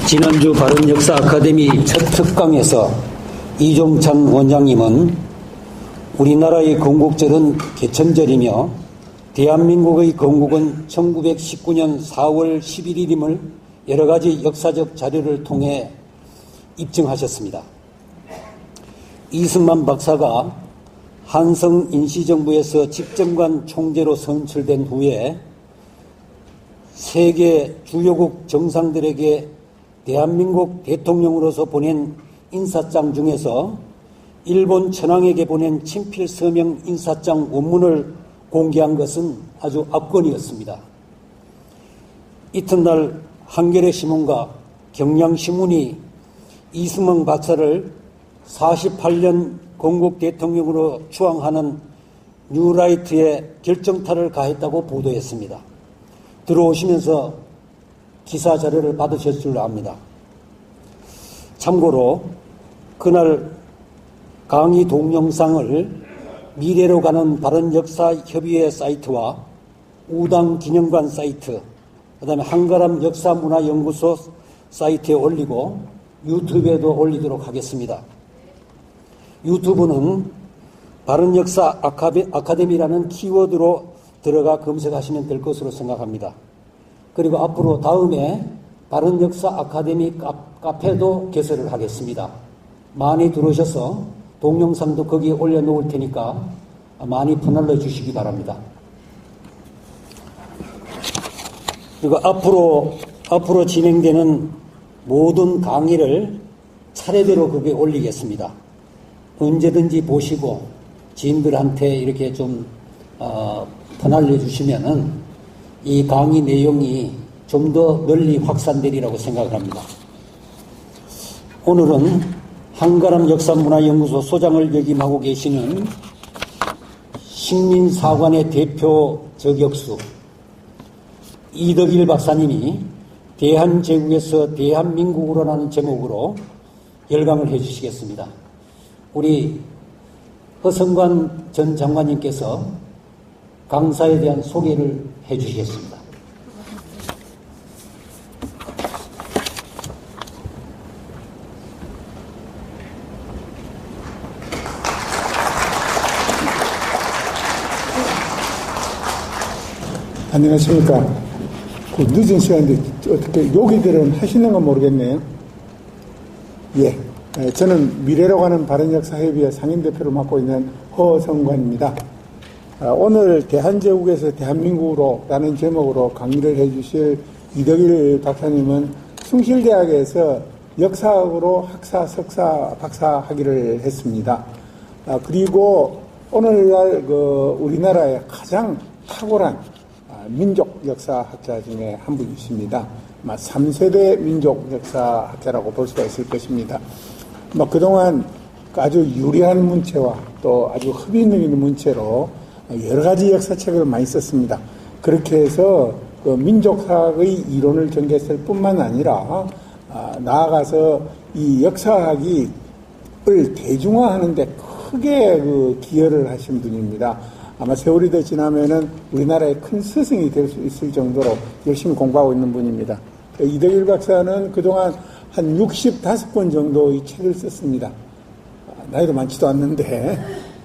지난주 바른역사 아카데미 첫 특강에서 이종찬 원장님은 우리나라의 건국절은 개천절이며 대한민국의 건국은 1919년 4월 11일임을 여러 가지 역사적 자료를 통해 입증하셨습니다. 이승만 박사가 한성 임시정부에서 집정관 총재로 선출된 후에 세계 주요국 정상들에게 대한민국 대통령으로서 보낸 인사장 중에서 일본 천황에게 보낸 친필 서명 인사장 원문을 공개한 것은 아주 압권이었습니다. 이튿날 한겨레 신문과 경향신문이 이승만 박사를 48년 건국 대통령으로 추앙하는 뉴라이트에 결정타를 가했다고 보도했습니다. 들어오시면서 기사 자료를 받으실 줄 압니다. 참고로 그날 강의 동영상을 미래로 가는 바른역사협의회 사이트와 우당기념관 사이트, 그 다음에 한가람 역사문화연구소 사이트에 올리고 유튜브에도 올리도록 하겠습니다. 유튜브는 바른역사 아카데미라는 키워드로 들어가 검색하시면 될 것으로 생각합니다. 그리고 앞으로 다음에 바른역사 아카데미 카페도 개설을 하겠습니다. 많이 들어오셔서 동영상도 거기에 올려놓을 테니까 많이 퍼날려 주시기 바랍니다. 그리고 앞으로 진행되는 모든 강의를 차례대로 거기에 올리겠습니다. 언제든지 보시고 지인들한테 이렇게 좀 퍼날려 주시면은 이 강의 내용이 좀 더 널리 확산되리라고 생각을 합니다. 오늘은 한가람 역사문화연구소 소장을 역임하고 계시는 식민사관의 대표 저격수 이덕일 박사님이 대한제국에서 대한민국으로라는 제목으로 열강을 해주시겠습니다. 우리 허성관 전 장관님께서 강사에 대한 소개를 해주시겠습니다. 안녕하십니까. 그 늦은 시간인데 어떻게 요기들은 하시는 건 모르겠네요. 예, 저는 미래로 가는 바른역사협의회 상임대표를 맡고 있는 허성관입니다. 오늘 대한제국에서 대한민국으로 라는 제목으로 강의를 해주실 이덕일 박사님은 숭실대학에서 역사학으로 학사, 석사, 박사 학위를 했습니다. 그리고 오늘날 우리나라의 가장 탁월한 민족 역사학자 중에 한 분이십니다. 3세대 민족 역사학자라고 볼 수가 있을 것입니다. 그동안 아주 유리한 문체와 또 아주 흡입력 있는 문체로 여러 가지 역사책을 많이 썼습니다. 그렇게 해서 민족학의 이론을 전개했을 뿐만 아니라 나아가서 이 역사학을 대중화하는 데 크게 기여를 하신 분입니다. 아마 세월이 더 지나면은 우리나라의 큰 스승이 될 수 있을 정도로 열심히 공부하고 있는 분입니다. 이덕일 박사는 그동안 한 65권 정도의 책을 썼습니다. 나이도 많지도 않는데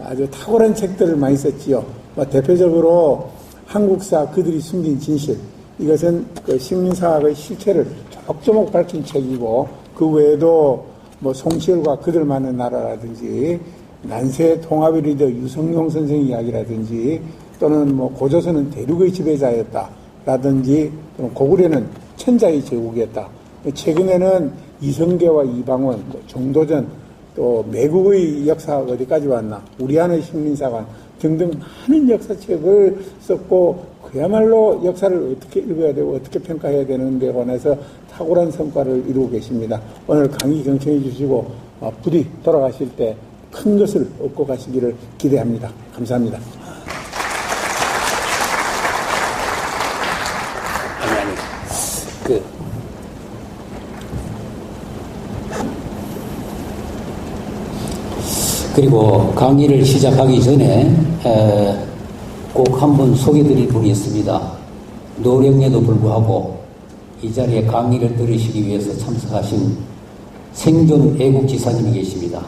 아주 탁월한 책들을 많이 썼지요. 대표적으로 한국사 그들이 숨긴 진실, 이것은 식민사학의 실체를 조목조목 밝힌 책이고, 그 외에도 송시열과 그들 많은 나라라든지 난세 통합의 리더 유성룡 선생 이야기라든지, 또는 고조선은 대륙의 지배자였다라든지, 또는 고구려는 천자의 제국이었다. 최근에는 이성계와 이방원, 정도전, 또 매국의 역사가 어디까지 왔나, 우리 안의 식민사관 등등 많은 역사책을 썼고, 그야말로 역사를 어떻게 읽어야 되고 어떻게 평가해야 되는 데 관해서 탁월한 성과를 이루고 계십니다. 오늘 강의 경청해 주시고 부디 돌아가실 때 큰 것을 얻고 가시기를 기대합니다. 감사합니다. 그리고 강의를 시작하기 전에 꼭 한 분 소개드릴 분이 있습니다. 노령에도 불구하고 이 자리에 강의를 들으시기 위해서 참석하신 생존 애국지사님이 계십니다.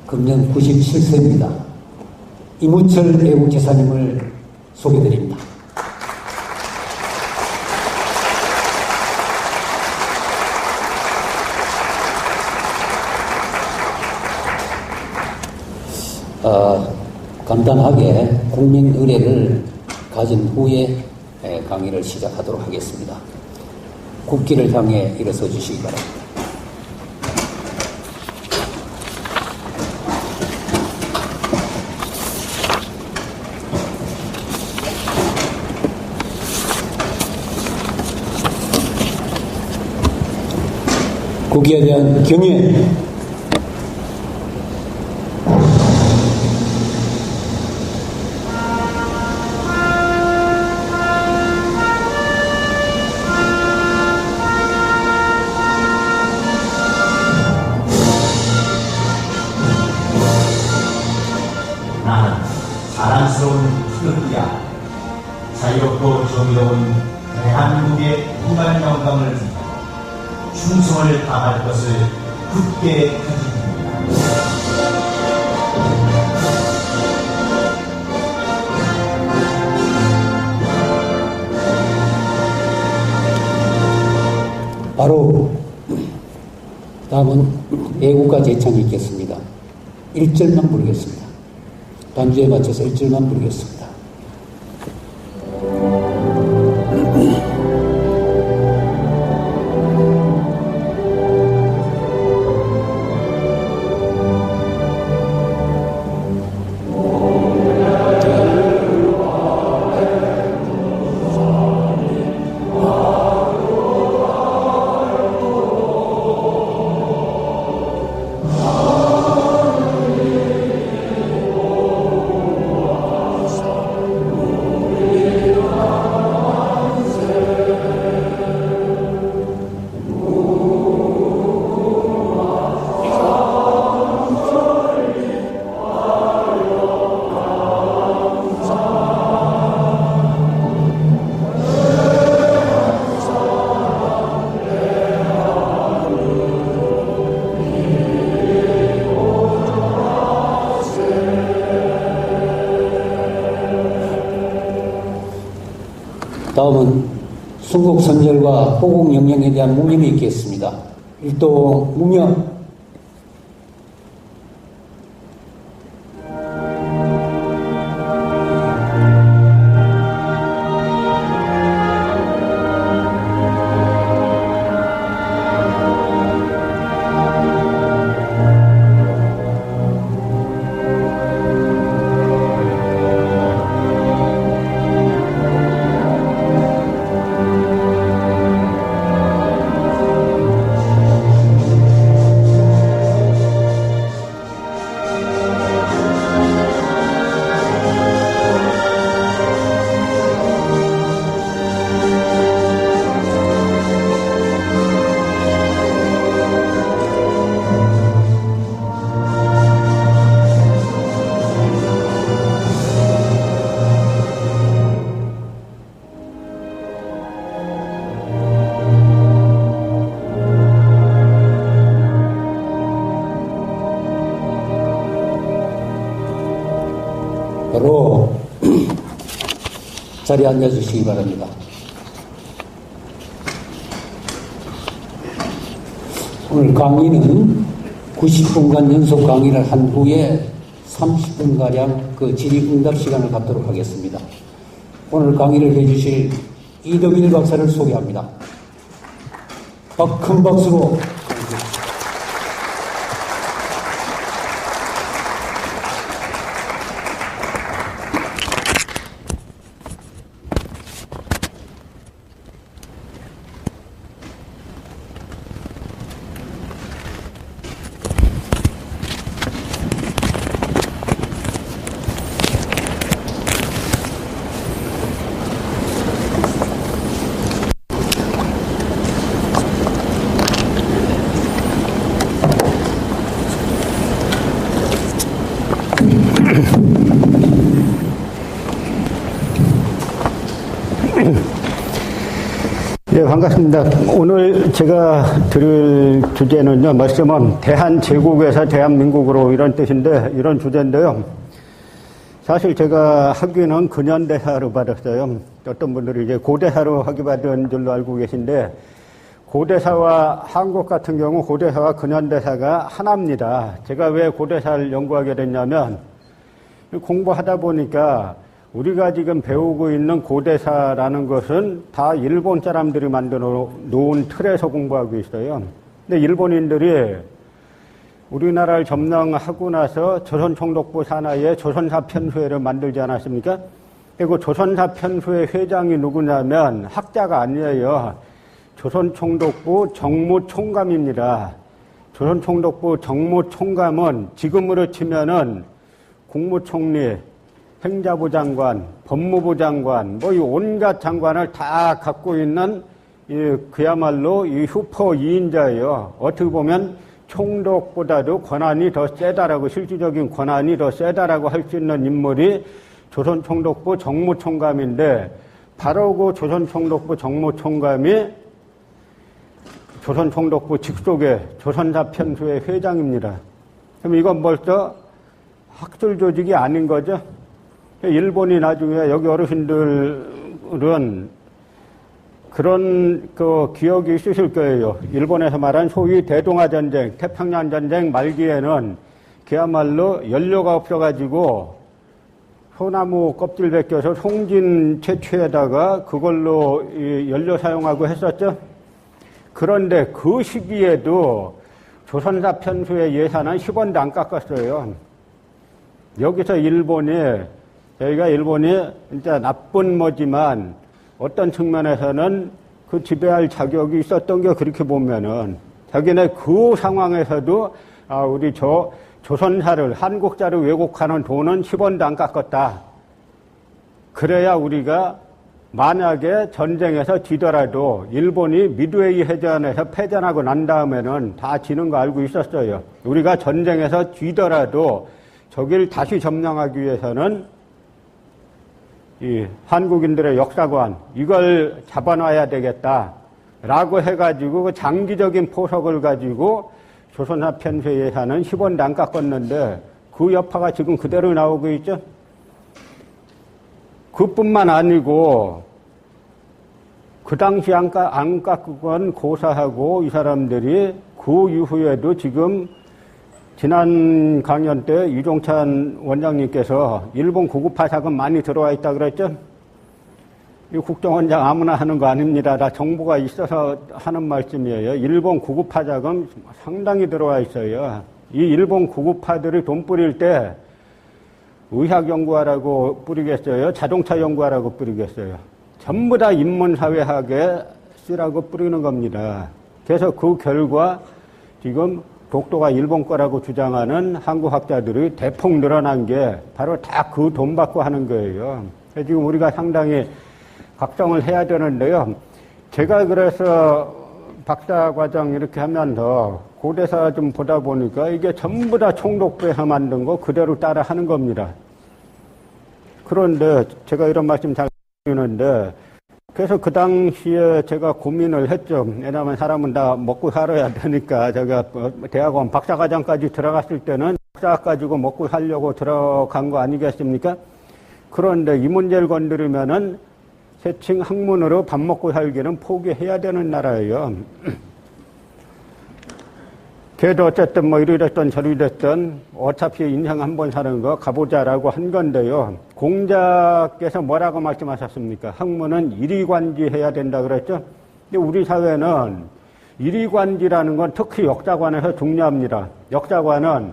금년 97세입니다. 이무철 애국지사님을 소개드립니다. 간단하게 국민 의례를 가진 후에 강의를 시작하도록 하겠습니다. 국기를 향해 일어서 주시기 바랍니다. 국기에 대한 경애. 나는 자랑스러운 태극기야. 자유롭고 정의로운 대한민국의 무한 영광을 위해 충성을 다할 것을 굳게 다짐합니다. 바로 다음은 애국가 제창이 있겠습니다. 1절만 부르겠습니다. 반주에 맞춰서 1절만 부르겠습니다. 다음은 순국선열과 호국영령에 대한 묵념이 있겠습니다. 일동 묵념. 바로 자리에 앉아주시기 바랍니다. 오늘 강의는 90분간 연속 강의를 한 후에 30분가량 그 질의응답 시간을 갖도록 하겠습니다. 오늘 강의를 해주실 이덕일 박사를 소개합니다. 큰 박수로 네, 반갑습니다. 오늘 제가 드릴 주제는요, 말씀은 대한제국에서 대한민국으로 이런 뜻인데, 이런 주제인데요. 사실 제가 학위는 근현대사로 받았어요. 어떤 분들이 이제 고대사로 학위 받은 줄로 알고 계신데, 고대사와 한국 같은 경우 고대사와 근현대사가 하나입니다. 제가 왜 고대사를 연구하게 됐냐면, 공부하다 보니까 우리가 지금 배우고 있는 고대사라는 것은 다 일본 사람들이 만들어 놓은 틀에서 공부하고 있어요. 근데 일본인들이 우리나라를 점령하고 나서 조선총독부 산하에 조선사편수회를 만들지 않았습니까? 그리고 조선사편수회 회장이 누구냐면 학자가 아니에요. 조선총독부 정무총감입니다. 조선총독부 정무총감은 지금으로 치면은 국무총리, 행자부 장관, 법무부 장관, 이 온갖 장관을 다 갖고 있는 그야말로 이 슈퍼 2인자예요. 어떻게 보면 총독보다도 권한이 더 세다라고, 실질적인 권한이 더 세다라고 할 수 있는 인물이 조선총독부 정무총감인데, 바로 그 조선총독부 정무총감이 조선총독부 직속의 조선사편수회 회장입니다. 그럼 이건 벌써 학술 조직이 아닌 거죠? 일본이 나중에 여기 어르신들은 그런 기억이 있으실 거예요. 일본에서 말한 소위 대동아전쟁, 태평양전쟁 말기에는 그야말로 연료가 없어가지고 소나무 껍질 벗겨서 송진 채취에다가 그걸로 연료 사용하고 했었죠. 그런데 그 시기에도 조선사편수의 예산은 10원도 안 깎았어요. 여기서 저희가 일본이 진짜 나쁜 뭐지만 어떤 측면에서는 그 지배할 자격이 있었던 게, 그렇게 보면은 자기네 그 상황에서도 우리 조선사를, 한국사를 왜곡하는 돈은 10원도 안 깎았다. 그래야 우리가 만약에 전쟁에서 지더라도 일본이 미드웨이 해전에서 패전하고 난 다음에는 다 지는 거 알고 있었어요. 우리가 전쟁에서 지더라도 저길 다시 점령하기 위해서는 이 한국인들의 역사관, 이걸 잡아놔야 되겠다라고 해가지고 그 장기적인 포석을 가지고 조선사편수회 예산은 10원도 안 깎았는데 그 여파가 지금 그대로 나오고 있죠. 그뿐만 아니고 그 당시 안 깎은 건 고사하고 이 사람들이 그 이후에도 지금 지난 강연 때 유종찬 원장님께서 일본 구급파 자금 많이 들어와 있다 그랬죠? 이 국정원장 아무나 하는 거 아닙니다. 다 정보가 있어서 하는 말씀이에요. 일본 구급파 자금 상당히 들어와 있어요. 이 일본 구급파들이 돈 뿌릴 때 의학 연구하라고 뿌리겠어요? 자동차 연구하라고 뿌리겠어요? 전부 다 인문사회학에 쓰라고 뿌리는 겁니다. 그래서 그 결과 지금 독도가 일본 거라고 주장하는 한국 학자들이 대폭 늘어난 게 바로 다 그 돈 받고 하는 거예요. 그래서 지금 우리가 상당히 각성을 해야 되는데요. 제가 그래서 박사과정 이렇게 하면서 고대사 좀 보다 보니까 이게 전부 다 총독부에서 만든 거 그대로 따라 하는 겁니다. 그런데 제가 이런 말씀 잘 드리는데, 그래서 그 당시에 제가 고민을 했죠. 왜냐하면 사람은 다 먹고 살아야 되니까. 제가 대학원 박사과정까지 들어갔을 때는 박사 가지고 먹고 살려고 들어간 거 아니겠습니까? 그런데 이 문제를 건드리면은 세칭 학문으로 밥 먹고 살기는 포기해야 되는 나라예요. 그래도 어쨌든 뭐 이리 됐든 저리 됐든 어차피 인생 한 번 사는 거 가보자라고 한 건데요. 공자께서 뭐라고 말씀하셨습니까? 학문은 일이관지해야 된다 그랬죠? 근데 우리 사회는 일이관지라는 건 특히 역사관에서 중요합니다. 역사관은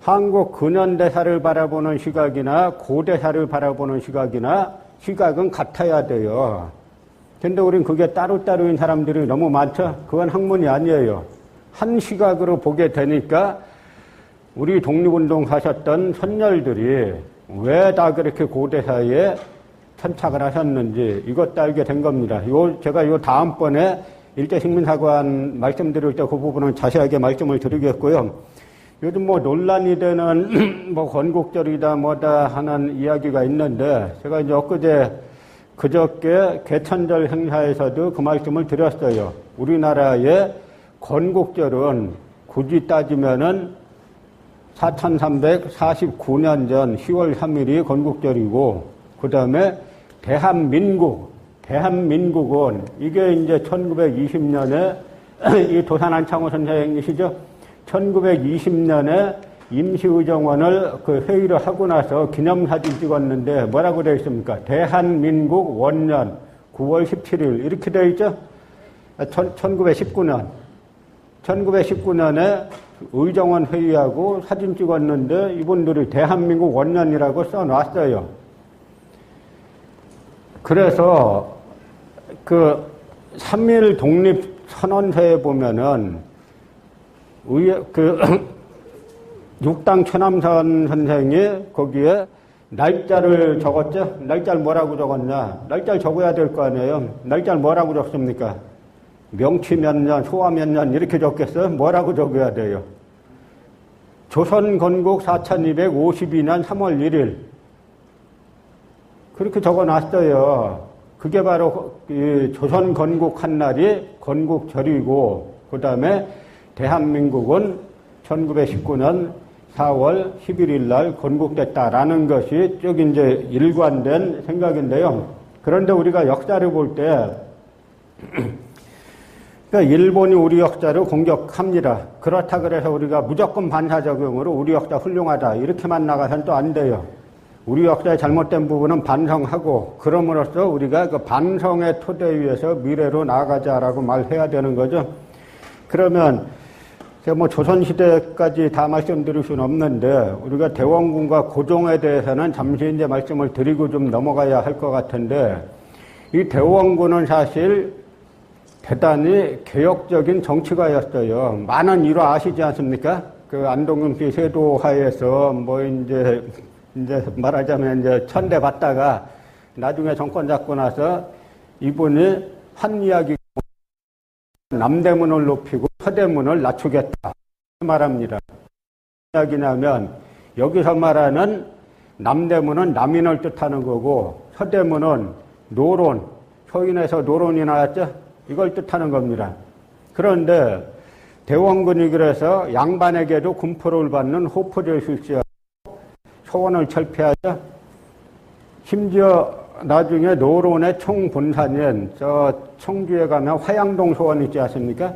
한국 근현대사를 바라보는 시각이나 고대사를 바라보는 시각은 같아야 돼요. 근데 우린 그게 따로따로인 사람들이 너무 많죠? 그건 학문이 아니에요. 한 시각으로 보게 되니까 우리 독립운동 하셨던 선열들이 왜 다 그렇게 고대사에 천착을 하셨는지 이것도 알게 된 겁니다. 제가 다음번에 일제식민사관 말씀드릴 때 그 부분은 자세하게 말씀을 드리겠고요. 요즘 논란이 되는 건국절이다 뭐다 하는 이야기가 있는데, 제가 이제 엊그제 그저께 개천절 행사에서도 그 말씀을 드렸어요. 우리나라의 건국절은 굳이 따지면은 4349년 전 10월 3일이 건국절이고, 그 다음에 대한민국은 이게 이제 1920년에 이 도산안창호 선생님이시죠? 1920년에 임시의정원을 그 회의를 하고 나서 기념사진 찍었는데 뭐라고 되어 있습니까? 대한민국 원년 9월 17일 이렇게 되어 있죠? 1919년에 의정원 회의하고 사진 찍었는데 이분들이 대한민국 원년이라고 써놨어요. 그래서 그 3.1 독립선언서에 보면은 육당 최남선 선생이 거기에 날짜를 적었죠? 날짜를 뭐라고 적었냐? 날짜를 적어야 될 거 아니에요? 날짜를 뭐라고 적습니까? 명치 몇 년, 소화 몇 년 이렇게 적겠어요? 뭐라고 적어야 돼요? 조선 건국 4252년 3월 1일 그렇게 적어놨어요. 그게 바로 조선 건국한 날이 건국절이고 그 다음에 대한민국은 1919년 4월 11일 날 건국됐다라는 것이 쭉 이제 일관된 생각인데요. 그런데 우리가 역사를 볼 때 그러니까 일본이 우리 역사를 공격합니다. 그렇다 그래서 우리가 무조건 반사적용으로 우리 역사 훌륭하다 이렇게만 나가서는 또 안 돼요. 우리 역사의 잘못된 부분은 반성하고 그럼으로써 우리가 그 반성의 토대 위에서 미래로 나아가자라고 말해야 되는 거죠. 그러면 제가 뭐 조선시대까지 다 말씀드릴 수는 없는데 우리가 대원군과 고종에 대해서는 잠시 이제 말씀을 드리고 좀 넘어가야 할 것 같은데 이 대원군은 사실 대단히 개혁적인 정치가였어요. 많은 일화 아시지 않습니까? 그 안동금 씨 세도하에서 뭐 이제 말하자면 이제 천대 받다가 나중에 정권 잡고 나서 이분이 한 이야기 남대문을 높이고 서대문을 낮추겠다 말합니다. 무슨 이야기냐면 여기서 말하는 남대문은 남인을 뜻하는 거고 서대문은 노론, 서인에서 노론이 나왔죠? 이걸 뜻하는 겁니다. 그런데 대원군이 그래서 양반에게도 군포를 받는 호포제를 실시하고 소원을 철폐하자 심지어 나중에 노론의 총본산인 저 청주에 가면 화양동 소원 있지 않습니까?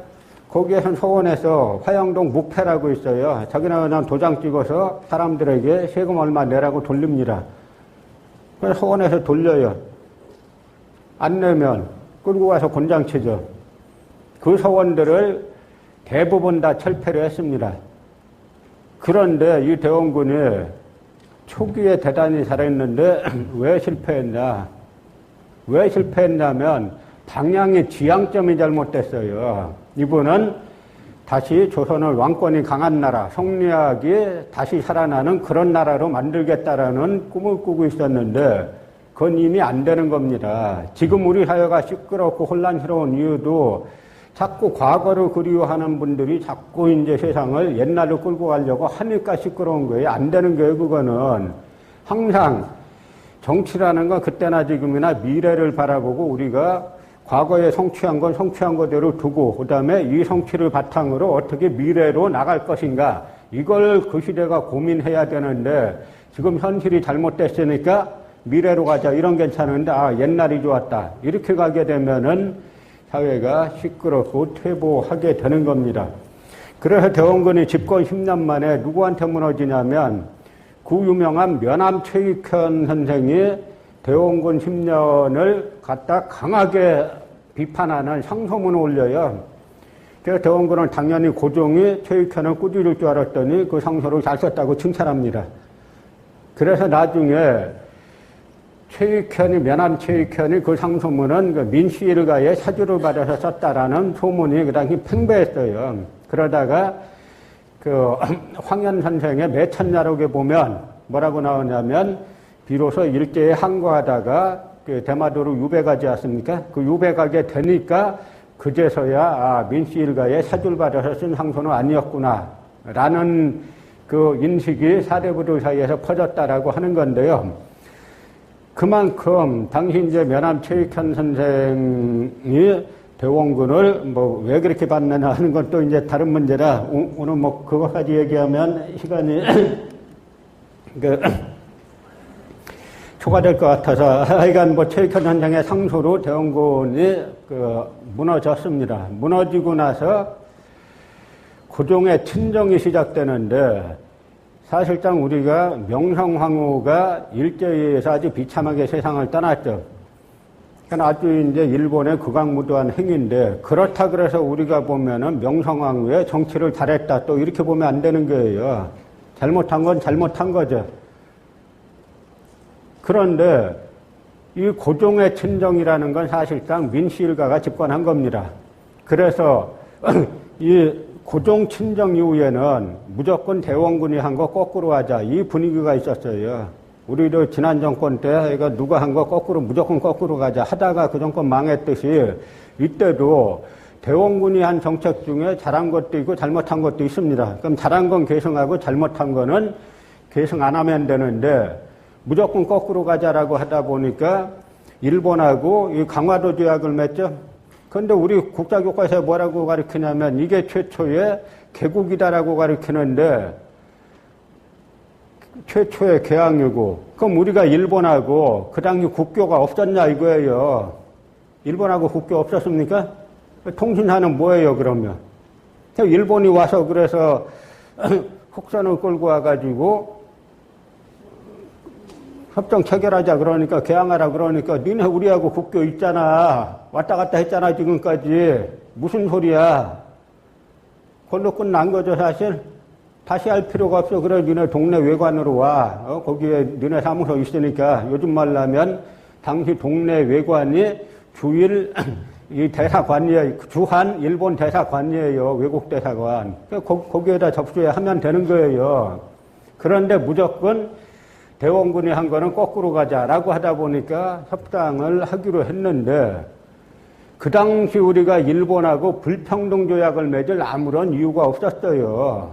거기에선 소원에서 화양동 묵패라고 있어요. 자기네 그냥 도장 찍어서 사람들에게 세금 얼마 내라고 돌립니다. 그래서 소원에서 돌려요. 안 내면 끌고 가서 곤장 치죠. 그 소원들을 대부분 다 철폐를 했습니다. 그런데 이 대원군이 초기에 대단히 잘했는데 왜 실패했냐? 왜 실패했냐면 방향의 지향점이 잘못됐어요. 이분은 다시 조선을 왕권이 강한 나라, 성리학이 다시 살아나는 그런 나라로 만들겠다라는 꿈을 꾸고 있었는데 그건 이미 안 되는 겁니다. 지금 우리 사회가 시끄럽고 혼란스러운 이유도 자꾸 과거를 그리워하는 분들이 자꾸 이제 세상을 옛날로 끌고 가려고 하니까 시끄러운 거예요. 안 되는 거예요, 그거는. 항상 정치라는 건 그때나 지금이나 미래를 바라보고 우리가 과거에 성취한 건 성취한 거대로 두고 그 다음에 이 성취를 바탕으로 어떻게 미래로 나갈 것인가 이걸 그 시대가 고민해야 되는데 지금 현실이 잘못됐으니까 미래로 가자 이런 괜찮은데 옛날이 좋았다 이렇게 가게 되면은 사회가 시끄럽고 퇴보하게 되는 겁니다. 그래서 대원군이 집권 10년 만에 누구한테 무너지냐면 그 유명한 면함 최익현 선생이 대원군 10년을 갖다 강하게 비판하는 상소문을 올려요. 그래서 대원군은 당연히 고종이 최익현을 꾸짖을 줄 알았더니 그 상소를 잘 썼다고 칭찬합니다. 그래서 나중에 면함 최익현이 그 상소문은 그 민씨 일가의 사주를 받아서 썼다라는 소문이 그 당시 팽배했어요. 그러다가 그 황현 선생의 매천야록에 보면 뭐라고 나오냐면 비로소 일제에 항거하다가 그 대마도로 유배가지 않습니까? 그 유배가게 되니까 그제서야 민씨 일가의 사주를 받아서 쓴 상소는 아니었구나 라는 그 인식이 사대부들 사이에서 퍼졌다라고 하는 건데요. 그만큼 당시 이제 면함 최익현 선생이 대원군을 뭐 왜 그렇게 봤느냐 하는 건 또 이제 다른 문제라 오늘 뭐 그거까지 얘기하면 시간이 초과될 것 같아서 하여간 뭐 최익현 선생의 상소로 대원군이 무너졌습니다. 무너지고 나서 고종의 친정이 시작되는데 사실상 우리가 명성황후가 일제에 의해서 아주 비참하게 세상을 떠났죠. 그러니까 아주 이제 일본의 극악무도한 행위인데 그렇다 그래서 우리가 보면은 명성황후의 정치를 잘했다 또 이렇게 보면 안 되는 거예요. 잘못한 건 잘못한 거죠. 그런데 이 고종의 친정이라는 건 사실상 민씨 일가가 집권한 겁니다. 그래서 이 고종 친정 이후에는 무조건 대원군이 한 거 거꾸로 하자 이 분위기가 있었어요. 우리도 지난 정권 때 이거 누가 한 거 거꾸로 무조건 거꾸로 가자 하다가 그 정권 망했듯이 이때도 대원군이 한 정책 중에 잘한 것도 있고 잘못한 것도 있습니다. 그럼 잘한 건 계승하고 잘못한 거는 계승 안 하면 되는데 무조건 거꾸로 가자라고 하다 보니까 일본하고 이 강화도 조약을 맺죠. 그런데 우리 국가교과서에 뭐라고 가르치냐면 이게 최초의 개국이다라고 가르치는데 최초의 개항이고 그럼 우리가 일본하고 그 당시 국교가 없었냐 이거예요. 일본하고 국교 없었습니까? 통신사는 뭐예요 그러면? 일본이 와서 그래서 혹선을 끌고 와가지고 협정 체결하자 그러니까 개항하라 그러니까 니네 우리하고 국교 있잖아. 왔다 갔다 했잖아 지금까지. 무슨 소리야. 그걸로 끝난 거죠 사실. 다시 할 필요가 없어. 그래 니네 동네 외관으로 와. 거기에 니네 사무소 있으니까 요즘 말로 하면 당시 동네 외관이 주일 이 대사관이에요. 주한 일본 대사관이에요. 외국 대사관. 거기에다 접수하면 되는 거예요. 그런데 무조건 대원군이 한 거는 거꾸로 가자라고 하다 보니까 협상을 하기로 했는데 그 당시 우리가 일본하고 불평등 조약을 맺을 아무런 이유가 없었어요.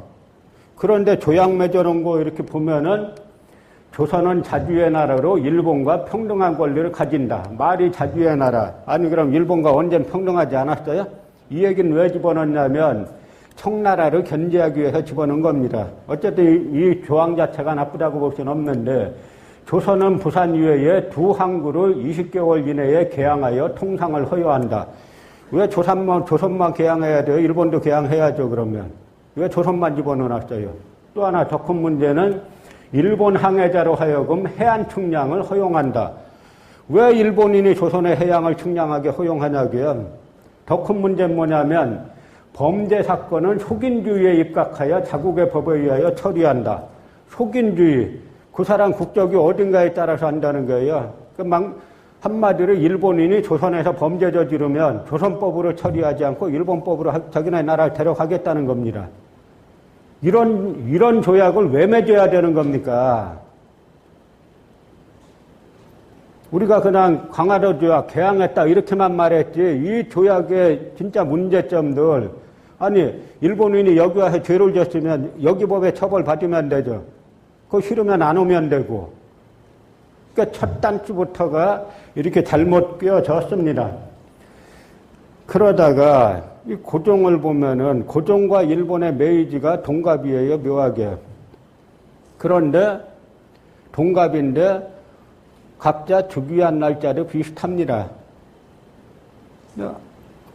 그런데 조약 맺어놓은 거 이렇게 보면은 조선은 자주의 나라로 일본과 평등한 권리를 가진다. 말이 자주의 나라. 아니 그럼 일본과 언젠 평등하지 않았어요? 이 얘기는 왜 집어넣냐면 청나라를 견제하기 위해서 집어넣은 겁니다. 어쨌든 이 조항 자체가 나쁘다고 볼 수는 없는데 조선은 부산 이외에 두 항구를 20개월 이내에 개항하여 통상을 허용한다. 왜 조선만 개항해야 돼요? 일본도 개항해야죠 그러면. 왜 조선만 집어넣어놨어요? 또 하나 더 큰 문제는 일본 항해자로 하여금 해안 측량을 허용한다. 왜 일본인이 조선의 해양을 측량하게 허용하냐고요? 더 큰 문제는 뭐냐면 범죄 사건은 속인주의에 입각하여 자국의 법에 의하여 처리한다. 속인주의. 그 사람 국적이 어딘가에 따라서 한다는 거예요. 한마디로 일본인이 조선에서 범죄 저지르면 조선법으로 처리하지 않고 일본법으로 자기네 나라를 데려가겠다는 겁니다. 이런 조약을 왜 맺어야 되는 겁니까? 우리가 그냥 강화도 조약 개항했다 이렇게만 말했지 이 조약의 진짜 문제점들 아니 일본인이 여기 와서 죄를 졌으면 여기 법에 처벌받으면 되죠. 그거 싫으면 안 오면 되고. 그러니까 첫 단추부터가 이렇게 잘못 끼어졌습니다. 그러다가 이 고종을 보면은 고종과 일본의 메이지가 동갑이에요, 묘하게. 그런데 동갑인데 각자 즉위한 날짜도 비슷합니다.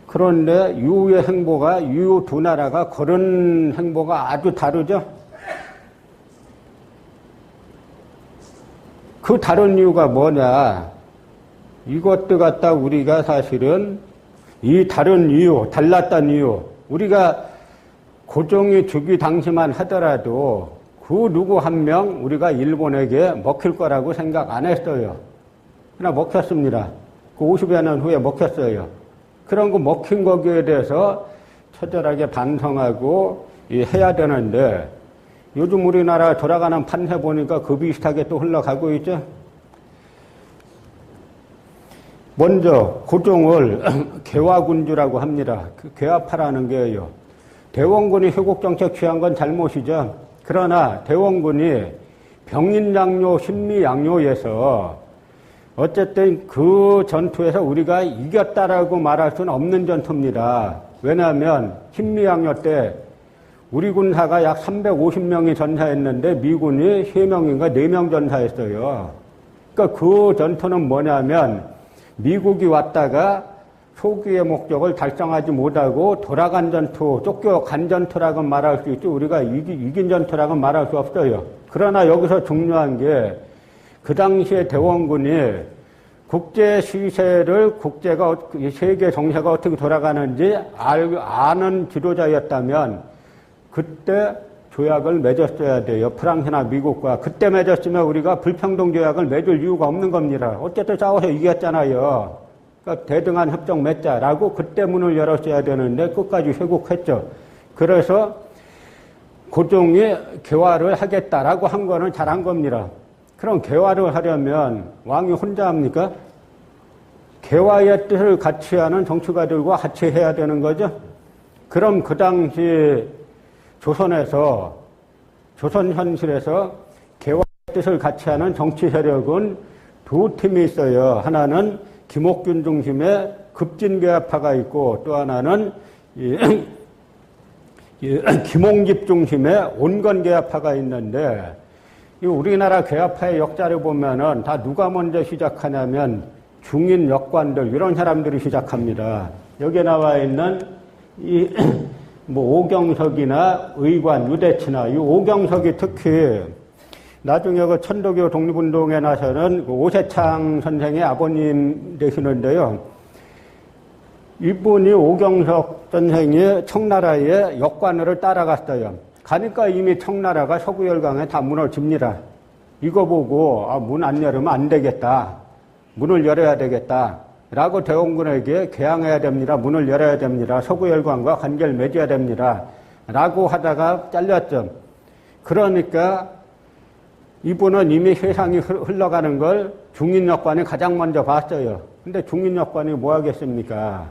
그런데 이후의 행보가 이후 두 나라가 걸은 행보가 아주 다르죠. 그 다른 이유가 뭐냐? 이것도 갖다 우리가 사실은 이 다른 이유, 달랐던 이유, 우리가 고종이 즉위 당시만 하더라도 그 누구 한 명 우리가 일본에게 먹힐 거라고 생각 안 했어요. 그러나 먹혔습니다. 그 50여 년 후에 먹혔어요. 그런 거 먹힌 거기에 대해서 처절하게 반성하고 해야 되는데 요즘 우리나라 돌아가는 판세 보니까 그 비슷하게 또 흘러가고 있죠. 먼저 고종을 개화군주라고 합니다. 그 개화파라는 게요. 대원군이 회국정책 취한 건 잘못이죠. 그러나 대원군이 병인양요, 신미양요에서 어쨌든 그 전투에서 우리가 이겼다라고 말할 수는 없는 전투입니다. 왜냐하면 신미양요 때 우리 군사가 약 350명이 전사했는데 미군이 3명인가 4명 전사했어요. 그러니까 그 전투는 뭐냐면 미국이 왔다가 소기의 목적을 달성하지 못하고 돌아간 전투, 쫓겨간 전투라고 말할 수 있지 우리가 이긴 전투라고 말할 수 없어요. 그러나 여기서 중요한 게 그 당시에 대원군이 국제 시세를 세계 정세가 어떻게 돌아가는지 아는 지도자였다면 그때 조약을 맺었어야 돼요. 프랑스나 미국과. 그때 맺었으면 우리가 불평등 조약을 맺을 이유가 없는 겁니다. 어쨌든 싸워서 이겼잖아요. 그러니까 대등한 협정 맺자라고 그때 문을 열었어야 되는데 끝까지 회국했죠. 그래서 고종이 개화를 하겠다라고 한 거는 잘한 겁니다. 그럼 개화를 하려면 왕이 혼자 합니까? 개화의 뜻을 같이 하는 정치가들과 같이 해야 되는 거죠. 그럼 그 당시 조선 현실에서 개화의 뜻을 같이 하는 정치 세력은 두 팀이 있어요. 하나는 김옥균 중심의 급진개화파가 있고 또 하나는 김홍집 중심의 온건개화파가 있는데 이 우리나라 개화파의 역사를 보면은 다 누가 먼저 시작하냐면 중인 역관들 이런 사람들이 시작합니다. 여기에 나와 있는 오경석이나 의관, 유대치나 이 오경석이 특히 나중에 그 천도교 독립운동에 나서는 그 오세창 선생의 아버님 되시는데요. 이분이 오경석 선생이 청나라의 역관을 따라갔어요. 가니까 이미 청나라가 서구열강에 다 무너집니다. 이거 보고 문 안 열으면 안 되겠다. 문을 열어야 되겠다. 라고 대원군에게 개항해야 됩니다. 문을 열어야 됩니다. 서구열강과 관계를 맺어야 됩니다. 라고 하다가 잘렸죠. 그러니까 이분은 이미 세상이 흘러가는 걸 중인역관이 가장 먼저 봤어요. 근데 중인역관이 뭐 하겠습니까?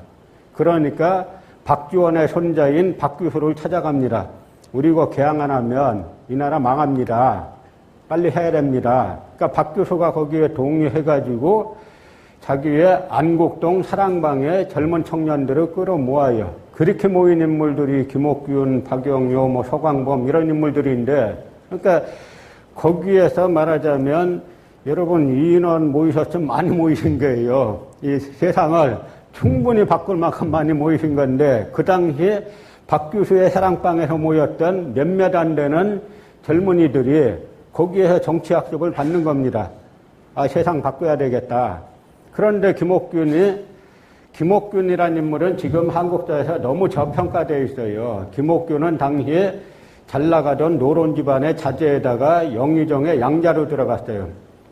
그러니까 박지원의 손자인 박규수를 찾아갑니다. 우리 이거 개항 안 하면 이 나라 망합니다. 빨리 해야 됩니다. 그러니까 박규수가 거기에 동의해가지고 자기의 안국동 사랑방에 젊은 청년들을 끌어모아요. 그렇게 모인 인물들이 김옥균, 박영효, 서광범 이런 인물들인데 그러니까 거기에서 말하자면 여러분 이 인원 모이셨으면 많이 모이신 거예요. 이 세상을 충분히 바꿀 만큼 많이 모이신 건데 그 당시에 박규수의 사랑방에서 모였던 몇몇 안 되는 젊은이들이 거기에서 정치학습을 받는 겁니다. 세상 바꿔야 되겠다. 그런데 김옥균이라는 인물은 지금 한국사에서 너무 저평가되어 있어요. 김옥균은 당시에 잘 나가던 노론 집안의 자제에다가 영의정의 양자로 들어갔어요.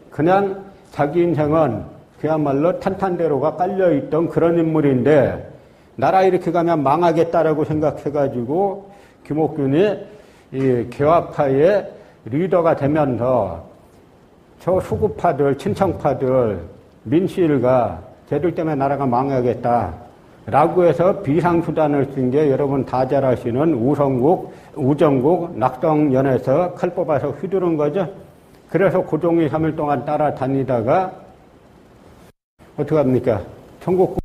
그냥 자기 인생은 그야말로 탄탄대로가 깔려있던 그런 인물인데 나라 이렇게 가면 망하겠다라고 생각해가지고 김옥균이 이 개화파의 리더가 되면서 저 수구파들, 친청파들, 민씨일가 쟤들 때문에 나라가 망하겠다라고 해서 비상수단을 쓴 게 여러분 다 잘 아시는 우정국 낙성연에서 칼 뽑아서 휘두른 거죠. 그래서 고종이 3일 동안 따라다니다가 어떻게 합니까? 청국구가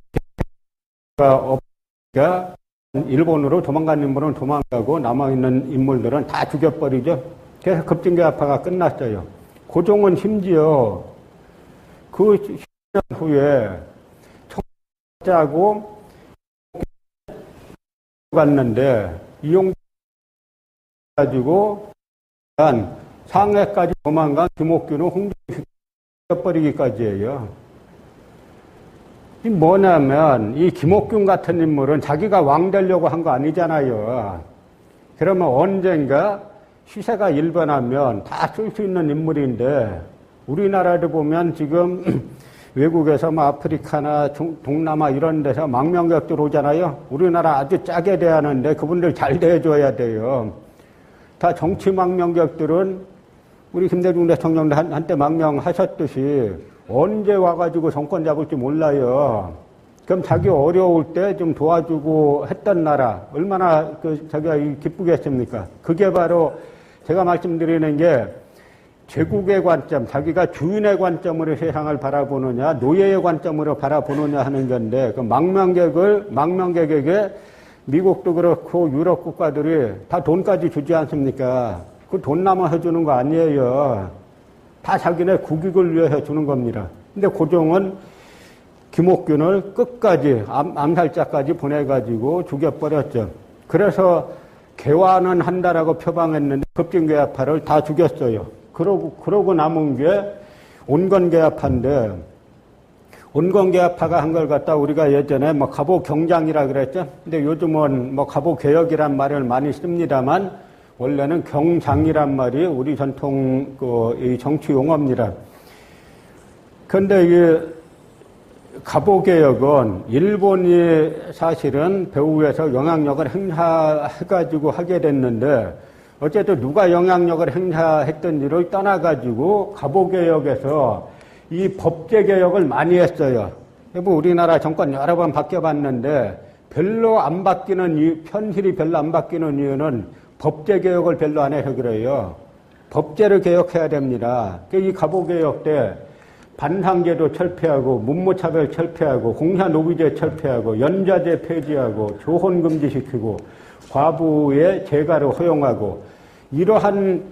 없으니까 일본으로 도망간 인물은 도망가고 남아있는 인물들은 다 죽여버리죠. 그래서 급진개화파가 끝났어요. 고종은 심지어 그 10년 후에 청자고 갔는데 이용 가지고 상해까지 도망간 김옥균은 홍종이 죽여버리기까지 해요. 이 뭐냐면 이 김옥균 같은 인물은 자기가 왕 되려고 한 거 아니잖아요. 그러면 언젠가 시세가 일변하면 다 쓸 수 있는 인물인데 우리나라를 보면 지금 외국에서 아프리카나 동남아 이런 데서 망명객들 오잖아요. 우리나라 아주 짜게 대하는데 그분들 잘 대해줘야 돼요. 다 정치 망명객들은 우리 김대중 대통령도 한때 망명하셨듯이 언제 와가지고 정권 잡을지 몰라요. 그럼 자기 어려울 때 좀 도와주고 했던 나라 얼마나 자기가 기쁘겠습니까? 그게 바로 제가 말씀드리는 게 제국의 관점, 자기가 주인의 관점으로 세상을 바라보느냐, 노예의 관점으로 바라보느냐 하는 건데, 그 망명객에게 미국도 그렇고 유럽 국가들이 다 돈까지 주지 않습니까? 그 돈나마 해주는 거 아니에요. 다 자기네 국익을 위해 해주는 겁니다. 근데 고종은 김옥균을 끝까지, 암살자까지 보내가지고 죽여버렸죠. 그래서 개화는 한다라고 표방했는데 급진개화파를 다 죽였어요. 그러고 남은 게 온건개화파인데, 온건개화파가 한 걸 갖다 우리가 예전에 뭐 갑오경장이라 그랬죠. 근데 요즘은 뭐 갑오개혁이란 말을 많이 씁니다만 원래는 경장이란 말이 우리 전통 이 정치 용어입니다. 그런데 이 갑오개혁은 일본이 사실은 배후에서 영향력을 행사해가지고 하게 됐는데, 어쨌든 누가 영향력을 행사했던지를 떠나가지고 갑오개혁에서 이 법제개혁을 많이 했어요. 뭐 우리나라 정권 여러 번 바뀌어봤는데 별로 안 바뀌는 현실이 별로 안 바뀌는 이유는 법제개혁을 별로 안 해서 그래요. 법제를 개혁해야 됩니다. 이 갑오개혁 때 반상제도 철폐하고 문무차별 철폐하고 공사노비제 철폐하고 연좌제 폐지하고 조혼 금지시키고 과부의 재가를 허용하고 이러한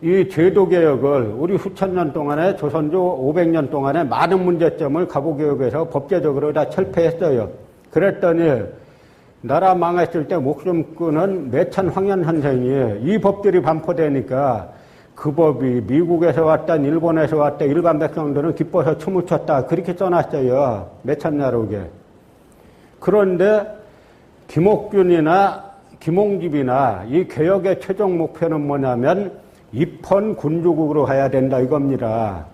이 제도개혁을 우리 수천 년 동안에 조선조 500년 동안에 많은 문제점을 갑오개혁에서 법제적으로 다 철폐했어요. 그랬더니 나라 망했을 때 목숨 끊은 매천 황현 선생이 이 법들이 반포되니까 그 법이 미국에서 왔던 일본에서 왔던 일반 백성들은 기뻐서 춤을 췄다. 그렇게 써놨어요. 매천야록에. 그런데 김옥균이나 김홍집이나 이 개혁의 최종 목표는 뭐냐면 입헌 군주국으로 가야 된다 이겁니다.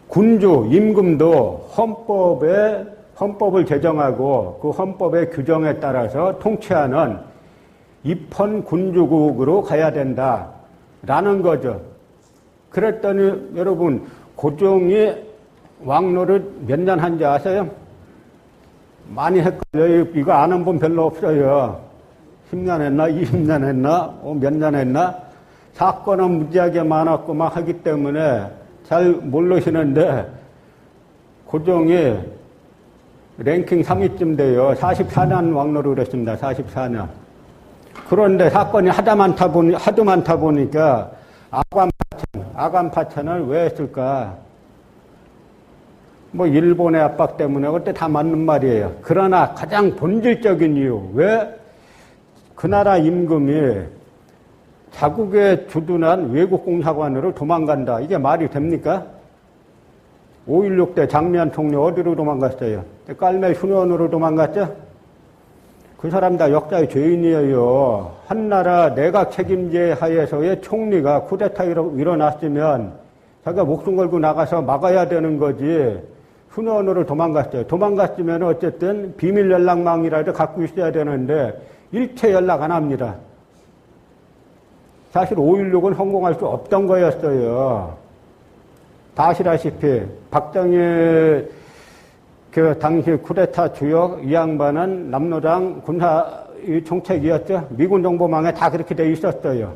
군주, 임금도 헌법을 제정하고 그 헌법의 규정에 따라서 통치하는 입헌 군주국으로 가야 된다라는 거죠. 그랬더니 여러분 고종이 왕노를 몇 년 한지 아세요? 많이 헷갈려요. 이거 아는 분 별로 없어요. 10년 했나? 20년 했나? 몇 년 했나? 사건은 무지하게 많았고 막 하기 때문에 잘 모르시는데 고종이 랭킹 3위쯤 돼요. 44년 왕노를 했습니다. 44년. 그런데 사건이 하도 많다 보니까 아관파천을 왜 했을까? 뭐 일본의 압박 때문에 그때 다 맞는 말이에요. 그러나 가장 본질적인 이유, 왜 그 나라 임금이 자국에 주둔한 외국 공사관으로 도망간다. 이게 말이 됩니까? 5.16 때 장미한 총리 어디로 도망갔어요? 깔멜 순원으로 도망갔죠? 그 사람 다 역사의 죄인이에요. 한나라 내각 책임제 하에서의 총리가 쿠데타로 일어났으면 자기가 목숨 걸고 나가서 막아야 되는 거지. 순원으로 도망갔어요. 도망갔으면 어쨌든 비밀 연락망이라도 갖고 있어야 되는데 일체 연락 안 합니다. 사실 5.16은 성공할 수 없던 거였어요. 다 아시다시피 박정희 그 당시 쿠데타 주역 이 양반은 남로당 군사 총책이었죠. 미군 정보망에 다 그렇게 돼 있었어요.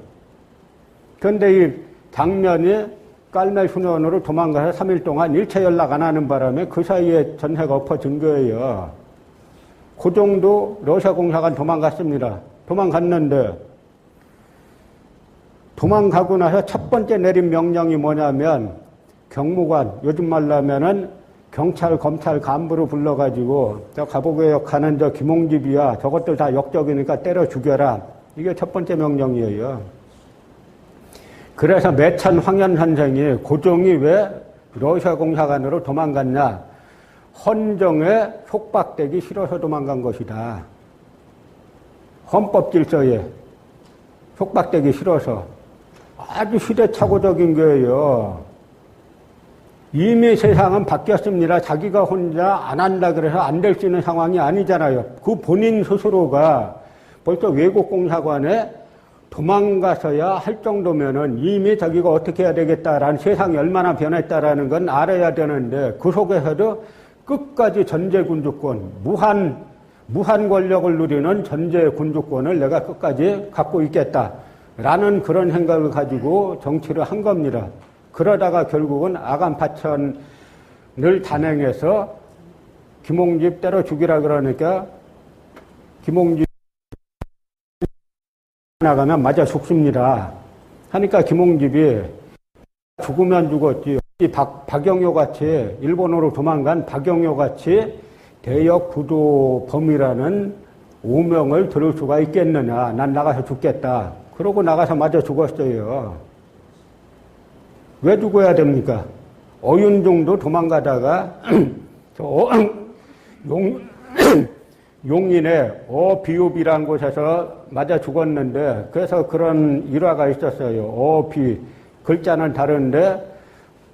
그런데 이 장면이 깔멜 순원으로 도망가서 3일 동안 일체 연락 안 하는 바람에 그 사이에 전세가 엎어진 거예요. 고종도 러시아 공사관 도망갔습니다. 도망갔는데 도망가고 나서 첫 번째 내린 명령이 뭐냐면 경무관, 요즘 말로 하면은 경찰, 검찰 간부로 불러가지고 저 갑오개혁 하는 저 김홍집이야. 저것들 다 역적이니까 때려 죽여라. 이게 첫 번째 명령이에요. 그래서 매천 황현 선생이 고종이 왜 러시아 공사관으로 도망갔냐. 헌정에 속박되기 싫어서 도망간 것이다. 헌법 질서에 속박되기 싫어서. 아주 시대착오적인 거예요. 이미 세상은 바뀌었습니다. 자기가 혼자 안 한다 그래서 안 될 수 있는 상황이 아니잖아요. 그 본인 스스로가 벌써 외국 공사관에 도망가서야 할 정도면은 이미 자기가 어떻게 해야 되겠다라는 세상이 얼마나 변했다라는 건 알아야 되는데 그 속에서도 끝까지 전제군주권, 무한 권력을 누리는 전제군주권을 내가 끝까지 갖고 있겠다. 라는 그런 생각을 가지고 정치를 한 겁니다. 그러다가 결국은 아간파천을 단행해서 김홍집 때려 죽이라 그러니까 김홍집 나가면 맞아 죽습니다. 하니까 김홍집이 죽으면 죽었지. 박영효 같이 일본으로 도망간 박영효 같이 대역 부도범이라는 오명을 들을 수가 있겠느냐. 난 나가서 죽겠다. 그러고 나가서 맞아 죽었어요. 왜 죽어야 됩니까? 어윤종도 도망가다가 용인의 어비읍이라는 곳에서 맞아 죽었는데 그래서 그런 일화가 있었어요. 어비 글자는 다른데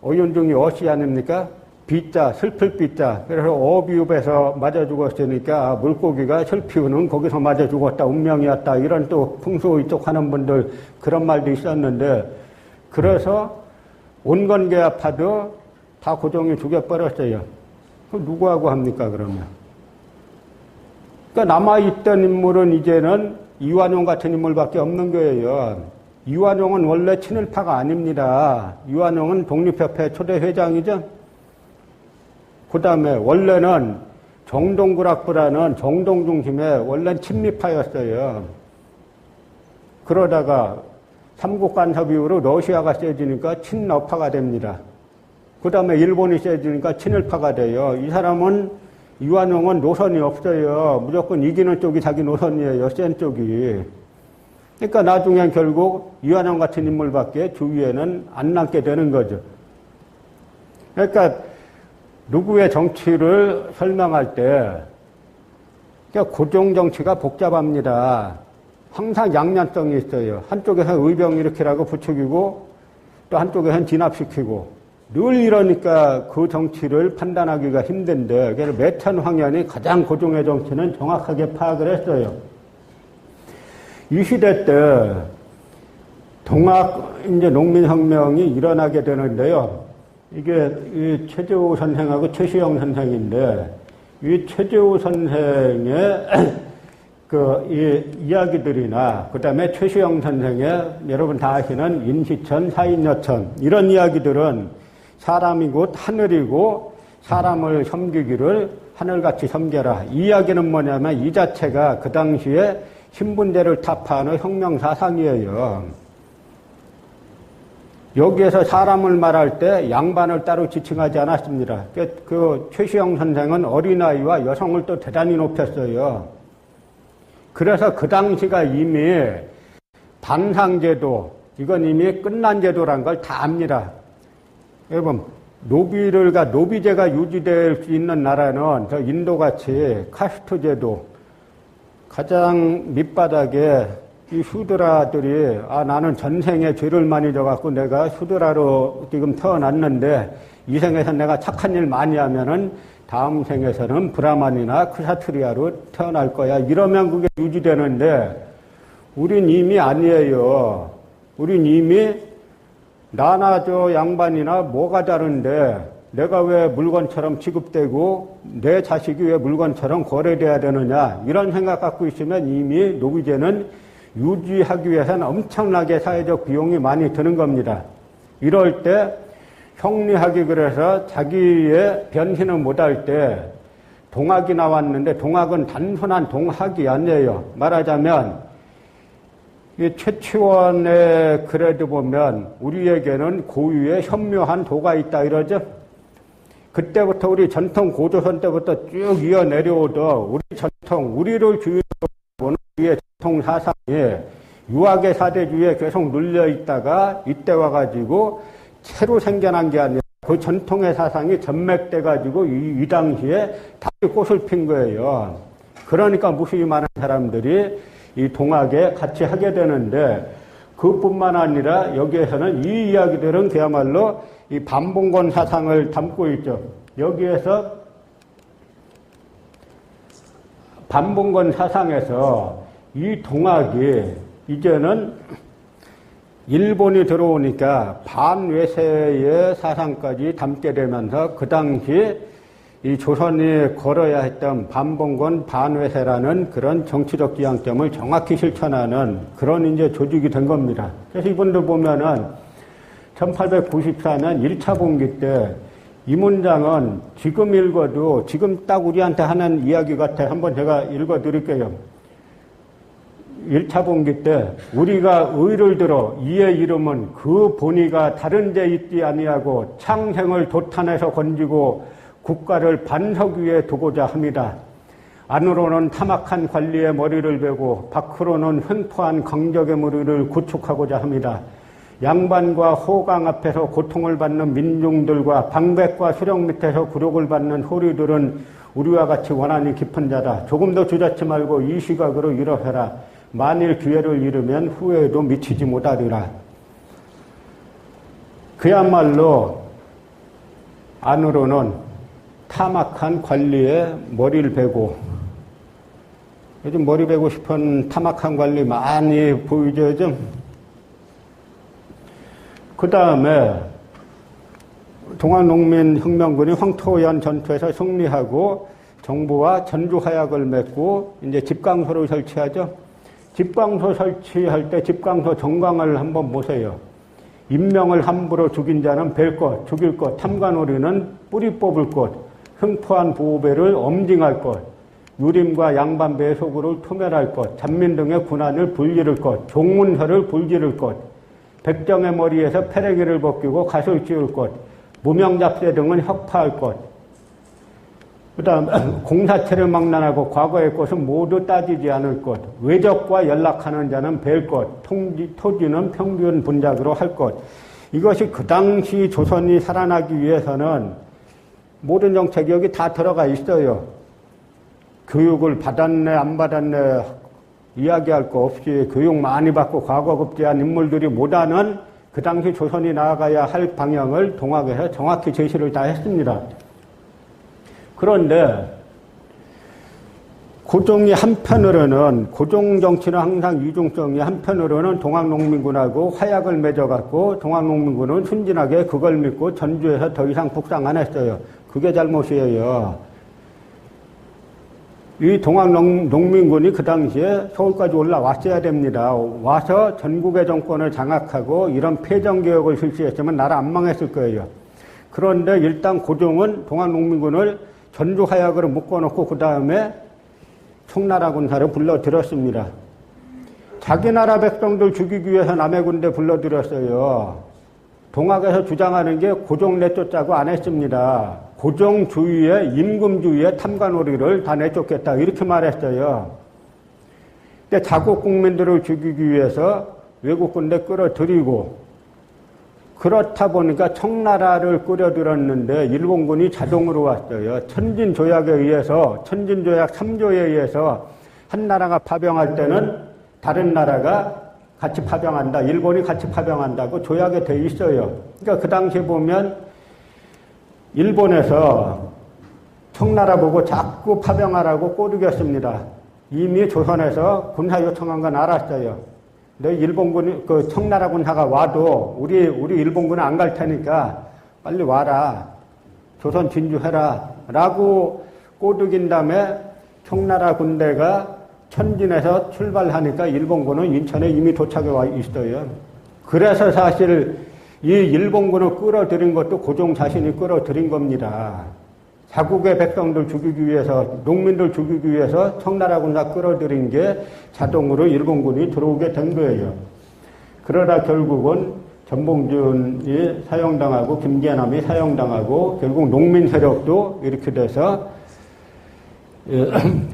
어윤종이 어씨 아닙니까? 비자 슬플 비자 그래서 어비읍에서 맞아 죽었으니까 물고기가 슬피우는 거기서 맞아 죽었다 운명이었다 이런 또 풍수 이쪽 하는 분들 그런 말도 있었는데 그래서 온건계합파도 다 고종이 죽여버렸어요. 누구하고 합니까 그러면? 그러니까 남아있던 인물은 이제는 이완용 같은 인물밖에 없는 거예요. 이완용은 원래 친일파가 아닙니다. 이완용은 독립협회 초대 회장이죠. 그 다음에 원래는 정동구락부라는 정동 중심의 원래 친미파였어요. 그러다가 삼국 간섭 이후로 러시아가 세지니까 친러파가 됩니다. 그 다음에 일본이 세지니까 친일파가 돼요. 이 사람은 이완용은 노선이 없어요. 무조건 이기는 쪽이 자기 노선이에요. 센 쪽이. 그러니까 나중엔 결국 이완용 같은 인물밖에 주위에는 안 남게 되는 거죠. 그러니까 누구의 정치를 설명할 때 그러니까 고종 정치가 복잡합니다. 항상 양면성이 있어요. 한쪽에서는 의병 일으키라고 부추기고 또 한쪽에서는 진압시키고 늘 이러니까 그 정치를 판단하기가 힘든데 그래서 매천황연이 가장 고종의 정치는 정확하게 파악을 했어요. 이 시대 때 동학 이제 농민혁명이 일어나게 되는데요. 이게 이 최재우 선생하고 최시영 선생인데 이 최재우 선생의 이 이야기들이나 그 다음에 최시영 선생의 여러분 다 아시는 인시천, 사인여천 이런 이야기들은 사람이 곧 하늘이고 사람을 섬기기를 하늘같이 섬겨라. 이 이야기는 뭐냐면 이 자체가 그 당시에 신분제를 타파하는 혁명사상이에요. 여기에서 사람을 말할 때 양반을 따로 지칭하지 않았습니다. 그 최시영 선생은 어린아이와 여성을 또 대단히 높였어요. 그래서 그 당시가 이미 반상제도, 이건 이미 끝난 제도란 걸 다 압니다. 여러분, 노비제가 유지될 수 있는 나라는 저 인도같이 카스트 제도, 가장 밑바닥에 이 슈드라들이 나는 전생에 죄를 많이 져갖고 내가 슈드라로 지금 태어났는데 이 생에서 내가 착한 일 많이 하면은 다음 생에서는 브라만이나 크사트리아로 태어날 거야. 이러면 그게 유지되는데 우린 이미 아니에요. 우린 이미 나나 저 양반이나 뭐가 다른데 내가 왜 물건처럼 취급되고 내 자식이 왜 물건처럼 거래돼야 되느냐 이런 생각 갖고 있으면 이미 노비제는 유지하기 위해서는 엄청나게 사회적 비용이 많이 드는 겁니다. 이럴 때 형리학이 그래서 자기의 변신을 못할 때 동학이 나왔는데 동학은 단순한 동학이 아니에요. 말하자면 이 최치원의 글에도 보면 우리에게는 고유의 현묘한 도가 있다 이러죠. 그때부터 우리 전통 고조선 때부터 쭉 이어 내려오던 우리 전통, 우리를 주인으로 보는 우리의 전통 사상이 유학의 사대주의에 계속 눌려 있다가 이때 와가지고 새로 생겨난 게 아니라 그 전통의 사상이 전맥돼가지고 이 당시에 다시 꽃을 핀 거예요. 그러니까 무수히 많은 사람들이 이 동학에 같이 하게 되는데 그뿐만 아니라 여기에서는 이 이야기들은 그야말로 이 반봉건 사상을 담고 있죠. 여기에서 반봉건 사상에서 이 동학이 이제는 일본이 들어오니까 반외세의 사상까지 담게 되면서 그 당시 이 조선이 걸어야 했던 반봉건 반외세라는 그런 정치적 지향점을 정확히 실천하는 그런 이제 조직이 된 겁니다. 그래서 이분들 보면은 1894년 1차 봉기 때 이 문장은 지금 읽어도 지금 딱 우리한테 하는 이야기 같아. 한번 제가 읽어 드릴게요. 1차 봉기 때 우리가 의를 들어 이의 이름은 그 본의가 다른 데 있지 아니하고 창생을 도탄에서 건지고 국가를 반석 위에 두고자 합니다. 안으로는 탐악한 관리의 머리를 베고 밖으로는 횡포한 강적의 머리를 구축하고자 합니다. 양반과 호강 앞에서 고통을 받는 민중들과 방백과 수령 밑에서 굴욕을 받는 호리들은 우리와 같이 원한이 깊은 자다. 조금 더 주저치 말고 이 시각으로 일어서라. 만일 기회를 잃으면 후회에도 미치지 못하리라. 그야말로 안으로는 탐악한 관리에 머리를 베고, 요즘 머리 베고 싶은 탐악한 관리 많이 보이죠, 요즘? 그 다음에 동학농민혁명군이 황토현 전투에서 승리하고 정부와 전주화약을 맺고 이제 집강소를 설치하죠. 집강소 설치할 때 집강소 정강을 한번 보세요. 인명을 함부로 죽인 자는 벨 것, 죽일 것, 탐관오리는 뿌리 뽑을 것, 흉포한 보호배를 엄징할 것, 유림과 양반배의 소굴을 토멸할 것, 잔민 등의 군안을 불지를 것, 종문서를 불지를 것, 백정의 머리에서 패래기를 벗기고 갓을 씌울 것, 무명잡세 등은 혁파할 것, 그 다음 공사체를 망란하고 과거의 것은 모두 따지지 않을 것, 외적과 연락하는 자는 뵐 것, 토지는 평균 분작으로 할 것. 이것이 그 당시 조선이 살아나기 위해서는 모든 정책이 여기 다 들어가 있어요. 교육을 받았네 안 받았네 이야기할 거 없이 교육 많이 받고 과거급제한 인물들이 못하는 그 당시 조선이 나아가야 할 방향을 동학에서 정확히 제시를 다 했습니다. 그런데 고종이 한편으로는, 고종 정치는 항상 이중성이 한편으로는 동학농민군하고 화약을 맺어갖고 동학농민군은 순진하게 그걸 믿고 전주에서 더 이상 북상 안 했어요. 그게 잘못이에요. 이 동학농민군이 그 당시에 서울까지 올라왔어야 됩니다. 와서 전국의 정권을 장악하고 이런 패전개혁을 실시했으면 나라 안 망했을 거예요. 그런데 일단 고종은 동학농민군을 전주화약으로 묶어놓고 그 다음에 청나라 군사를 불러들였습니다. 자기 나라 백성들 죽이기 위해서 남의 군대 불러들였어요. 동학에서 주장하는 게 고종 내쫓자고 안 했습니다. 고종 주위에, 임금 주위에 탐관오리를 다 내쫓겠다 이렇게 말했어요. 근데 자국 국민들을 죽이기 위해서 외국 군대 끌어들이고, 그렇다 보니까 청나라를 끌어들였는데 일본군이 자동으로 왔어요. 천진조약에 의해서, 천진조약 3조에 의해서 한 나라가 파병할 때는 다른 나라가 같이 파병한다. 일본이 같이 파병한다고 조약에 돼 있어요. 그러니까 그 당시에 보면 일본에서 청나라 보고 자꾸 파병하라고 꼬드겼습니다. 이미 조선에서 군사 요청한 건 알았어요. 근데 일본군이, 그 청나라 군사가 와도 우리 일본군은 안 갈 테니까 빨리 와라. 조선 진주해라. 라고 꼬드긴 다음에 청나라 군대가 천진에서 출발하니까 일본군은 인천에 이미 도착해 와 있어요. 그래서 사실 이 일본군을 끌어들인 것도 고종 자신이 끌어들인 겁니다. 자국의 백성들 죽이기 위해서, 농민들 죽이기 위해서 청나라 군사 끌어들인 게 자동으로 일본군이 들어오게 된 거예요. 그러다 결국은 전봉준이 사형당하고 김계남이 사형당하고 결국 농민 세력도 이렇게 돼서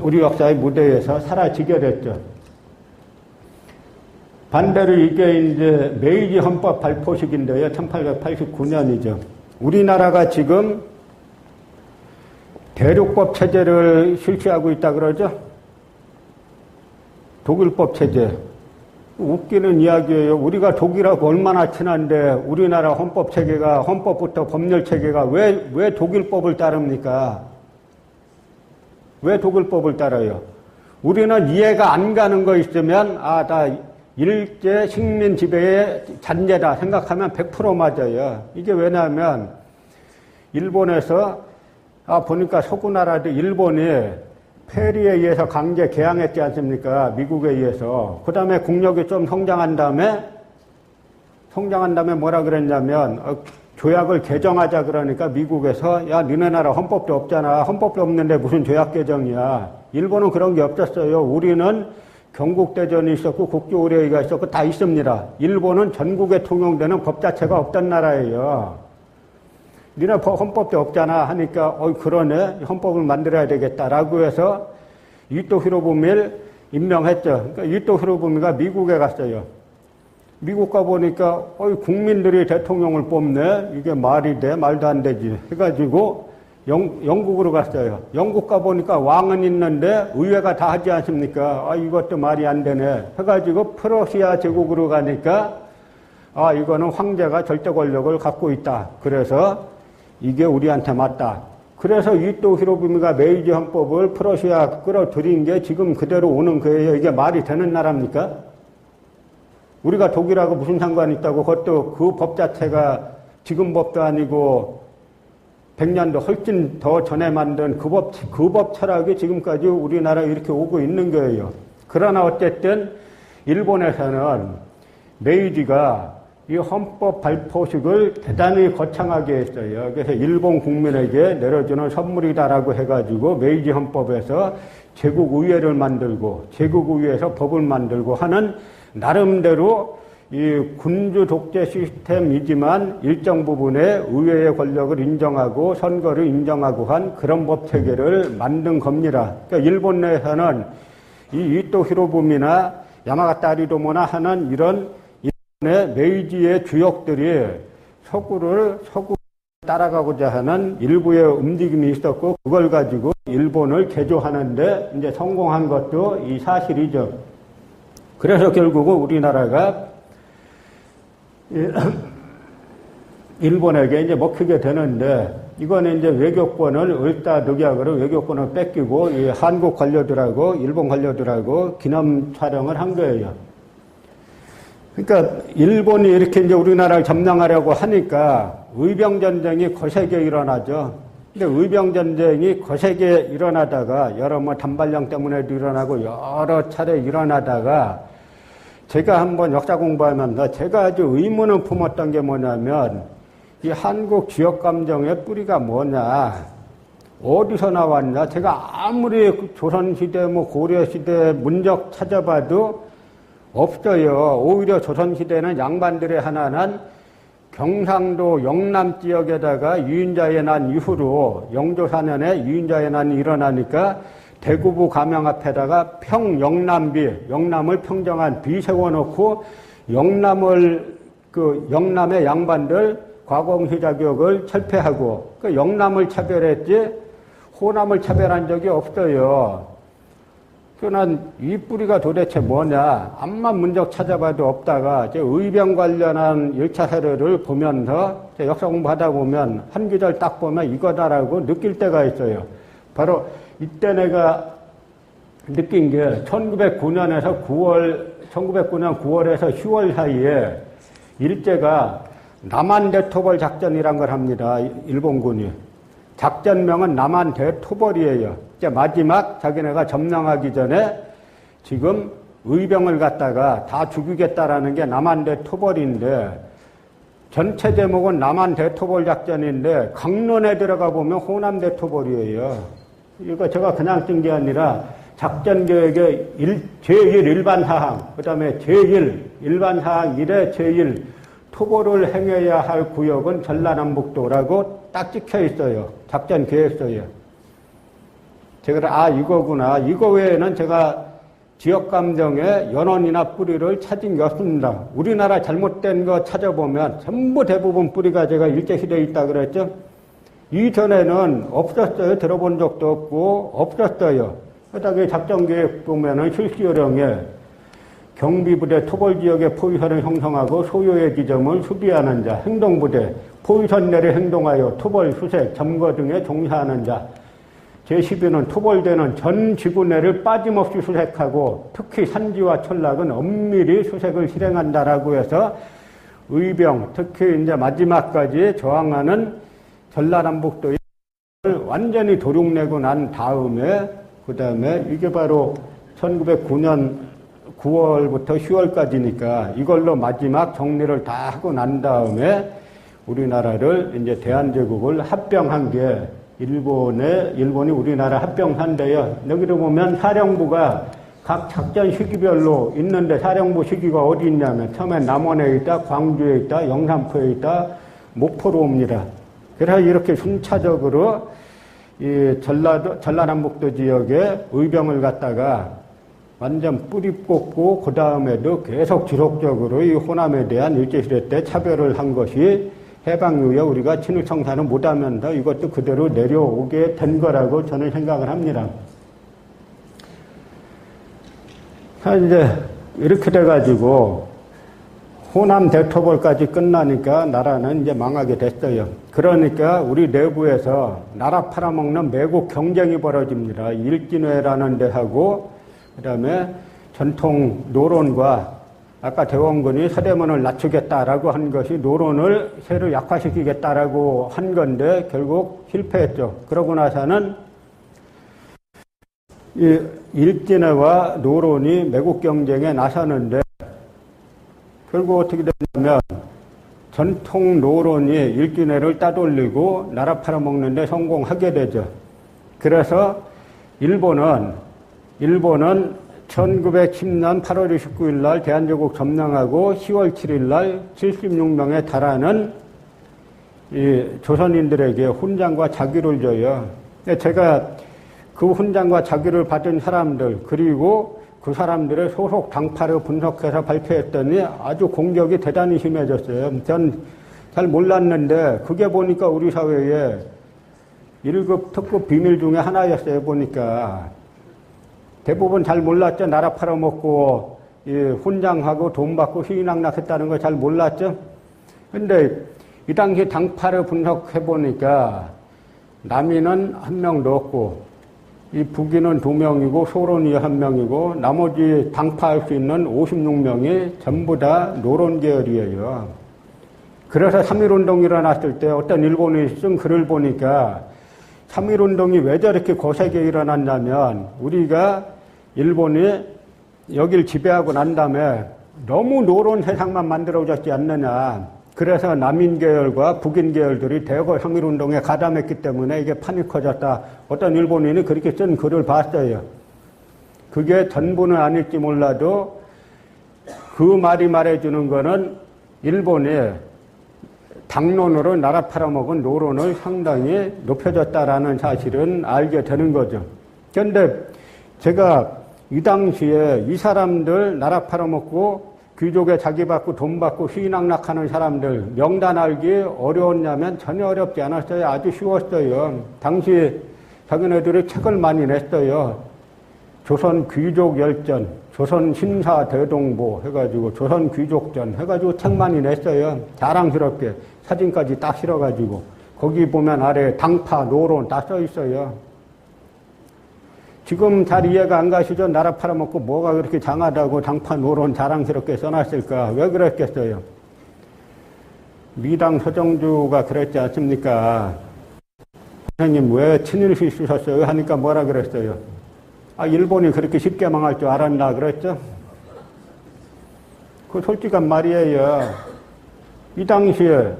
우리 역사의 무대에서 사라지게 됐죠. 반대로 이게 이제 메이지 헌법 발포식인데요. 1889년이죠. 우리나라가 지금 대륙법 체제를 실시하고 있다 그러죠. 독일법 체제. 웃기는 이야기예요. 우리가 독일하고 얼마나 친한데 우리나라 헌법 체계가, 헌법부터 법률 체계가 왜 독일법을 따릅니까? 왜 독일법을 따라요? 우리는 이해가 안 가는 거 있으면 다 일제 식민 지배의 잔재다 생각하면 100% 맞아요. 이게 왜냐하면 일본에서 보니까 서구나라도 일본이 페리에 의해서 강제 개항했지 않습니까? 미국에 의해서. 그 다음에 국력이 좀 성장한 다음에 뭐라 그랬냐면, 조약을 개정하자 그러니까 미국에서, 야, 니네 나라 헌법도 없잖아. 헌법도 없는데 무슨 조약 개정이야. 일본은 그런 게 없었어요. 우리는 경국대전이 있었고, 국교의례가 있었고, 다 있습니다. 일본은 전국에 통용되는 법 자체가 없던 나라예요. 니네 헌법도 없잖아 하니까 그러네 헌법을 만들어야 되겠다라고 해서 이토 히로부미를 임명했죠. 그러니까 이토 히로부미가 미국에 갔어요. 미국 가보니까 국민들이 대통령을 뽑네. 이게 말이 돼? 말도 안 되지. 해가지고 영국으로 갔어요. 영국 가보니까 왕은 있는데 의회가 다 하지 않습니까? 이것도 말이 안 되네. 해가지고 프러시아 제국으로 가니까 이거는 황제가 절대 권력을 갖고 있다. 그래서 이게 우리한테 맞다. 그래서 이토 히로부미가 메이지 헌법을 프러시아 끌어들인 게 지금 그대로 오는 거예요. 이게 말이 되는 나라입니까? 우리가 독일하고 무슨 상관이 있다고 그것도 그 법 자체가 지금 법도 아니고 100년도 훨씬 더 전에 만든 그 법 철학이 지금까지 우리나라에 이렇게 오고 있는 거예요. 그러나 어쨌든 일본에서는 메이지가 이 헌법 발포식을 대단히 거창하게 했어요. 그래서 일본 국민에게 내려주는 선물이다라고 해가지고 메이지 헌법에서 제국의회를 만들고 제국의회에서 법을 만들고 하는 나름대로 이 군주 독재 시스템이지만 일정 부분의 의회의 권력을 인정하고 선거를 인정하고 한 그런 법 체계를 만든 겁니다. 그러니까 일본 내에서는 이 이토 히로부미나 야마가타 아리도모나 하는 이런 메이지의 주역들이 서구를 따라가고자 하는 일부의 움직임이 있었고 그걸 가지고 일본을 개조하는데 이제 성공한 것도 이 사실이죠. 그래서 결국은 우리나라가 일본에게 이제 먹히게 되는데 이거는 이제 외교권을 을다늑약으로 외교권을 뺏기고 이 한국 관료들하고 일본 관료들하고 기념 촬영을 한 거예요. 그러니까 일본이 이렇게 이제 우리나라를 점령하려고 하니까 의병전쟁이 거세게 일어나죠. 근데 의병전쟁이 거세게 일어나다가 여러 단발령 때문에도 일어나고 여러 차례 일어나다가 제가 한번 역사 공부하면서 제가 아주 의문을 품었던 게 뭐냐면 이 한국 지역감정의 뿌리가 뭐냐, 어디서 나왔냐. 제가 아무리 조선시대 고려시대 문적 찾아봐도 없어요. 오히려 조선시대는 양반들의 하나는 경상도 영남 지역에다가 유인자의 난 이후로 영조 4년에 유인자의 난이 일어나니까 대구부 가명 앞에다가 영남을 평정한 비 세워놓고 영남의 양반들 과거응시 자격을 철폐하고 영남을 차별했지 호남을 차별한 적이 없어요. 그러나 이 뿌리가 도대체 뭐냐? 암만 문적 찾아봐도 없다가 의병 관련한 1차 사료를 보면서 역사 공부하다 보면 한 구절 딱 보면 이거다라고 느낄 때가 있어요. 바로 이때 내가 느낀 게 1909년 9월에서 10월 사이에 일제가 남한대토벌 작전이란 걸 합니다. 일본군이. 작전명은 남한대토벌이에요. 이제 마지막 자기네가 점령하기 전에 지금 의병을 갖다가 다 죽이겠다라는 게 남한대토벌인데 전체 제목은 남한대토벌 작전인데 강론에 들어가 보면 호남대토벌이에요. 이거 제가 그냥 쓴 게 아니라 작전계획의 제1 일반사항, 그 다음에 제1 일반사항 1에 제1 토벌을 행해야 할 구역은 전라남북도라고 딱 찍혀 있어요. 작전계획서에. 제가 이거구나. 이거 외에는 제가 지역감정의 연원이나 뿌리를 찾은 게 없습니다. 우리나라 잘못된 거 찾아보면 전부 대부분 뿌리가 제가 일제시대에 있다 그랬죠. 이전에는 없었어요. 들어본 적도 없고 없었어요. 그다음에 작전계획 보면은 실시요령에 경비부대 토벌지역의 포위선을 형성하고 소요의 지점을 수비하는 자, 행동부대 포위선 내를 행동하여 토벌, 수색, 점거 등에 종사하는 자. 제12는 토벌대는 전 지구 내를 빠짐없이 수색하고 특히 산지와 천락은 엄밀히 수색을 실행한다라고 해서 의병, 특히 이제 마지막까지 저항하는 전라남북도의 완전히 도륙내고 난 다음에, 그 다음에 이게 바로 1909년 9월부터 10월까지니까 이걸로 마지막 정리를 다 하고 난 다음에 우리나라를 이제 대한제국을 합병한 게 일본이 우리나라 합병한데요. 여기로 보면 사령부가 각 작전 시기별로 있는데 사령부 시기가 어디 있냐면 처음에 남원에 있다, 광주에 있다, 영산포에 있다, 목포로 옵니다. 그래서 이렇게 순차적으로 이 전라남북도 지역에 의병을 갖다가 완전 뿌리 뽑고 그 다음에도 계속 지속적으로 이 호남에 대한 일제시대 때 차별을 한 것이 해방 이후에 우리가 친일 청산을 못하면서 이것도 그대로 내려오게 된 거라고 저는 생각을 합니다. 이제 이렇게 돼가지고 호남 대토벌까지 끝나니까 나라는 이제 망하게 됐어요. 그러니까 우리 내부에서 나라 팔아먹는 매국 경쟁이 벌어집니다. 일진회라는 데하고 그다음에 전통 노론과 아까 대원군이 서대문을 낮추겠다라고 한 것이 노론을 새로 약화시키겠다라고 한 건데 결국 실패했죠. 그러고 나서는 이 일진회와 노론이 매국 경쟁에 나서는데 결국 어떻게 되냐면 전통 노론이 일진회를 따돌리고 나라 팔아먹는 데 성공하게 되죠. 그래서 일본은 1910년 8월 29일 날 대한제국 점령하고 10월 7일 날 76명에 달하는 이 조선인들에게 훈장과 자기를 줘요. 제가 그 훈장과 자기를 받은 사람들 그리고 그 사람들의 소속 당파를 분석해서 발표했더니 아주 공격이 대단히 심해졌어요. 전 잘 몰랐는데 그게 보니까 우리 사회에 1급 특급 비밀 중에 하나였어요. 보니까 대부분 잘 몰랐죠. 나라 팔아먹고 훈장하고 돈 받고 희낙락했다는 거 잘 몰랐죠. 근데 이 당시 당파를 분석해 보니까 남인은 한 명도 없고 이 북인은 2명이고 소론이 1명이고 나머지 당파할 수 있는 56명이 전부 다 노론 계열이에요. 그래서 3.1운동이 일어났을 때 어떤 일본인이 쓴 글을 보니까 3.1운동이 왜 저렇게 거세게 일어났냐면 우리가 일본이 여길 지배하고 난 다음에 너무 노론 세상만 만들어졌지 않느냐. 그래서 남인 계열과 북인 계열들이 대거 3.1운동에 가담했기 때문에 이게 판이 커졌다. 어떤 일본인이 그렇게 쓴 글을 봤어요. 그게 전부는 아닐지 몰라도 그 말이 말해주는 거는 일본이 당론으로 나라 팔아먹은 노론을 상당히 높여줬다라는 사실은 알게 되는 거죠. 그런데 제가 이 당시에 이 사람들 나라 팔아먹고 귀족에 자기 받고 돈 받고 휘낙낙하는 사람들 명단 알기 어려웠냐면 전혀 어렵지 않았어요. 아주 쉬웠어요. 당시 자기네들이 책을 많이 냈어요. 조선 귀족 열전, 조선 신사 대동보 해가지고 조선 귀족전 해가지고 책 많이 냈어요. 자랑스럽게 사진까지 딱 실어가지고 거기 보면 아래 당파 노론 다 써 있어요. 지금 잘 이해가 안 가시죠? 나라 팔아먹고 뭐가 그렇게 장하다고 당파 노론 자랑스럽게 써놨을까? 왜 그랬겠어요? 미당 서정주가 그랬지 않습니까? 선생님 왜 친일시 쓰셨어요? 하니까 뭐라 그랬어요? 일본이 그렇게 쉽게 망할 줄 알았나 그랬죠? 그 솔직한 말이에요. 이 당시에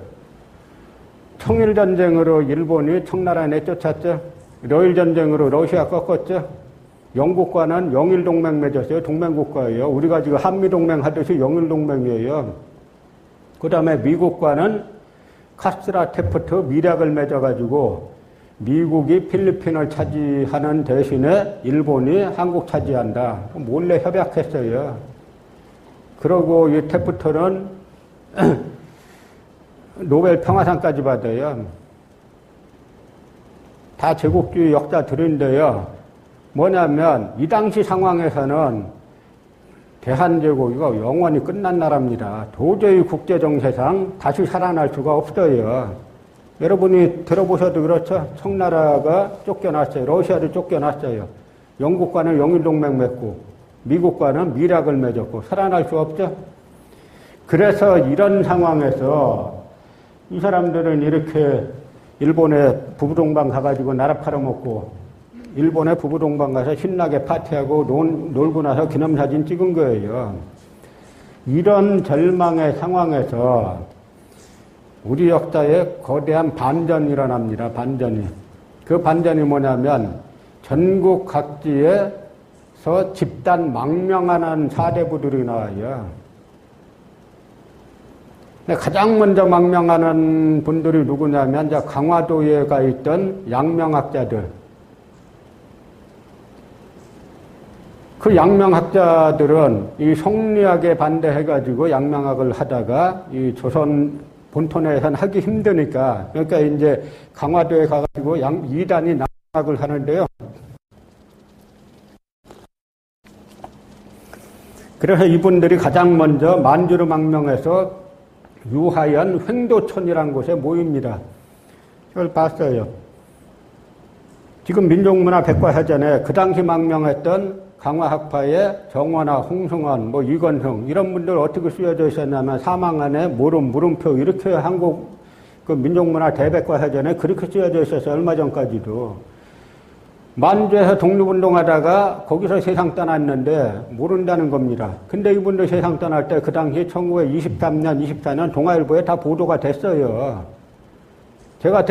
청일전쟁으로 일본이 청나라 내쫓았죠? 러일전쟁으로 러시아 꺾었죠? 영국과는 영일동맹 맺었어요. 동맹국가예요. 우리가 지금 한미동맹 하듯이 영일동맹이에요. 그 다음에 미국과는 카스트라 테프트 미략을 맺어가지고 미국이 필리핀을 차지하는 대신에 일본이 한국 차지한다. 몰래 협약했어요. 그러고 이 테프트는 노벨 평화상까지 받아요. 다 제국주의 역사들인데요. 뭐냐면 이 당시 상황에서는 대한제국이 영원히 끝난 나라입니다. 도저히 국제정세상 다시 살아날 수가 없어요. 여러분이 들어보셔도 그렇죠. 청나라가 쫓겨났어요. 러시아도 쫓겨났어요. 영국과는 영일동맹 맺고 미국과는 미략을 맺었고 살아날 수 없죠. 그래서 이런 상황에서 이 사람들은 이렇게 일본에 부부동반 가가지고 나라 팔아먹고 일본에 부부동반 가서 신나게 파티하고 놀고 나서 기념사진 찍은 거예요. 이런 절망의 상황에서 우리 역사에 거대한 반전이 일어납니다. 반전이. 그 반전이 뭐냐면 전국 각지에서 집단 망명하는 사대부들이 나와요. 가장 먼저 망명하는 분들이 누구냐면 이제 강화도에 가 있던 양명학자들. 그 양명학자들은 이 성리학에 반대해가지고 양명학을 하다가 이 조선 본토내에서는 하기 힘드니까 그러니까 이제 강화도에 가가지고 이단이 양명학을 하는데요. 그래서 이분들이 가장 먼저 만주를 망명해서 유하연 횡도촌이라는 곳에 모입니다. 이걸 봤어요. 지금 민족문화 백과사전에 그 당시 망명했던 강화학파의 정원아, 홍승환, 이건형 이런 분들 어떻게 쓰여져 있었냐면 사망안에 물음표 이렇게 한국 그 민족문화 대백과사전에 그렇게 쓰여져 있었어요. 얼마 전까지도. 만주에서 독립운동하다가 거기서 세상 떠났는데 모른다는 겁니다. 근데 이분들 세상 떠날 때 그 당시 1923년, 24년 동아일보에 다 보도가 됐어요. 제가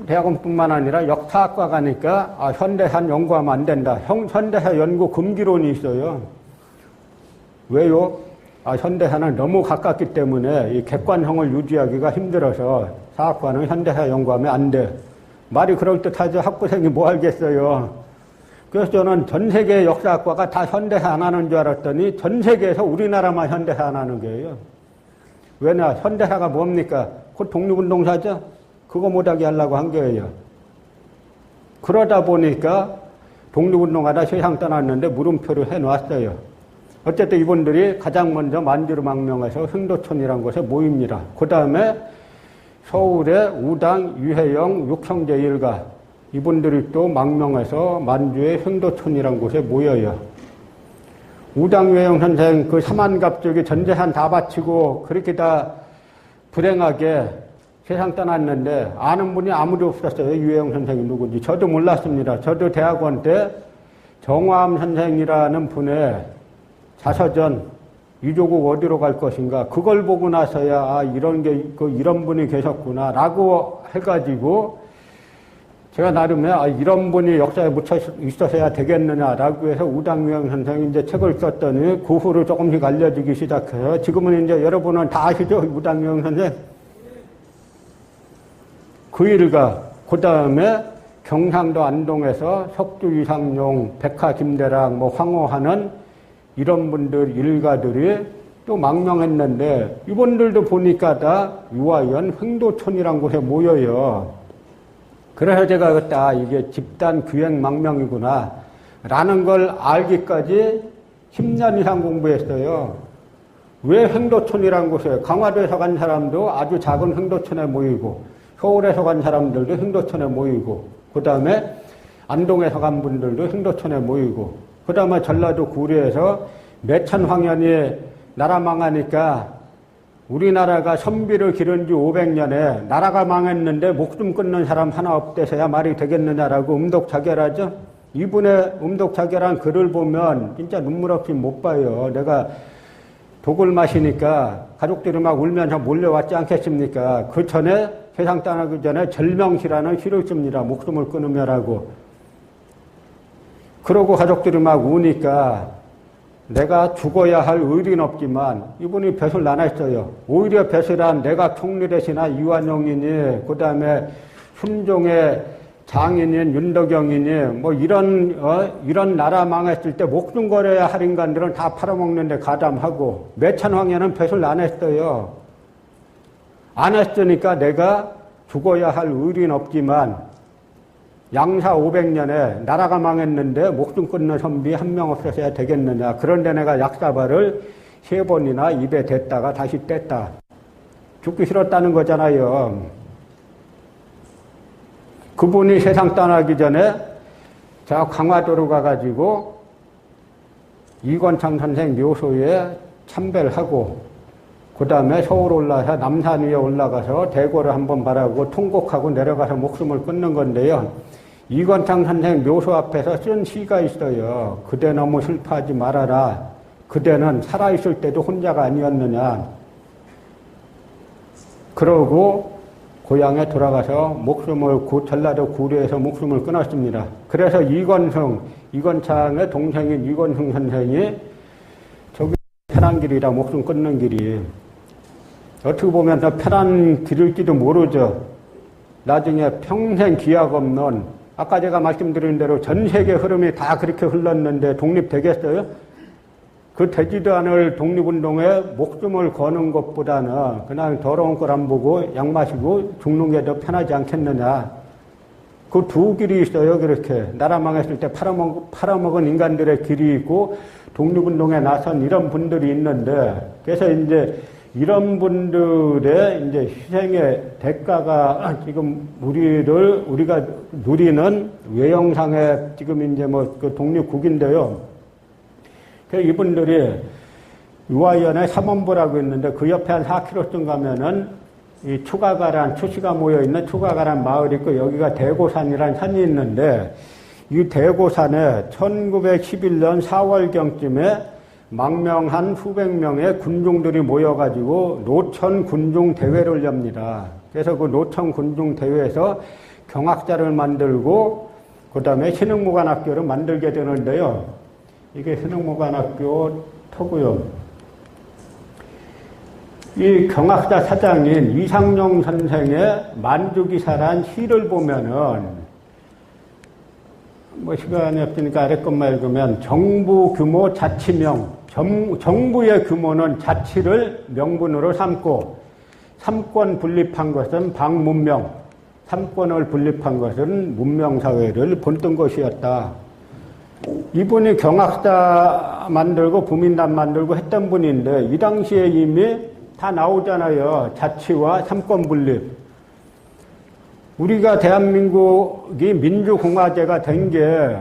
대학원뿐만 아니라 역사학과 가니까 현대사 연구하면 안 된다. 현대사 연구 금기론이 있어요. 왜요? 현대사는 너무 가깝기 때문에 이 객관성을 유지하기가 힘들어서 사학과는 현대사 연구하면 안 돼. 말이 그럴듯하죠. 학부생이 뭐 알겠어요. 그래서 저는 전 세계 역사학과가 다 현대사 안 하는 줄 알았더니 전 세계에서 우리나라만 현대사 안 하는 거예요. 왜냐? 현대사가 뭡니까? 곧 독립운동사죠? 그거 못하게 하려고 한 거예요. 그러다 보니까 독립운동하다 세상 떠났는데 물음표를 해놨어요. 어쨌든 이분들이 가장 먼저 만주를 망명해서 흥도촌이라는 곳에 모입니다. 그 다음에 서울의 우당, 유해영, 육형제 일가 이분들이 또 망명해서 만주의 흥도촌이라는 곳에 모여요. 우당, 유해영 선생 그 삼한갑족이 전 재산 다 바치고 그렇게 다 불행하게 세상 떠났는데 아는 분이 아무도 없었어요. 유해영 선생이 누군지. 저도 몰랐습니다. 저도 대학원 때 정화암 선생이라는 분의 자서전 이조국 어디로 갈 것인가 그걸 보고 나서야 이런 분이 계셨구나라고 해가지고 제가 나름에 이런 분이 역사에 묻혀 있어야 되겠느냐라고 해서 우당유영 선생이 이제 책을 썼더니 그 후로 조금씩 알려지기 시작해요. 지금은 이제 여러분은 다 아시죠? 우당유영 선생. 그 일가, 그 다음에 경상도 안동에서 석주 이상용, 백화 김대랑, 황호하는 이런 분들 일가들이 또 망명했는데 이분들도 보니까 다 유아연 횡도촌이란 곳에 모여요. 그래서 제가 그때 이게 집단 규행 망명이구나 라는 걸 알기까지 10년 이상 공부했어요. 왜 횡도촌이란 곳에 강화도에서 간 사람도 아주 작은 횡도촌에 모이고 서울에서 간 사람들도 흥도촌에 모이고 그 다음에 안동에서 간 분들도 흥도촌에 모이고 그 다음에 전라도 구리에서 매천황현이 나라 망하니까 우리나라가 선비를 기른 지 500년에 나라가 망했는데 목숨 끊는 사람 하나 없대서야 말이 되겠느냐라고 음독자결하죠. 이분의 음독자결한 글을 보면 진짜 눈물 없이 못 봐요. 내가 독을 마시니까 가족들이 막 울면서 몰려왔지 않겠습니까? 그 전에 세상 떠나기 전에 절명시라는 시를 씁니다. 목숨을 끊으며라고. 그러고 가족들이 막 우니까 내가 죽어야 할 의리는 없지만 이분이 벼슬 나눴어요. 오히려 벼슬한 내가 총리 대신한 이완용이니 그 다음에 순종의 장인인 윤덕영이니 이런 나라 망했을 때 목숨 걸어야 할 인간들은 다 팔아먹는데 가담하고 매천황후는 벼슬 안 했어요. 안 했으니까 내가 죽어야 할 의리는 없지만 양사 500년에 나라가 망했는데 목숨 끊는 선비 한 명 없어서야 되겠느냐. 그런데 내가 약사발을 3번이나 입에 댔다가 다시 뗐다. 죽기 싫었다는 거잖아요. 그분이 세상 떠나기 전에 저 강화도로 가가지고 이권창 선생 묘소에 참배를 하고 그 다음에 서울 올라서 남산 위에 올라가서 대고를 한번 바라고 통곡하고 내려가서 목숨을 끊는 건데요. 이건창 선생 묘소 앞에서 쓴 시가 있어요. 그대 너무 슬퍼하지 말아라. 그대는 살아있을 때도 혼자가 아니었느냐. 그러고 고향에 돌아가서 목숨을 전라도 구리에서 목숨을 끊었습니다. 그래서 이건창의 동생인 이건승 선생이 저기 편한 길이라 목숨 끊는 길이 어떻게 보면 더 편한 길일지도 모르죠. 나중에 평생 기약 없는 아까 제가 말씀드린 대로 전 세계 흐름이 다 그렇게 흘렀는데 독립되겠어요? 그 되지도 않을 독립운동에 목숨을 거는 것보다는 그냥 더러운 걸 안 보고 약 마시고 죽는 게 더 편하지 않겠느냐. 그 두 길이 있어요. 그렇게 나라 망했을 때 팔아먹은 인간들의 길이 있고 독립운동에 나선 이런 분들이 있는데 그래서 이제 이런 분들의 이제 희생의 대가가 지금 우리가 누리는 외형상의 지금 이제 뭐 그 독립국인데요. 그래서 이분들이 유아위원회 삼원부라고 있는데 그 옆에 한 4km쯤 가면은 이 추시가 모여있는 추가가란 마을이 있고 여기가 대고산이라는 산이 있는데 이 대고산에 1911년 4월경쯤에 망명한 수백 명의 군중들이 모여가지고 노천 군중 대회를 엽니다. 그래서 그 노천 군중 대회에서 경학자를 만들고 그 다음에 신흥무관학교를 만들게 되는데요. 이게 신흥무관학교 터고요. 이 경학자 사장인 이상용 선생의 만주기사란 시를 보면은 뭐 시간이 없으니까 아래 것만 읽으면 정부 규모 자치명, 정부의 규모는 자치를 명분으로 삼고 삼권 분립한 것은 방문명, 삼권을 분립한 것은 문명사회를 본뜬 것이었다. 이분이 경학사 만들고 부민단 만들고 했던 분인데 이 당시에 이미 다 나오잖아요. 자치와 삼권 분립. 우리가 대한민국이 민주공화제가 된 게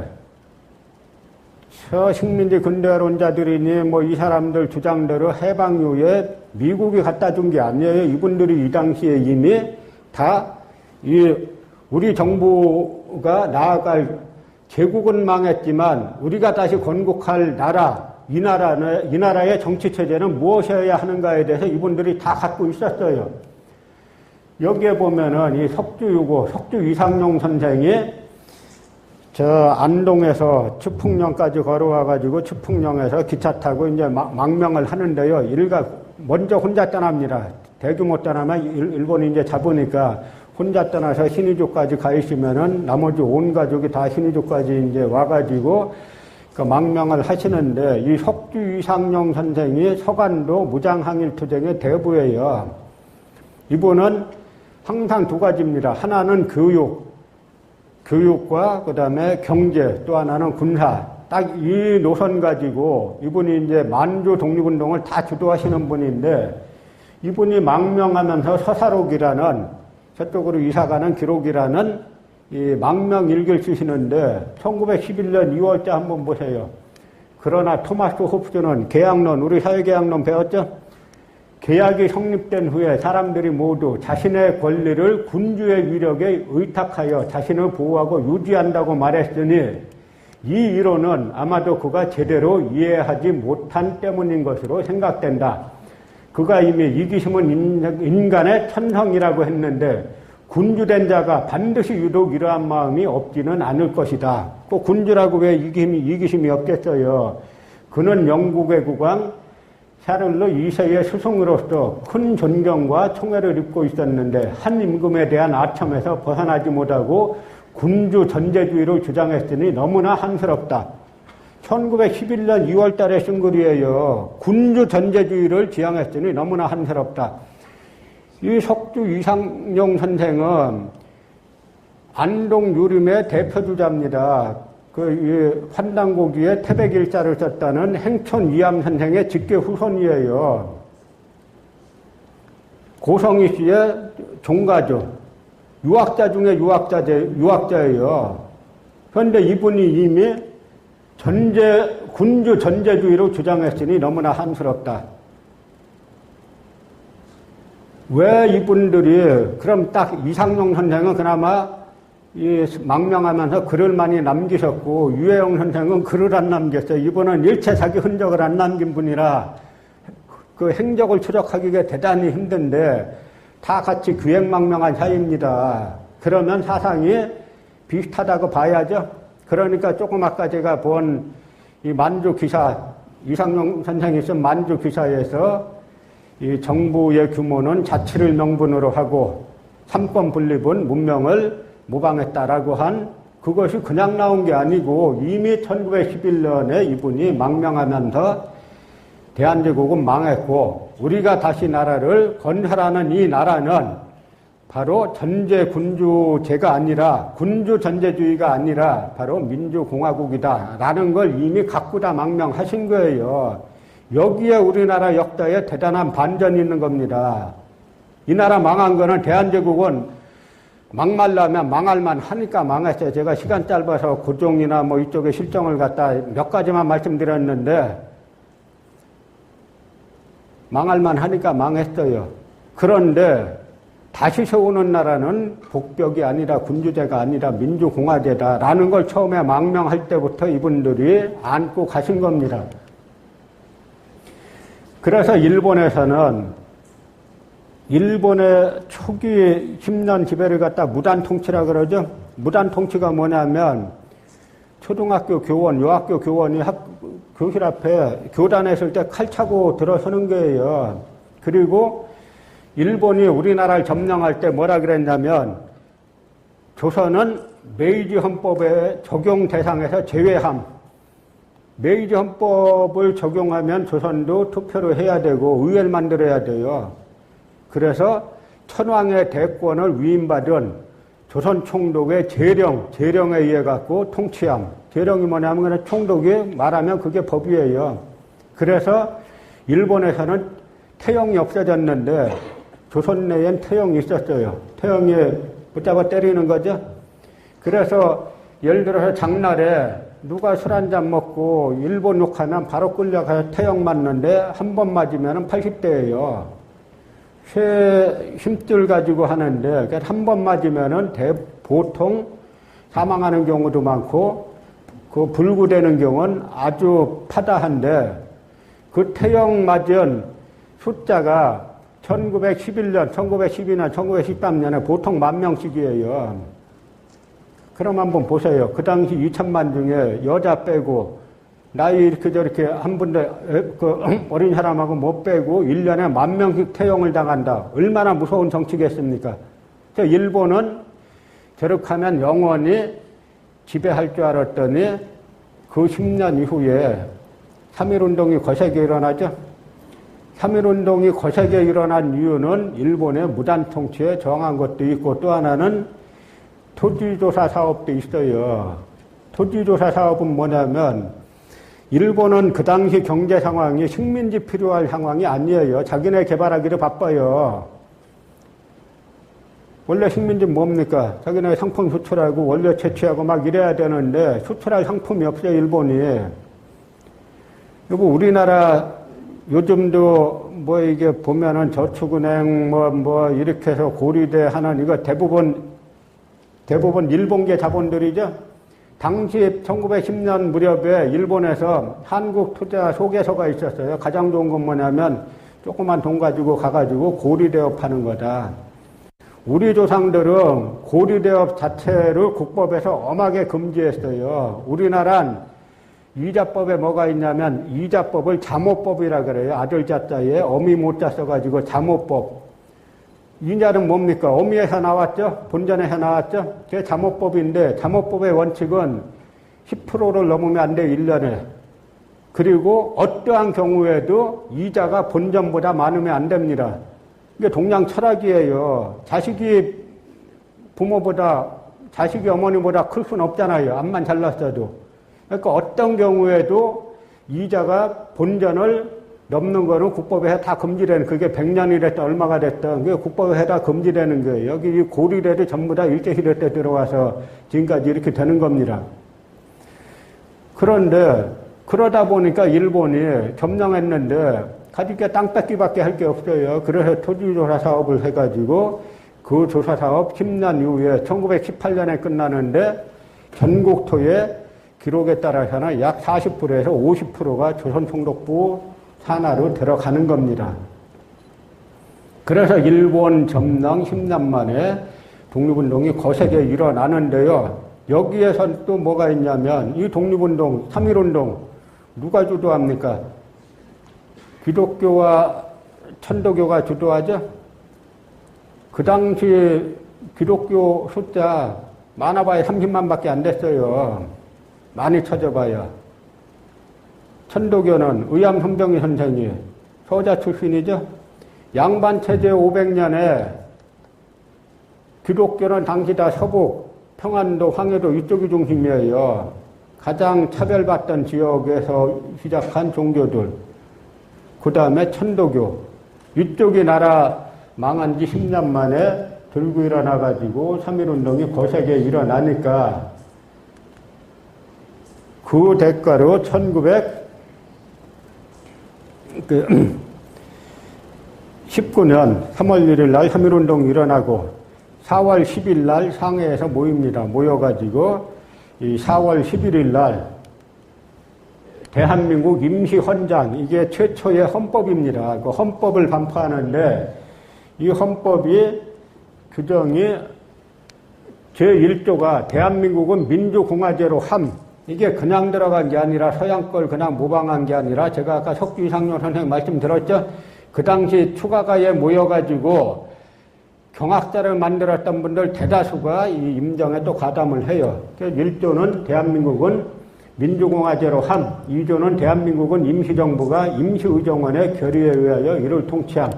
저 식민지 근대화론자들이니 뭐 이 사람들 주장대로 해방 이후에 미국이 갖다 준 게 아니에요. 이분들이 이 당시에 이미 다 우리 정부가 나아갈 제국은 망했지만 우리가 다시 건국할 나라, 이 나라의 정치체제는 무엇이어야 하는가에 대해서 이분들이 다 갖고 있었어요. 여기에 보면은 이 석주 이상용 선생이 저 안동에서 추풍령까지 걸어와가지고 추풍령에서 기차 타고 이제 망명을 하는데요. 먼저 혼자 떠납니다. 대규모 떠나면 일본이 이제 잡으니까 혼자 떠나서 신의주까지 가 있으면은 나머지 온 가족이 다 신의주까지 이제 와가지고 그 망명을 하시는데 이 석주 이상용 선생이 서간도 무장항일투쟁의 대부예요. 이분은 항상 두 가지입니다. 하나는 교육과 그 다음에 경제, 또 하나는 군사. 딱 이 노선 가지고 이분이 이제 만주 독립운동을 다 주도하시는 분인데 이분이 망명하면서 서사록이라는 저쪽으로 이사가는 기록이라는 이 망명 일기를 쓰시는데 1911년 2월자 한번 보세요. 그러나 토마스 홉스는 계약론, 우리 사회계약론 배웠죠? 계약이 성립된 후에 사람들이 모두 자신의 권리를 군주의 위력에 의탁하여 자신을 보호하고 유지한다고 말했으니 이 이론은 아마도 그가 제대로 이해하지 못한 때문인 것으로 생각된다. 그가 이미 이기심은 인간의 천성이라고 했는데 군주된 자가 반드시 유독 이러한 마음이 없지는 않을 것이다. 꼭 군주라고 왜 이기심이 없겠어요. 그는 영국의 국왕 샤를로 2세의 스승으로서 큰 존경과 총애를 입고 있었는데 한 임금에 대한 아첨에서 벗어나지 못하고 군주 전제주의를 주장했으니 너무나 한스럽다. 1911년 2월 달에 쓴 글이에요. 군주 전제주의를 지향했으니 너무나 한스럽다. 이 석주 이상용 선생은 안동 유림의 대표주자입니다. 환단고기에 태백일자를 썼다는 행촌 이암 선생의 직계 후손이에요. 고성희 씨의 종가죠. 유학자 중에 유학자예요. 그런데 이분이 이미 군주 전제주의로 주장했으니 너무나 한스럽다. 왜 이분들이, 그럼 딱 이상용 선생은 그나마 이 망명하면서 글을 많이 남기셨고, 유해영 선생은 글을 안 남겼어요. 이분은 일체 자기 흔적을 안 남긴 분이라 그 행적을 추적하기가 대단히 힘든데, 다 같이 귀행망명한 사이입니다. 그러면 사상이 비슷하다고 봐야죠. 그러니까 조금 아까 제가 본 이 만주 기사, 이상용 선생이 쓴 만주 기사에서 이 정부의 규모는 자치를 명분으로 하고 삼권 분립은 문명을 모방했다라고 한 그것이 그냥 나온 게 아니고 이미 1911년에 이분이 망명하면서 대한제국은 망했고 우리가 다시 나라를 건설하는 이 나라는 바로 전제군주제가 아니라 군주전제주의가 아니라 바로 민주공화국이다라는 걸 이미 갖고 다 망명하신 거예요. 여기에 우리나라 역사에 대단한 반전이 있는 겁니다. 이 나라 망한 거는 대한제국은 막말라면 망할만 하니까 망했어요. 제가 시간 짧아서 고종이나 뭐 이쪽에 실정을 갖다 몇 가지만 말씀드렸는데 망할만 하니까 망했어요. 그런데 다시 세우는 나라는 복벽이 아니라 군주제가 아니라 민주공화제다라는 걸 처음에 망명할 때부터 이분들이 안고 가신 겁니다. 그래서 일본에서는 일본의 초기 10년 지배를 갖다 무단통치라 그러죠. 무단통치가 뭐냐면 초등학교 교원, 유학교 교원이 교실 앞에 교단에 있을 때 칼 차고 들어서는 거예요. 그리고 일본이 우리나라를 점령할 때 뭐라 그랬냐면 조선은 메이지 헌법의 적용 대상에서 제외함. 메이지 헌법을 적용하면 조선도 투표를 해야 되고 의회를 만들어야 돼요. 그래서 천황의 대권을 위임받은 조선 총독의 재령에 의해 갖고 통치함. 재령이 뭐냐면 그냥 총독이 말하면 그게 법이에요. 그래서 일본에서는 태형이 없어졌는데 조선 내엔 태형이 있었어요. 태형이 붙잡아 때리는 거죠. 그래서 예를 들어서 장날에 누가 술 한잔 먹고 일본 욕하면 바로 끌려가서 태형 맞는데 한 번 맞으면 80대예요. 쇠 힘줄 가지고 하는데 한 번 맞으면은 보통 사망하는 경우도 많고 그 불구되는 경우는 아주 파다한데 그 태형 맞은 숫자가 1911년, 1912년, 1913년에 보통 10,000명씩이에요. 그럼 한번 보세요. 그 당시 2,000만 중에 여자 빼고 나이 이렇게 저렇게 한 분도 그 어린 사람하고 못 빼고 1년에 10,000명씩 태형을 당한다. 얼마나 무서운 정치겠습니까? 일본은 저렇게 하면 영원히 지배할 줄 알았더니 그 10년 이후에 3.1운동이 거세게 일어나죠. 3.1운동이 거세게 일어난 이유는 일본의 무단통치에 저항한 것도 있고 또 하나는 토지조사 사업도 있어요. 토지조사 사업은 뭐냐면 일본은 그 당시 경제 상황이 식민지 필요할 상황이 아니에요. 자기네 개발하기를 바빠요. 원래 식민지 뭡니까? 자기네 상품 수출하고 원료 채취하고 막 이래야 되는데 수출할 상품이 없어요, 일본이. 그리고 우리나라 요즘도 뭐 이게 보면은 저축은행 뭐 이렇게 해서 고리대 하는 이거 대부분 일본계 자본들이죠. 당시 1910년 무렵에 일본에서 한국 투자 소개서가 있었어요. 가장 좋은 건 뭐냐면 조그만 돈 가지고 가가지고 고리대업 하는 거다. 우리 조상들은 고리대업 자체를 국법에서 엄하게 금지했어요. 우리나라는 이자법에 뭐가 있냐면 이자법을 자모법이라 그래요. 아들 자자에 어미 못자 써가지고 자모법. 이자는 뭡니까? 어미에서 나왔죠? 본전에서 나왔죠? 그게 자모법인데 자모법의 원칙은 10%를 넘으면 안 돼요. 1년에. 그리고 어떠한 경우에도 이자가 본전보다 많으면 안 됩니다. 이게 동양 철학이에요. 자식이 어머니보다 클 수는 없잖아요. 암만 잘났어도. 그러니까 어떤 경우에도 이자가 본전을 넘는 거는 국법에 다 금지되는, 그게 100년이 됐든 얼마가 됐든 그게 국법에 다 금지되는 거예요. 여기 이 고리대도 전부 다 일제시대 때 들어와서 지금까지 이렇게 되는 겁니다. 그런데 그러다 보니까 일본이 점령했는데 가질 게 땅 뺏기밖에 할 게 없어요. 그래서 토지조사 사업을 해가지고 그 조사 사업 10년 이후에 1918년에 끝나는데 전국토의 기록에 따라서는 약 40%에서 50%가 조선총독부 산하로 들어가는 겁니다. 그래서 일본 점령 10년 만에 독립운동이 거세게 일어나는데요. 여기에선 또 뭐가 있냐면 이 독립운동, 3.1운동 누가 주도합니까? 기독교와 천도교가 주도하죠? 그 당시 기독교 숫자 많아봐야 30만밖에 안 됐어요. 많이 쳐져봐야. 천도교는 의암 선병희 선생이 서자 출신이죠? 양반체제 500년에 기독교는 당시 다 서북, 평안도, 황해도 이쪽이 중심이에요. 가장 차별받던 지역에서 시작한 종교들. 그 다음에 천도교. 이쪽이 나라 망한 지 10년 만에 들고 일어나가지고 3.1운동이 거세게 일어나니까 그 대가로 1919년 3월 1일 날 3.1운동이 일어나고 4월 10일 날 상해에서 모입니다. 모여가지고 이 4월 11일 날 대한민국 임시헌장, 이게 최초의 헌법입니다. 그 헌법을 반포하는데 이 헌법이 규정이 제1조가 대한민국은 민주공화제로 함. 이게 그냥 들어간 게 아니라 서양 걸 그냥 모방한 게 아니라 제가 아까 석주 이상용 선생님 말씀 들었죠? 그 당시 추가가에 모여가지고 경학자를 만들었던 분들 대다수가 이 임정에 또 가담을 해요. 1조는 대한민국은 민주공화제로 함, 2조는 대한민국은 임시정부가 임시의정원의 결의에 의하여 이를 통치함.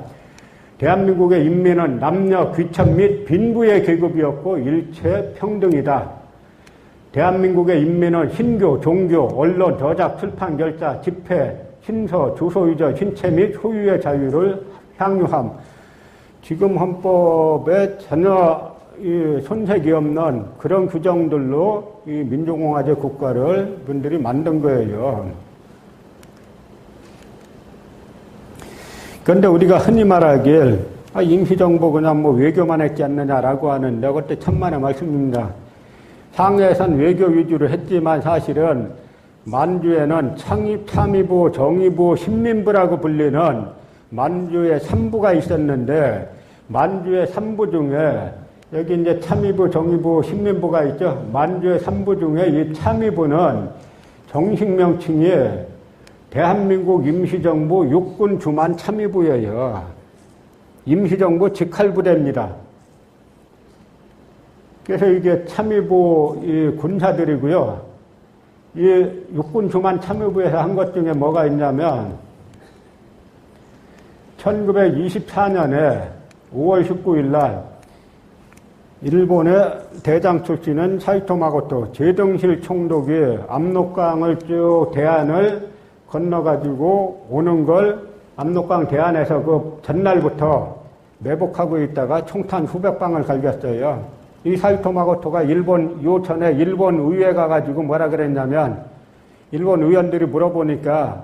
대한민국의 인민은 남녀, 귀천 및 빈부의 계급이었고 일체 평등이다. 대한민국의 인민은 신교, 종교, 언론, 저작, 출판, 결자, 집회, 신서, 주소유저, 신체 및 소유의 자유를 향유함. 지금 헌법에 전혀 손색이 없는 그런 규정들로 이 민주공화제 국가를 분들이 만든 거예요. 그런데 우리가 흔히 말하길 임시정부 그냥 뭐 외교만 했지 않느냐라고 하는데 그때 천만의 말씀입니다. 상해에선 외교 위주로 했지만 사실은 만주에는 창입, 참의부, 정의부, 신민부라고 불리는 만주에 3부가 있었는데 만주의 3부 중에 여기 이제 참의부, 정의부, 신민부가 있죠. 만주의 3부 중에 이 참의부는 정식 명칭이 대한민국 임시정부 육군 주만 참의부예요. 임시정부 직할부대입니다. 그래서 이게 참의부 이 군사들이고요. 이 육군 주만 참의부에서 한 것 중에 뭐가 있냐면 1924년에 5월 19일 날 일본의 대장 출신은 사이토 마고토 제등실 총독이 압록강을 쭉 대안을 건너가지고 오는 걸 압록강 대안에서 그 전날부터 매복하고 있다가 총탄 수백 방을 갈겼어요. 이 사이토 마고토가 요천에 일본 의회 가가지고 뭐라 그랬냐면 일본 의원들이 물어보니까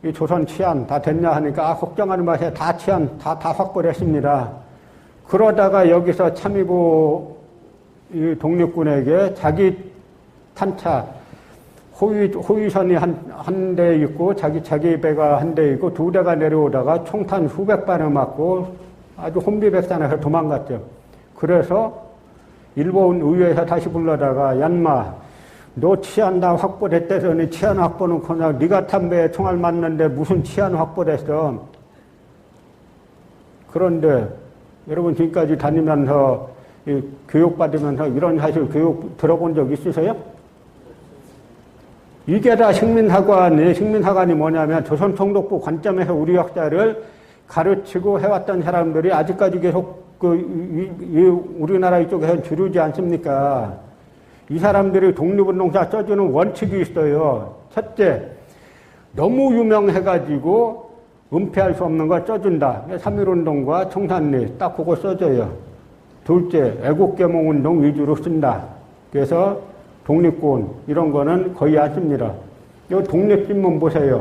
이 조선 치안 다 됐냐 하니까 걱정하는 마세요. 다 치안 다 확보를 했습니다. 그러다가 여기서 참의부 독립군에게 자기 탄차 호위선이 한 대 있고 자기 배가 한 대 있고 두 대가 내려오다가 총탄 수백 발을 맞고 아주 혼비백산해서 도망갔죠. 그래서 일본 의회에서 다시 불러다가 얀마 너 치안 다 확보됐대더니 치안 확보는 그냥 네가 탄 배에 총알 맞는데 무슨 치안 확보됐어. 그런데 여러분 지금까지 다니면서 교육받으면서 이런 사실 교육 들어본 적 있으세요? 이게 다 식민사관이 뭐냐면 조선총독부 관점에서 우리 역사를 가르치고 해왔던 사람들이 아직까지 계속 우리나라 이쪽에서 주류지 않습니까? 이 사람들이 독립운동사 써주는 원칙이 있어요. 첫째, 너무 유명해가지고 은폐할 수 없는 걸 써준다. 3.1운동과 청산리 딱 그거 써줘요. 둘째, 애국계몽운동 위주로 쓴다. 그래서 독립군 이런 거는 거의 안 씁니다. 이 독립신문 보세요.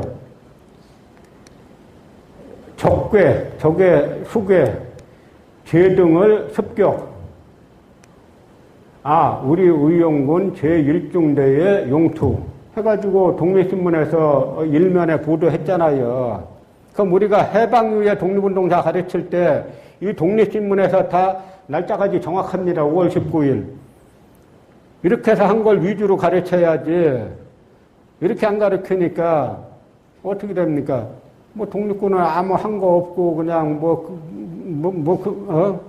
적괴, 적의 수괴, 제 등을 습격. 우리 의용군 제1중대의 용투. 해가지고 독립신문에서 일면에 보도했잖아요. 그럼 우리가 해방 이후에 독립운동사 가르칠 때 이 독립신문에서 다 날짜까지 정확합니다. 5월 19일. 이렇게 해서 한 걸 위주로 가르쳐야지. 이렇게 안 가르치니까 어떻게 됩니까? 뭐 독립군은 아무 한 거 없고 그냥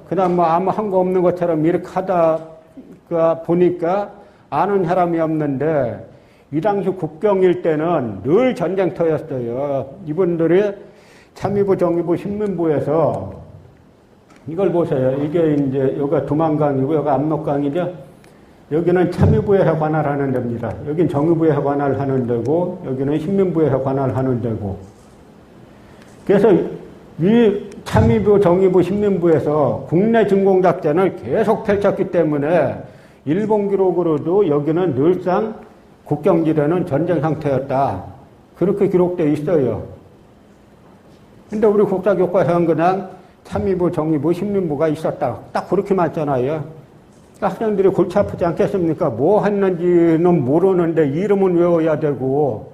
그냥 뭐 아무 한 거 없는 것처럼 이렇게 하다가 보니까 아는 사람이 없는데 이 당시 국경일 때는 늘 전쟁터였어요. 이분들이 참의부, 정의부, 신문부에서 이걸 보세요. 이게 이제 여기가 두만강이고 여기가 압록강이죠. 여기는 참의부에서 관할하는 데입니다. 여긴 정의부에서 관할하는 데고 여기는 신문부에서 관할하는 데고. 그래서 이 참의부, 정의부, 신문부에서 국내 진공작전을 계속 펼쳤기 때문에 일본 기록으로도 여기는 늘상 국경지대는 전쟁 상태였다. 그렇게 기록되어 있어요. 근데 우리 국사교과서는 그냥 참의부, 정의부, 신문부가 있었다. 딱 그렇게 맞잖아요. 학생들이 골치 아프지 않겠습니까? 뭐 했는지는 모르는데 이름은 외워야 되고,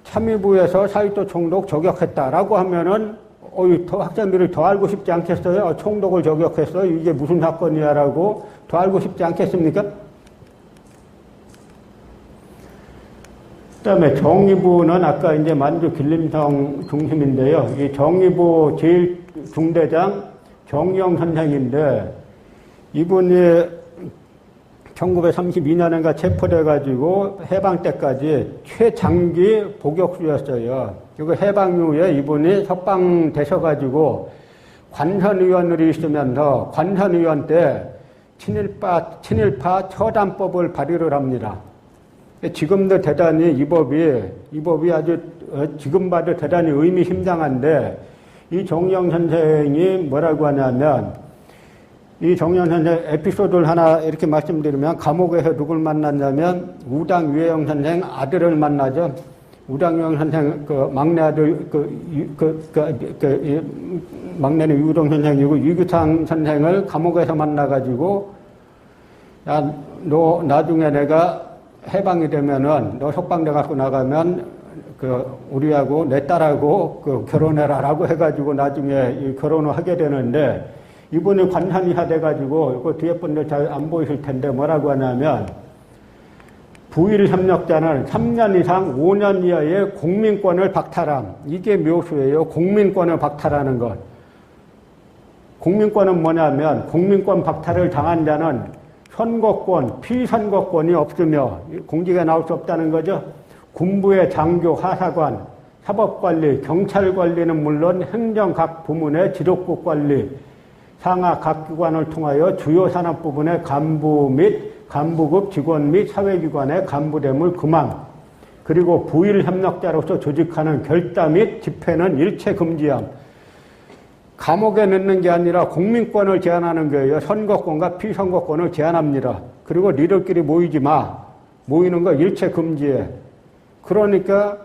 참의부에서 사익도 총독 저격했다라고 하면은, 더 학생들이 더 알고 싶지 않겠어요? 총독을 저격했어? 이게 무슨 사건이야라고 더 알고 싶지 않겠습니까? 그 다음에 정의부는 아까 이제 만주 길림성 중심인데요. 이 정의부 제1중대장 정의영 선생인데, 이분이 1932년인가 체포돼가지고 해방 때까지 최장기 복역수였어요. 그리고 해방 이후에 이분이 석방되셔가지고 관선의원으로 있으면서 관선의원 때 친일파 처단법을 발의를 합니다. 지금도 대단히 이 법이 아주 지금 봐도 대단히 의미심장한데, 이 정의영 선생이 뭐라고 하냐면, 이 정의영 선생 에피소드를 하나 이렇게 말씀드리면, 감옥에서 누굴 만났냐면 우당 유해영 선생 아들을 만나죠. 우당 유해영 선생 그 막내 아들 막내는 유동 선생이고 유규창 선생을 감옥에서 만나가지고, 야, 너 나중에 내가 해방이 되면은 너 석방돼 갖고 나가면 우리하고 내 딸하고 결혼해라라고 해가지고 나중에 결혼을 하게 되는데, 이분이 관산이사 돼가지고 그 뒤에 분들 잘 안 보이실 텐데 뭐라고 하냐면, 부일 협력자는 3년 이상 5년 이하의 공민권을 박탈함. 이게 묘수예요. 공민권을 박탈하는 것. 공민권은 뭐냐면, 공민권 박탈을 당한 자는 선거권, 피선거권이 없으며 공직에 나올 수 없다는 거죠. 군부의 장교, 하사관, 사법관리, 경찰관리는 물론 행정 각 부문의 지도국 관리, 상하 각 기관을 통하여 주요 산업 부분의 간부 및 간부급 직원 및 사회기관의 간부됨을 금함. 그리고 부일 협력자로서 조직하는 결사 및 집회는 일체 금지함. 감옥에 넣는 게 아니라 공민권을 제한하는 거예요. 선거권과 피선거권을 제한합니다. 그리고 니들끼리 모이지 마. 모이는 거 일체 금지해. 그러니까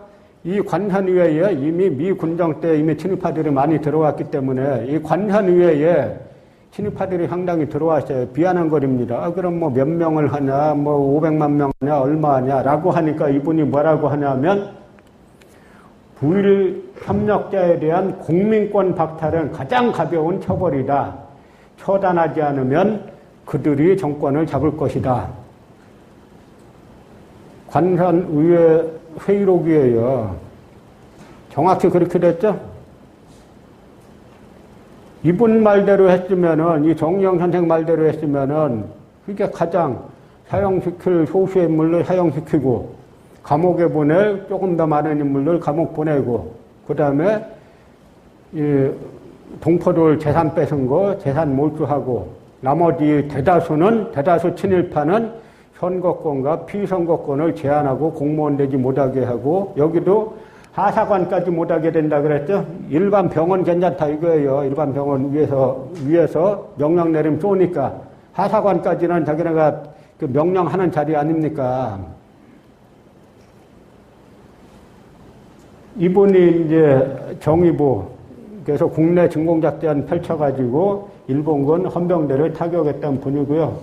이 관산의회에 이미 미 군정 때 이미 친일파들이 많이 들어왔기 때문에 이 관산의회에 친일파들이 상당히 들어왔어요. 비아냥거립니다. 그럼 뭐 몇 명을 하냐, 뭐 500만 명 하냐, 얼마 하냐라고 하니까 이분이 뭐라고 하냐면, 부일 협력자에 대한 공민권 박탈은 가장 가벼운 처벌이다. 처단하지 않으면 그들이 정권을 잡을 것이다. 관산의회 회의록이에요. 정확히 그렇게 됐죠? 이분 말대로 했으면은, 이 정의영 선생 말대로 했으면은, 그게 가장 사형시킬 소수의 인물을 사형시키고, 감옥에 보낼 조금 더 많은 인물을 감옥 보내고, 그 다음에 동포들 재산 뺏은 거 재산 몰수하고, 나머지 대다수 친일파는 선거권과 피선거권을 제한하고 공무원 되지 못하게 하고, 여기도 하사관까지 못하게 된다 그랬죠. 일반 병원 괜찮다 이거예요. 일반 병원 위에서 명령 내리면 쏘니까, 하사관까지는 자기네가 그 명령하는 자리 아닙니까? 이분이 이제 정의부, 그래서 국내 진공작전 펼쳐가지고 일본군 헌병대를 타격했던 분이고요.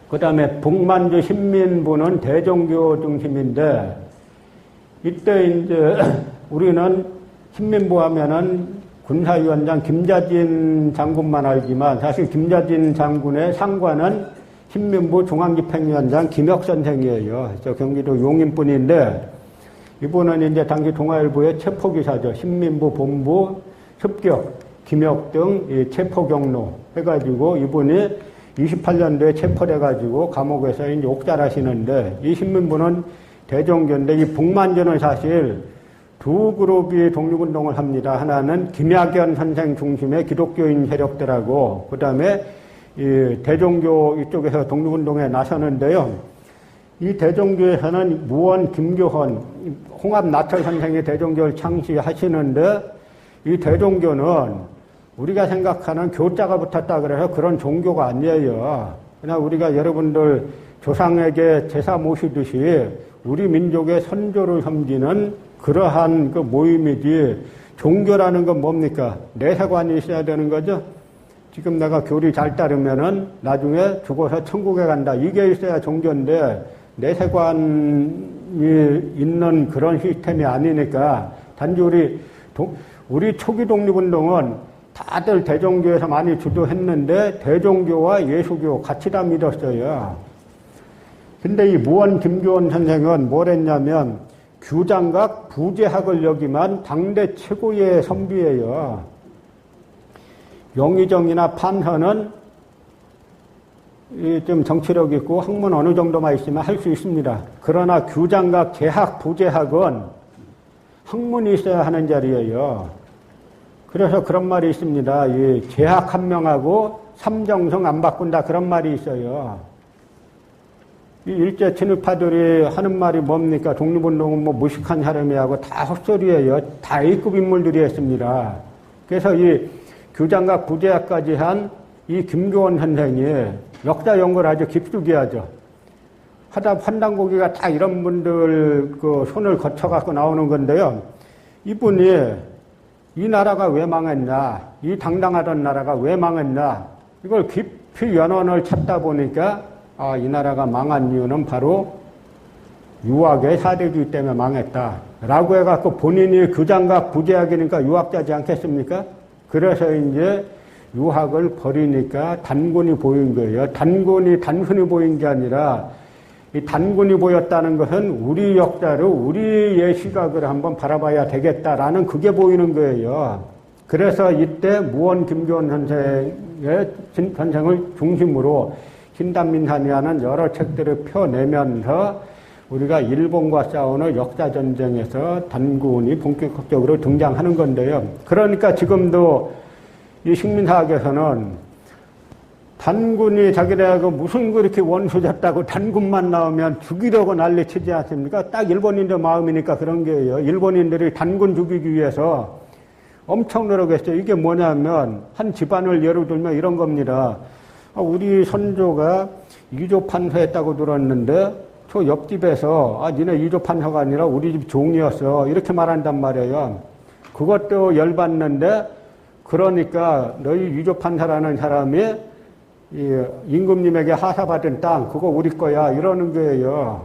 그 다음에 북만주 신민부는 대종교 중심인데, 이때 이제 우리는 신민부 하면은 군사위원장 김자진 장군만 알지만 사실 김자진 장군의 상관은 신민부 중앙집행위원장 김혁 선생이에요. 저 경기도 용인분인데 이분은 이제 당시 동아일보의 체포기사죠. 신민부 본부 습격, 김혁 등 이 체포 경로 해가지고 이분이 28년도에 체포돼가지고 감옥에서 이제 옥살하시는데 이 신민부는 대종교인데 이 북만주는 사실 두 그룹이 독립운동을 합니다. 하나는 김학연 선생 중심의 기독교인 세력들하고 그 다음에 이 대종교 이쪽에서 독립운동에 나서는데요. 이 대종교에서는 무원 김교헌, 홍합 나철 선생이 대종교를 창시하시는데 이 대종교는 우리가 생각하는 교자가 붙었다 그래서 그런 종교가 아니에요. 그냥 우리가 여러분들 조상에게 제사 모시듯이 우리 민족의 선조를 섬기는 그러한 그 모임이지 종교라는 건 뭡니까? 내세관이 있어야 되는 거죠. 지금 내가 교리 잘 따르면은 나중에 죽어서 천국에 간다. 이게 있어야 종교인데 내세관이 있는 그런 시스템이 아니니까 단지 우리 초기 독립운동은 다들 대종교에서 많이 주도했는데 대종교와 예수교 같이 다 믿었어요. 근데 이 무원 김교헌 선생은 뭘 했냐면 규장각 부재학을 여기만 당대 최고의 선비예요. 영의정이나 판서는 좀 정치력 있고 학문 어느 정도만 있으면 할 수 있습니다. 그러나 규장각 재학 부재학은 학문이 있어야 하는 자리예요. 그래서 그런 말이 있습니다. 이 재학 한 명하고 삼정성 안 바꾼다 그런 말이 있어요. 이 일제 친일파들이 하는 말이 뭡니까? 독립운동은 뭐 무식한 사람이 하고 다 헛소리예요. 다 A급 인물들이 했습니다. 그래서 이 규장각 부재학까지 한 이 김교헌 선생이 역사 연구를 아주 깊숙이 하죠. 하다 판단고기가 다 이런 분들 그 손을 거쳐갖고 나오는 건데요. 이분이 이 나라가 왜 망했나? 이 당당하던 나라가 왜 망했나? 이걸 깊이 연원을 찾다 보니까 아, 이 나라가 망한 이유는 바로 유학의 사대주의 때문에 망했다. 라고 해갖고 본인이 규장각 부재학이니까 유학자지 않겠습니까? 그래서 이제 유학을 버리니까 단군이 보인 거예요. 단군이 단순히 보인 게 아니라 이 단군이 보였다는 것은 우리 역사를 우리의 시각을 한번 바라봐야 되겠다라는 그게 보이는 거예요. 그래서 이때 무원 김교헌 선생을 중심으로 신단민산이라는 여러 책들을 펴내면서 우리가 일본과 싸우는 역사전쟁에서 단군이 본격적으로 등장하는 건데요. 그러니까 지금도 이 식민사학에서는 단군이 자기네하고 무슨 그렇게 원수졌다고 단군만 나오면 죽이려고 난리치지 않습니까? 딱 일본인들 마음이니까 그런 게예요. 일본인들이 단군 죽이기 위해서 엄청 노력했어요. 이게 뭐냐면 한 집안을 예로 들면 이런 겁니다. 우리 선조가 이조 판서했다고 들었는데 저 옆집에서 니네 이조 판서가 아니라 우리 집 종이었어. 이렇게 말한단 말이에요. 그것도 열받는데 그러니까 너희 이조 판서라는 사람이 임금님에게 하사받은 땅 그거 우리 거야 이러는 거예요.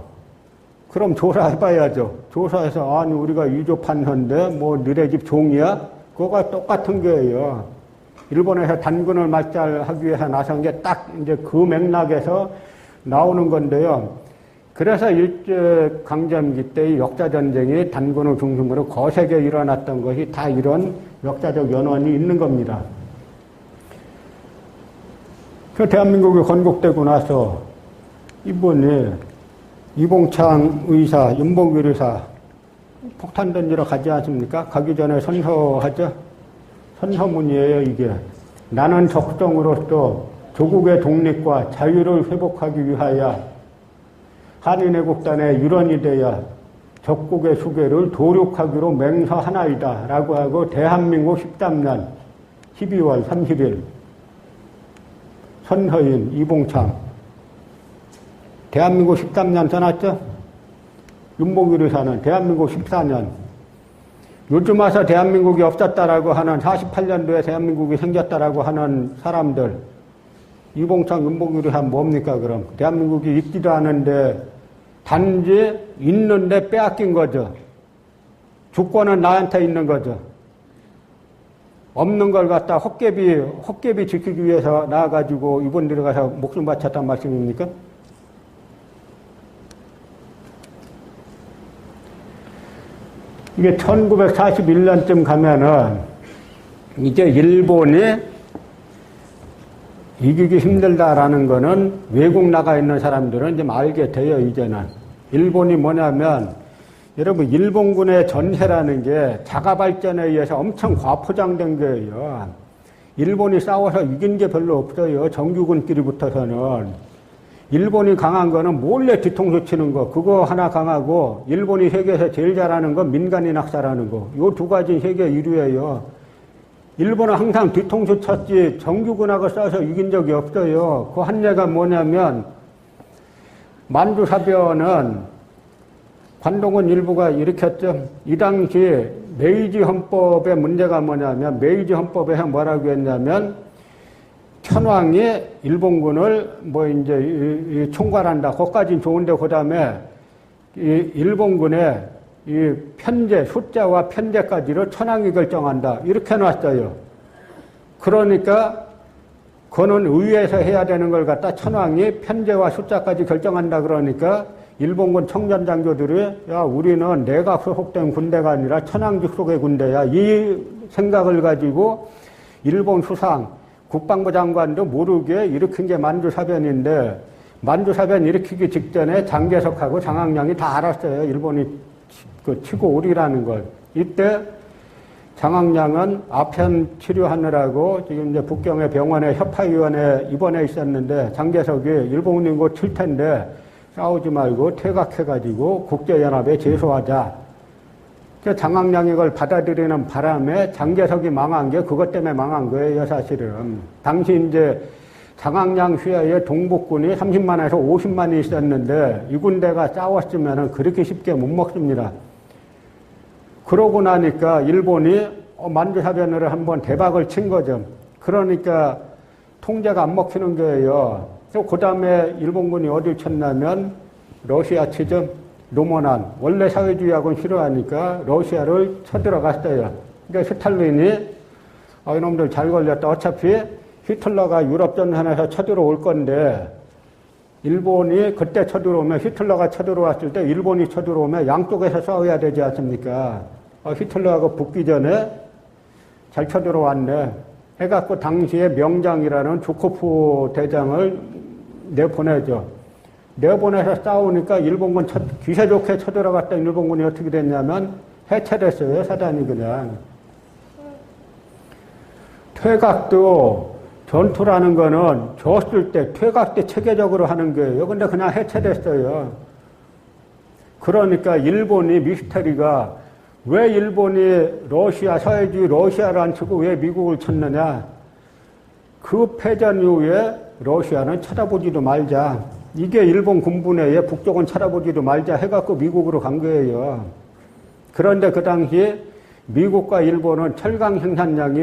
그럼 조사해봐야죠. 조사해서 아니 우리가 이조 판서인데 뭐 너네 집 종이야? 그거가 똑같은 거예요. 일본에서 단군을 말살하기 위해서 나선 게 딱 이제 그 맥락에서 나오는 건데요. 그래서 일제강점기 때의 역사전쟁이 단군을 중심으로 거세게 일어났던 것이 다 이런 역사적 연원이 있는 겁니다. 그 대한민국이 건국되고 나서 이분이 이봉창 의사, 윤봉길 의사 폭탄 던지러 가지 않습니까? 가기 전에 선서하죠. 선서문이에요, 이게. 나는 적성으로서 조국의 독립과 자유를 회복하기 위하여 한인애국단의 일원이 되어 적국의 수계를 도륙하기로 맹서하나이다. 라고 하고 대한민국 13년 12월 30일 선서인 이봉창 대한민국 13년 써놨죠? 윤봉길 의사는 대한민국 14년 요즘 와서 대한민국이 없었다라고 하는 48년도에 대한민국이 생겼다라고 하는 사람들, 이봉창, 윤봉길이 하면 뭡니까, 그럼? 대한민국이 있기도 하는데, 단지 있는데 빼앗긴 거죠. 주권은 나한테 있는 거죠. 없는 걸 갖다 헛개비 지키기 위해서 나와가지고 이분들이 가서 목숨 바쳤단 말씀입니까? 이게 1941년쯤 가면은 이제 일본이 이기기 힘들다라는 거는 외국 나가 있는 사람들은 이제 알게 돼요, 이제는. 일본이 뭐냐면, 여러분, 일본군의 전세라는 게 자가 발전에 의해서 엄청 과포장된 거예요. 일본이 싸워서 이긴 게 별로 없어요. 정규군끼리 붙어서는. 일본이 강한 거는 몰래 뒤통수 치는 거, 그거 하나 강하고, 일본이 세계에서 제일 잘하는 건 민간인 학살하는 거. 요 두 가지 세계 1위예요. 일본은 항상 뒤통수 쳤지 정규군하고 싸워서 이긴 적이 없어요. 그 한 예가 뭐냐면, 만주사변은 관동군 일부가 일으켰죠. 이 당시 메이지 헌법의 문제가 뭐냐면, 메이지 헌법에서 뭐라고 했냐면, 천황이 일본군을 이제 총괄한다. 그것까지는 좋은데, 그 다음에 이 일본군의 이 편제, 숫자와 편제까지를 천황이 결정한다. 이렇게 놨어요. 그러니까, 그거는 의회에서 해야 되는 걸 갖다 천황이 편제와 숫자까지 결정한다. 그러니까, 일본군 청전장교들이, 야, 우리는 내가 소속된 군대가 아니라 천황 직속의 군대야. 이 생각을 가지고 일본 수상, 국방부 장관도 모르게 일으킨 게 만주사변인데, 만주사변 일으키기 직전에 장개석하고 장학량이 다 알았어요. 일본이 치고 오리라는 걸. 이때 장학량은 아편 치료하느라고 지금 이제 북경의 병원에 협파위원회에 입원해 있었는데, 장개석이 일본군이 곧 칠 텐데 싸우지 말고 퇴각해가지고 국제연합에 제소하자. 장학량이 이걸 받아들이는 바람에 장개석이 망한 게 그것 때문에 망한 거예요, 사실은. 당시 이제 장학량 휘하에 동북군이 30만에서 50만이 있었는데, 이 군대가 싸웠으면 그렇게 쉽게 못 먹습니다. 그러고 나니까 일본이 만주사변으로 한번 대박을 친 거죠. 그러니까 통제가 안 먹히는 거예요. 그 다음에 일본군이 어딜 쳤냐면 러시아 치죠. 노모난. 원래 사회주의하고는 싫어하니까 러시아를 쳐들어갔어요. 그러니까 스탈린이 이놈들 잘 걸렸다. 어차피 히틀러가 유럽 전선에서 쳐들어올 건데, 일본이 그때 쳐들어오면, 히틀러가 쳐들어왔을 때 일본이 쳐들어오면 양쪽에서 싸워야 되지 않습니까? 히틀러하고 붙기 전에 잘 쳐들어왔네. 해갖고 당시에 명장이라는 주코프 대장을 내보내죠. 내보내서 싸우니까 일본군 기세 좋게 쳐들어갔던 일본군이 어떻게 됐냐면 해체됐어요. 사단이 그냥. 퇴각도 전투라는 거는 졌을 때 퇴각 때 체계적으로 하는 거예요. 근데 그냥 해체됐어요. 그러니까 일본이 미스터리가 왜 일본이 러시아, 사회주의 러시아를 안 치고 왜 미국을 쳤느냐. 그 패전 이후에 러시아는 쳐다보지도 말자. 이게 일본 군부내에 북쪽은 쳐다보지도 말자 해갖고 미국으로 간 거예요. 그런데 그 당시에 미국과 일본은 철강 생산량이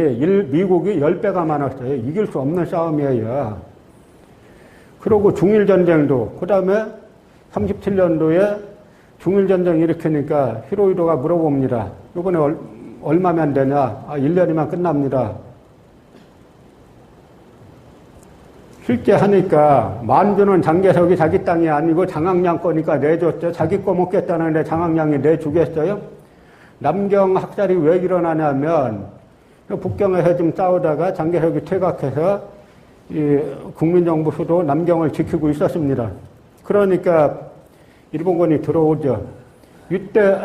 미국이 10배가 많았어요. 이길 수 없는 싸움이에요. 그리고 중일전쟁도, 그 다음에 37년도에 중일전쟁 일으키니까 히로히로가 물어봅니다. 이번에 얼마면 되냐? 1년이면 끝납니다. 실제 하니까 만주는 장개석이 자기 땅이 아니고 장학량 거니까 내줬죠. 자기 거 먹겠다는데 장학량이 내주겠어요? 남경 학살이 왜 일어나냐면 북경에서 좀 싸우다가 장개석이 퇴각해서 이 국민정부 수도 남경을 지키고 있었습니다. 그러니까 일본군이 들어오죠. 이때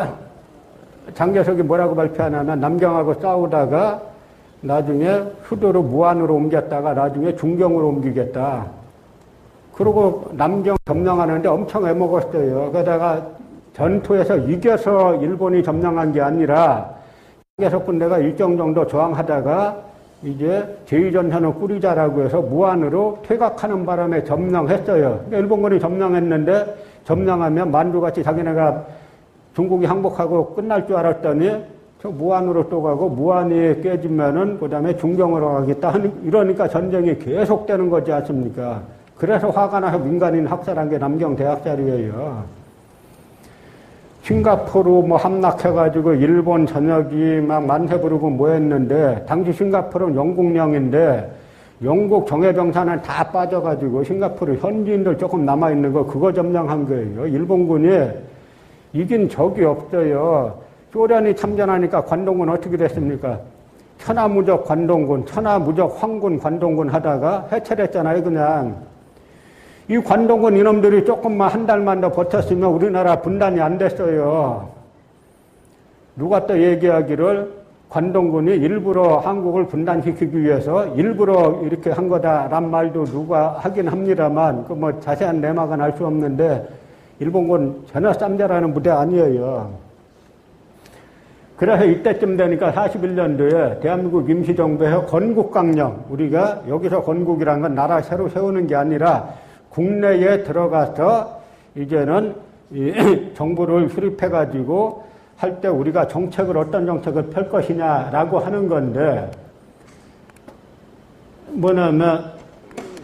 장개석이 뭐라고 발표하냐면 남경하고 싸우다가 나중에 수도를 무안으로 옮겼다가 나중에 중경으로 옮기겠다. 그리고 남경 점령하는데 엄청 애먹었어요. 그러다가 전투에서 이겨서 일본이 점령한 게 아니라 장개석 군대가 일정 정도 저항하다가 이제 제2전선을 꾸리자라고 해서 무안으로 퇴각하는 바람에 점령했어요. 그러니까 일본군이 점령했는데 점령하면 만주같이 자기네가 중국이 항복하고 끝날 줄 알았더니 저 무한으로 또 가고 무한이 깨지면은 그다음에 중경으로 가겠다 하는 이러니까 전쟁이 계속되는 거지 않습니까? 그래서 화가 나서 민간인 학살한 게 남경 대학 자료예요. 싱가포르 뭐 함락해가지고 일본 전역이 막 만세 부르고 뭐 했는데 당시 싱가포르는 영국령인데 영국 정예병사는 다 빠져가지고 싱가포르 현지인들 조금 남아있는 거 그거 점령한 거예요. 일본군이 이긴 적이 없어요. 소련이 참전하니까 관동군 어떻게 됐습니까? 천하무적 관동군, 천하무적 황군 관동군 하다가 해체됐잖아요, 그냥. 이 관동군 이놈들이 조금만 한 달만 더 버텼으면 우리나라 분단이 안 됐어요. 누가 또 얘기하기를 관동군이 일부러 한국을 분단시키기 위해서 일부러 이렇게 한 거다란 말도 누가 하긴 합니다만 그 뭐 자세한 내막은 알 수 없는데 일본군 전혀 쌈자라는 부대 아니에요. 그래서 이때쯤 되니까 41년도에 대한민국 임시정부에서 건국강령, 우리가 여기서 건국이란 건 나라 새로 세우는 게 아니라 국내에 들어가서 이제는 이 정부를 수립해가지고 할 때 우리가 정책을 어떤 정책을 펼 것이냐라고 하는 건데 뭐냐면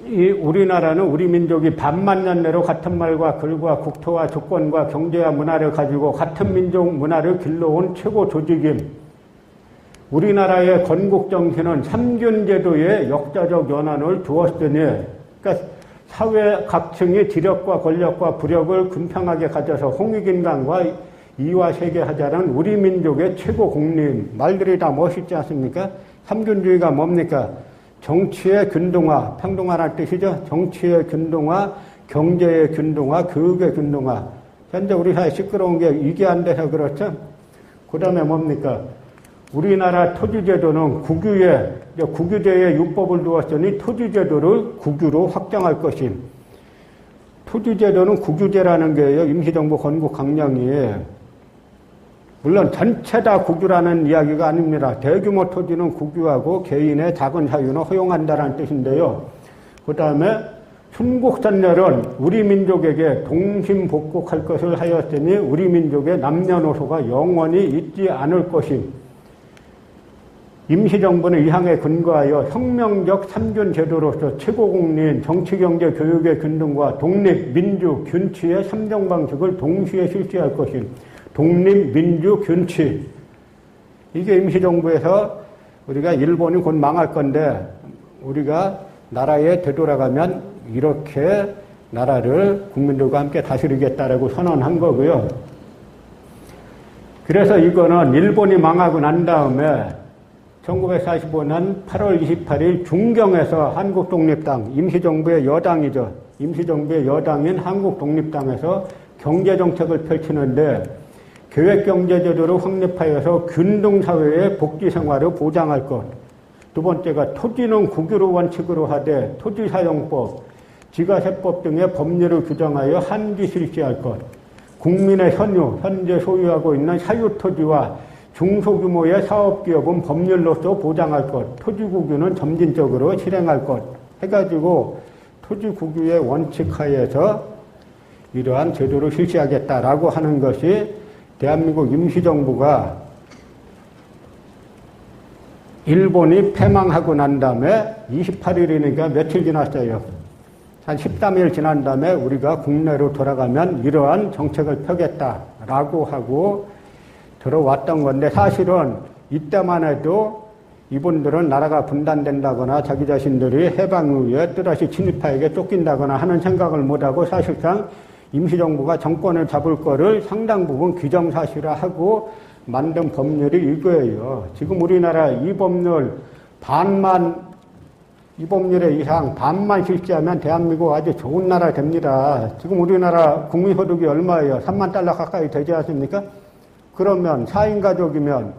이 우리나라는 우리 민족이 반만년 내로 같은 말과 글과 국토와 조건과 경제와 문화를 가지고 같은 민족 문화를 길러온 최고 조직임. 우리나라의 건국 정신은 삼균제도의 역사적 연한을 두었으니 그러니까 사회 각층이 지력과 권력과 부력을 금평하게 가져서 홍익인간과 이화세계하자는 우리 민족의 최고 공림. 말들이 다 멋있지 않습니까? 삼균주의가 뭡니까? 정치의 균등화, 평등화라는 뜻이죠. 정치의 균등화, 경제의 균등화, 교육의 균등화. 현재 우리 사회 시끄러운 게 이게 안 돼서 그렇죠. 그 다음에 뭡니까? 우리나라 토지제도는 국유제에 유법을 두었으니 토지제도를 국유로 확정할 것임. 토지제도는 국유제라는 게요. 임시정부 건국 강령이. 물론 전체 다 국유라는 이야기가 아닙니다. 대규모 토지는 국유하고 개인의 작은 사유는 허용한다는 뜻인데요. 그 다음에 순국선열은 우리 민족에게 동심복국할 것을 하였으니 우리 민족의 남녀노소가 영원히 잊지 않을 것임. 임시정부는 이 항에 근거하여 혁명적 삼균 제도로서 최고국리인 정치, 경제, 교육의 균등과 독립, 민주, 균치의 삼정 방식을 동시에 실시할 것임. 독립, 민주, 균치. 이게 임시정부에서 우리가 일본이 곧 망할 건데 우리가 나라에 되돌아가면 이렇게 나라를 국민들과 함께 다스리겠다라고 선언한 거고요. 그래서 이거는 일본이 망하고 난 다음에 1945년 8월 28일 중경에서 한국독립당, 임시정부의 여당이죠. 임시정부의 여당인 한국독립당에서 경제정책을 펼치는데 계획경제제도를 확립하여서 균등사회의 복지생활을 보장할 것. 두 번째가 토지는 국유로 원칙으로 하되 토지사용법, 지가세법 등의 법률을 규정하여 한기 실시할 것. 국민의 현재 소유하고 있는 사유토지와 중소규모의 사업기업은 법률로서 보장할 것. 토지국유는 점진적으로 실행할 것. 해가지고 토지국유의 원칙하에서 이러한 제도를 실시하겠다라고 하는 것이 대한민국 임시정부가 일본이 패망하고 난 다음에 28일이니까 며칠 지났어요. 한 13일 지난 다음에 우리가 국내로 돌아가면 이러한 정책을 펴겠다라고 하고 들어왔던 건데 사실은 이때만 해도 이분들은 나라가 분단된다거나 자기 자신들이 해방 이후에 또다시 친일파에게 쫓긴다거나 하는 생각을 못하고 사실상 임시정부가 정권을 잡을 거를 상당 부분 기정사실화하고 만든 법률이 이거예요. 지금 우리나라 이 법률의 이상 반만 실시하면 대한민국 아주 좋은 나라 됩니다. 지금 우리나라 국민소득이 얼마예요? 3만 달러 가까이 되지 않습니까? 그러면 4인 가족이면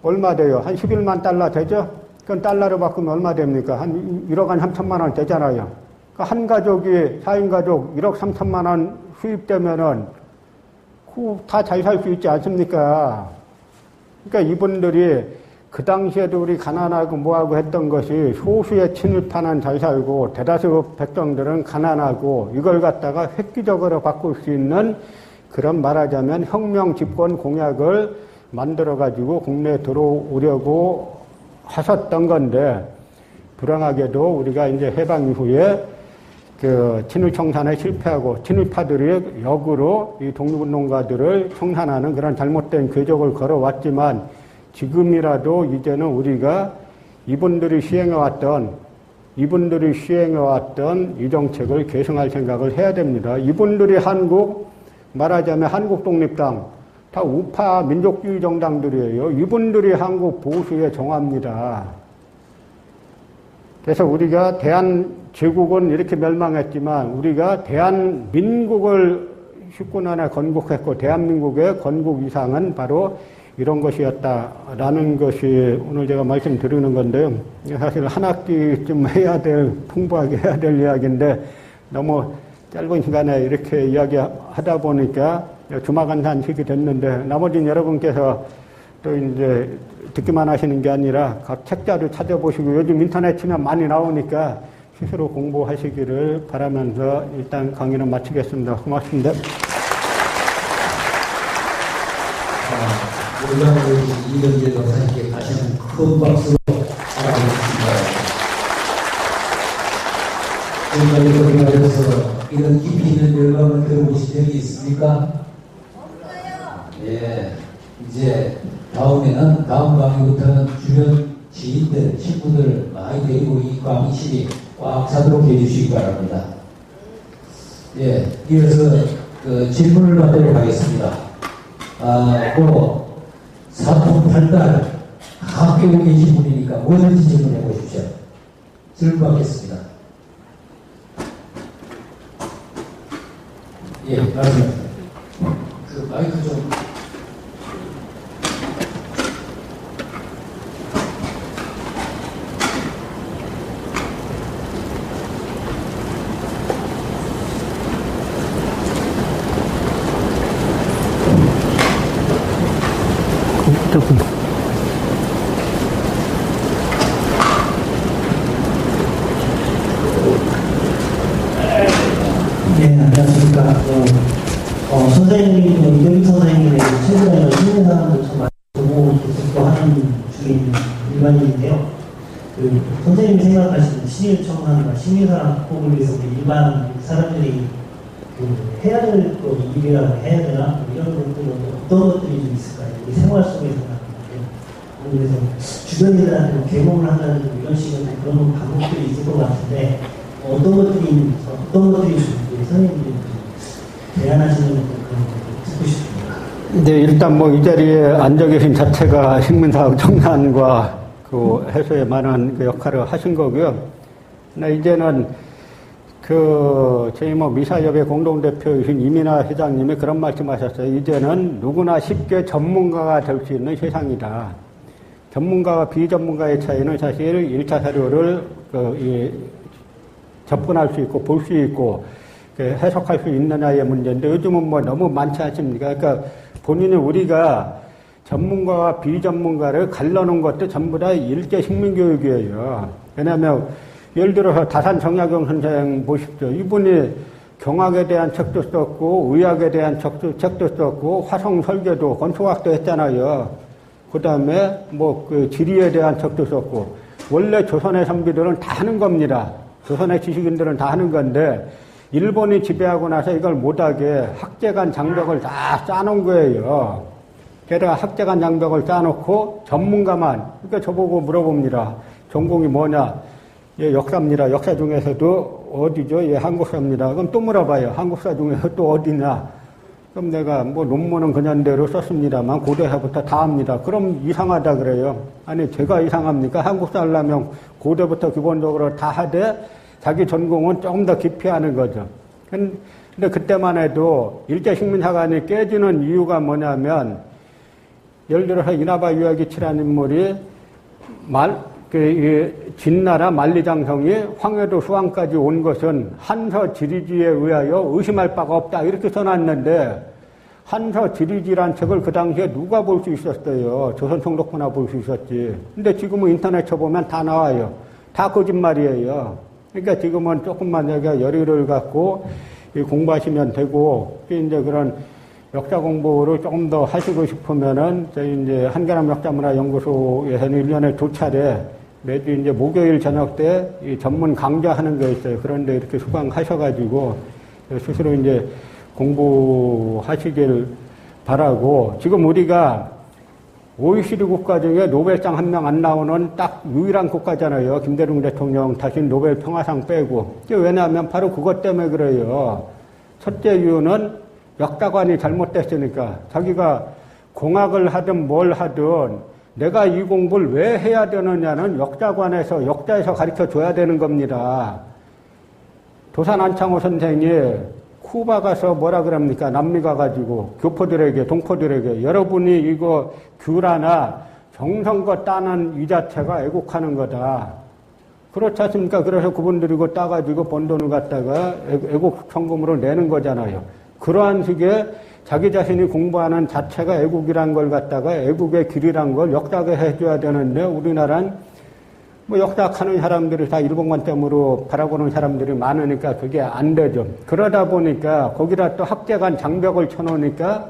얼마 돼요? 한 11만 달러 되죠? 그건 달러로 바꾸면 얼마 됩니까? 한 1억 한 3천만 원 되잖아요. 한 가족이 4인 가족 1억 3천만 원 수입되면은 다 잘 살 수 있지 않습니까? 그러니까 이분들이 그 당시에도 우리 가난하고 뭐하고 했던 것이 소수의 친일파는 잘 살고 대다수 백성들은 가난하고 이걸 갖다가 획기적으로 바꿀 수 있는 그런 말하자면 혁명 집권 공약을 만들어가지고 국내에 들어오려고 하셨던 건데, 불행하게도 우리가 이제 해방 이후에 그 친일 청산에 실패하고 친일파들이 역으로 이 독립운동가들을 청산하는 그런 잘못된 궤적을 걸어왔지만, 지금이라도 이제는 우리가 이분들이 시행해왔던 이 정책을 계승할 생각을 해야 됩니다. 이분들이 말하자면 한국 독립당, 다 우파 민족주의 정당들이에요. 이분들이 한국 보수의 정화입니다. 그래서 우리가 제국은 이렇게 멸망했지만, 우리가 대한민국을 19년 안에 건국했고, 대한민국의 건국 이상은 바로 이런 것이었다라는 것이 오늘 제가 말씀드리는 건데요. 사실 한 학기쯤 풍부하게 해야 될 이야기인데, 너무 짧은 시간에 이렇게 이야기하다 보니까 주마간산식이 됐는데, 나머지는 여러분께서 또 이제 듣기만 하시는 게 아니라 각 책자를 찾아보시고, 요즘 인터넷 치면 많이 나오니까 스스로 공부하시기를 바라면서 일단 강의는 마치겠습니다. 고맙습니다. 올라오신 이정재 박사님께 다시 한번 큰 박수로 알아보겠습니다. 지금까지 고생하셔서 이런 깊이 있는 열광을 들어보신 적이 있습니까? 예, 이제 다음 강의부터는 주변 지인들, 친구들 많이 데리고 이 강의실이 꽉 차도록 해주시기 바랍니다. 예, 이어서 질문을 받도록 하겠습니다. 사통팔달 학교에 계신 분이니까 뭐든지 질문해 보십시오. 질문 받겠습니다. 예, 말씀하세요. 그 마이크 좀. 네, 안녕하십니까. 선생님, 이경희 선생님의 최근에 신문사람도 참 많이 보고 계속 하는 중인 일반인인데요. 선생님이 생각하시는 친일청산과 친일사랑 극복을 위해서 우리 일반 사람들이 해야 될 거, 일이라고 해야 되나? 이런 것들은 어떤 것들이 좀 있을까요? 우리 생활 속에서. 그래서 주변인들한테 계몽을 한다는 이런 식의 그런 방법들이 있을 것 같은데, 어떤 것들이 선생님들이 대안하시는 그런 걸 듣고 싶습니다. 네, 일단 이 자리에 앉아 계신 자체가 식민사학 청산과 그 해소에 많은 그 역할을 하신 거고요. 근데 이제는 저희 미사협의 공동대표이신 이민아 회장님이 그런 말씀 하셨어요. 이제는 누구나 쉽게 전문가가 될 수 있는 세상이다. 전문가와 비전문가의 차이는 사실 1차 사료를 접근할 수 있고 볼 수 있고 해석할 수 있느냐의 문제인데, 요즘은 너무 많지 않습니까? 그러니까 우리가 전문가와 비전문가를 갈라놓은 것도 전부 다 일제 식민교육이에요. 왜냐하면 예를 들어서 다산 정약용 선생 보십시오. 이분이 경학에 대한 책도 썼고 의학에 대한 책도 썼고 화성 설계도 건축학도 했잖아요. 그 다음에 지리에 대한 책도 썼고, 원래 조선의 선비들은 다 하는 겁니다. 조선의 지식인들은 다 하는 건데, 일본이 지배하고 나서 이걸 못하게 학제간 장벽을 다 쌓아놓은 거예요. 게다가 학제간 장벽을 쌓아놓고 전문가만, 그러니까 저보고 물어봅니다. 전공이 뭐냐? 예, 역사입니다. 역사 중에서도 어디죠? 예, 한국사입니다. 그럼 또 물어봐요. 한국사 중에서 또 어디냐? 그럼 내가 논문은 그년대로 썼습니다만 고대사부터 다 합니다. 그럼 이상하다 그래요. 아니, 제가 이상합니까? 한국사 하려면 고대부터 기본적으로 다 하되 자기 전공은 조금 더 깊이 하는 거죠. 근데 그때만 해도 일제식민사관이 깨지는 이유가 뭐냐면, 예를 들어서 이나바 유아기치라는 인물이 진나라 만리장성이 황해도 수왕까지 온 것은 한서 지리지에 의하여 의심할 바가 없다, 이렇게 써놨는데, 한서 지리지란 책을 그 당시에 누가 볼 수 있었어요? 조선총독부나 볼 수 있었지. 근데 지금은 인터넷 쳐보면 다 나와요. 다 거짓말이에요. 그러니까 지금은 조금만 여기가 열의를 갖고 공부하시면 되고, 이제 그런 역사 공부를 조금 더 하시고 싶으면은 저희 이제 한계남 역사문화연구소에서는 1년에 2차례 매주 이제 목요일 저녁 때 이 전문 강좌하는 게 있어요. 그런데 이렇게 수강하셔가지고 스스로 이제 공부하시길 바라고, 지금 우리가 OECD 국가 중에 노벨상 한 명 안 나오는 딱 유일한 국가잖아요. 김대중 대통령 다시 노벨 평화상 빼고. 왜냐하면 바로 그것 때문에 그래요. 첫째 이유는 역사관이 잘못됐으니까. 자기가 공학을 하든 뭘 하든 내가 이 공부를 왜 해야 되느냐는 역사에서 가르쳐 줘야 되는 겁니다. 도산 안창호 선생이 쿠바 가서 뭐라 그럽니까? 남미 가가지고 교포들에게, 동포들에게 여러분이 이거 귤하나 정성껏 따는 이 자체가 애국하는 거다. 그렇지 않습니까? 그래서 그분들이 이거 따가지고 번 돈을 갖다가 애국 성금으로 내는 거잖아요. 그러한 식의 자기 자신이 공부하는 자체가 애국이란 걸 갖다가 애국의 길이란 걸 역사에 해줘야 되는데, 우리나라는 뭐 역사하는 사람들이 다 일본 관점으로 바라보는 사람들이 많으니까 그게 안 되죠. 그러다 보니까 거기다 또 학제간 장벽을 쳐놓으니까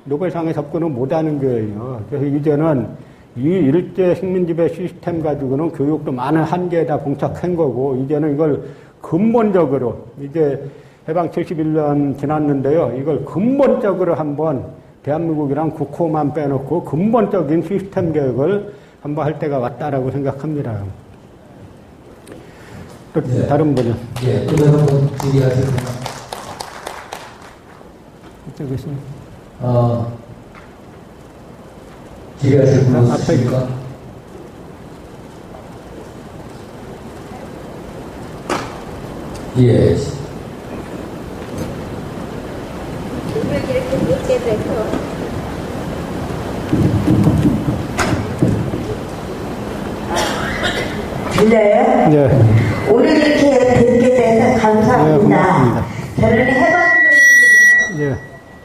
노벨상에 접근을 못하는 거예요. 그래서 이제는 이 일제 식민지배 시스템 가지고는 교육도 많은 한계에다 봉착한 거고, 이제는 이걸 근본적으로, 이제 해방 71년 지났는데요. 이걸 근본적으로 한번 대한민국이랑 국호만 빼놓고 근본적인 시스템 개혁을 한번 할 때가 왔다라고 생각합니다. 또 네. 다른 분은? 예, 또 다른 분 질의하십니까? 저기 있습니다. 질의하실 분 앞에 없으십니까? 예. 왜 이렇게 늦게 돼서 들려요? 네. 오늘 이렇게 뵙게 돼서 감사합니다. 네, 고맙습니다. 저는 해방도이고 네.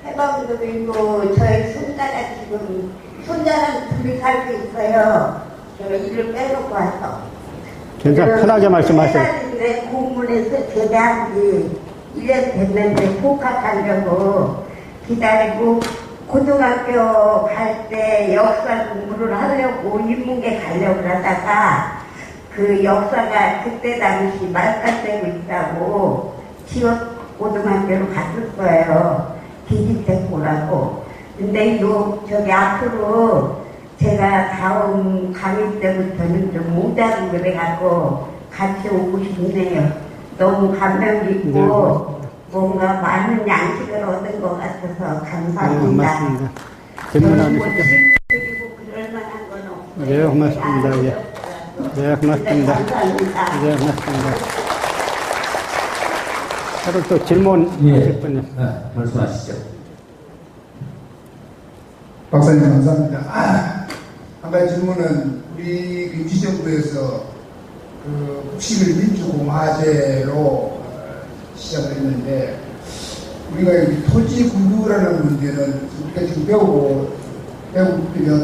해방도이고 저희 손자가 지금 손자랑 둘이 살고 있어요. 저 일을 빼놓고 와서. 편하게 말씀하세요. 내 공문에서 제대한 지 1년 됐는데 복학하려고 기다리고, 고등학교 갈 때 역사 공부를 하려고 인문계 가려고 하다가 그 역사가 그때 당시 말살되고 있다고 지역 고등학교로 갔었어요. 디지테코라고. 근데 저기 앞으로 제가 다음 강의 때부터는 좀 모자고 그래갖고 같이 오고 싶네요. 너무 감명 깊고 뭔가 많은 양식을 얻은 것 같아서 감사합니다. 고맙습니다. 질문 안 뭐 하시죠? 드리고 그럴 만한 건 없어요. 네, 고맙습니다. 예. 네, 고맙습니다. 감사합니다. 네, 고맙습니다. 바로 또 질문 예. 하실 분요. 말씀하시죠. 박사님 감사합니다. 한 가지 질문은 우리 임시정부에서 그 국식을 민주공화제로 시작을 했는데, 우리가 이 토지 구조라는 문제는 우리가 지금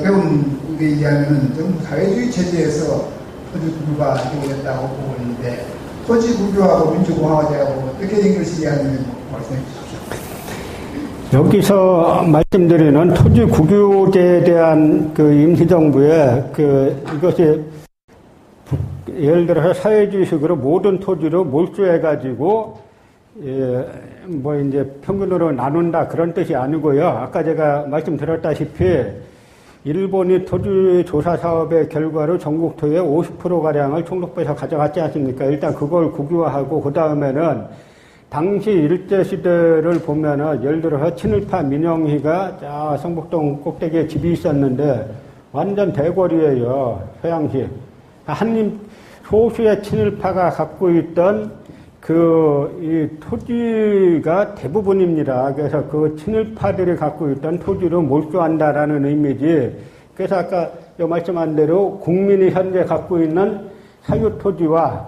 배운 게 의하면 전부 사회주의 체제에서 토지 구조가 되어졌다고 보고 있는데, 토지 구조하고 민주공화제하고 어떻게 연결시켜야 하는지 말씀해 주십시오. 여기서 말씀드리는 토지 국유제에 대한 그 임시정부의 이것이 예를 들어서 사회주의식으로 모든 토지로 몰수해가지고 뭐 이제 평균으로 나눈다 그런 뜻이 아니고요. 아까 제가 말씀드렸다시피 일본이 토지 조사 사업의 결과로 전국 토지의 50%가량을 총독부에서 가져갔지 않습니까? 일단 그걸 국유화하고 그 다음에는 당시 일제시대를 보면은 예를 들어서 친일파 민영희가 자 성북동 꼭대기에 집이 있었는데 완전 대궐이에요. 서양식. 한림 소수의 친일파가 갖고 있던 이 토지가 대부분입니다. 그래서 그 친일파들이 갖고 있던 토지로 몰수한다라는 의미지. 그래서 아까 말씀한 대로 국민이 현재 갖고 있는 사유 토지와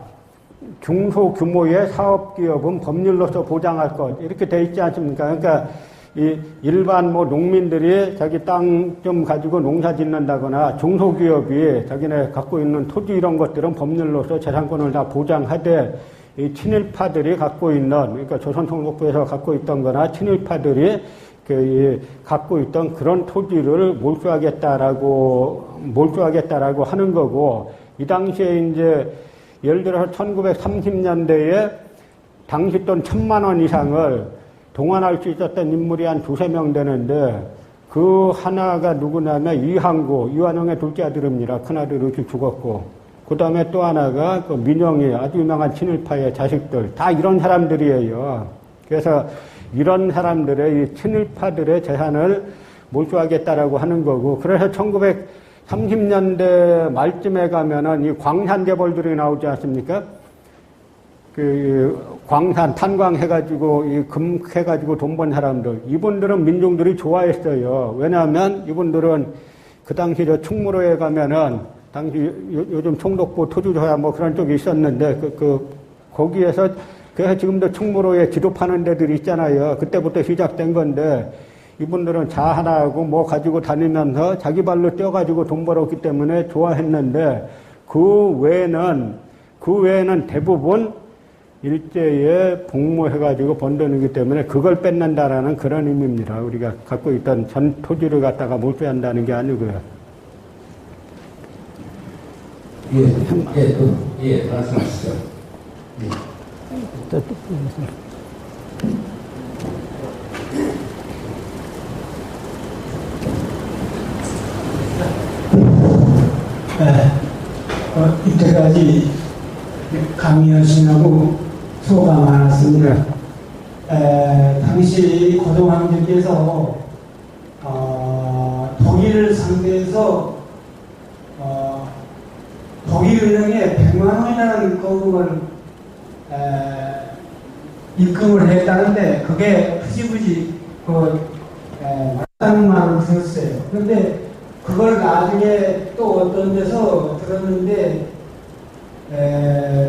중소규모의 사업기업은 법률로서 보장할 것, 이렇게 돼 있지 않습니까? 그러니까, 일반 농민들이 자기 땅 좀 가지고 농사 짓는다거나 중소기업이 자기네 갖고 있는 토지 이런 것들은 법률로서 재산권을 다 보장하되, 이 친일파들이 갖고 있는, 그러니까 조선총독부에서 갖고 있던 거나 친일파들이 갖고 있던 그런 토지를 몰수하겠다라고 하는 거고, 이 당시에 이제 예를 들어서 1930년대에 당시 돈 1,000만 원 이상을 동원할 수 있었던 인물이 한 2-3명 되는데, 그 하나가 누구냐면 이완용의 둘째 아들입니다. 큰아들이 이렇게 죽었고, 그 다음에 또 하나가 그 민영이 아주 유명한 친일파의 자식들, 다 이런 사람들이에요. 그래서 이런 사람들의 이 친일파들의 재산을 몰수하겠다라고 하는 거고, 그래서 1930년대 말쯤에 가면은 이 광산재벌들이 나오지 않습니까? 그 광산 탄광해가지고 이 금 해가지고 돈 번 사람들, 이분들은 민중들이 좋아했어요. 왜냐하면 이분들은 그 당시 저 충무로에 가면은 당시 요즘 총독부 토주조야 뭐 그런 쪽이 있었는데 거기에서 그래서 지금도 충무로에 지도 파는 데들이 있잖아요. 그때부터 시작된 건데, 이분들은 자하나하고 뭐 가지고 다니면서 자기 발로 뛰어가지고 돈 벌었기 때문에 좋아했는데, 그 외에는 대부분 일제에 복무해가지고 번 돈이기 때문에 그걸 뺏는다라는 그런 의미입니다. 우리가 갖고 있던 전 토지를 갖다가 몰수한다는 게 아니고요. 말씀하시죠. 이때까지 강의하시느라고 수고가 많았습니다. 당시 고종황제께서 독일을 상대해서 독일은행에 100만 원이라는 거금을 입금을 했다는데, 그게 흐지부지 맞다는 말을 들었어요. 그런데 그걸 나중에 또 어떤 데서 들었는데,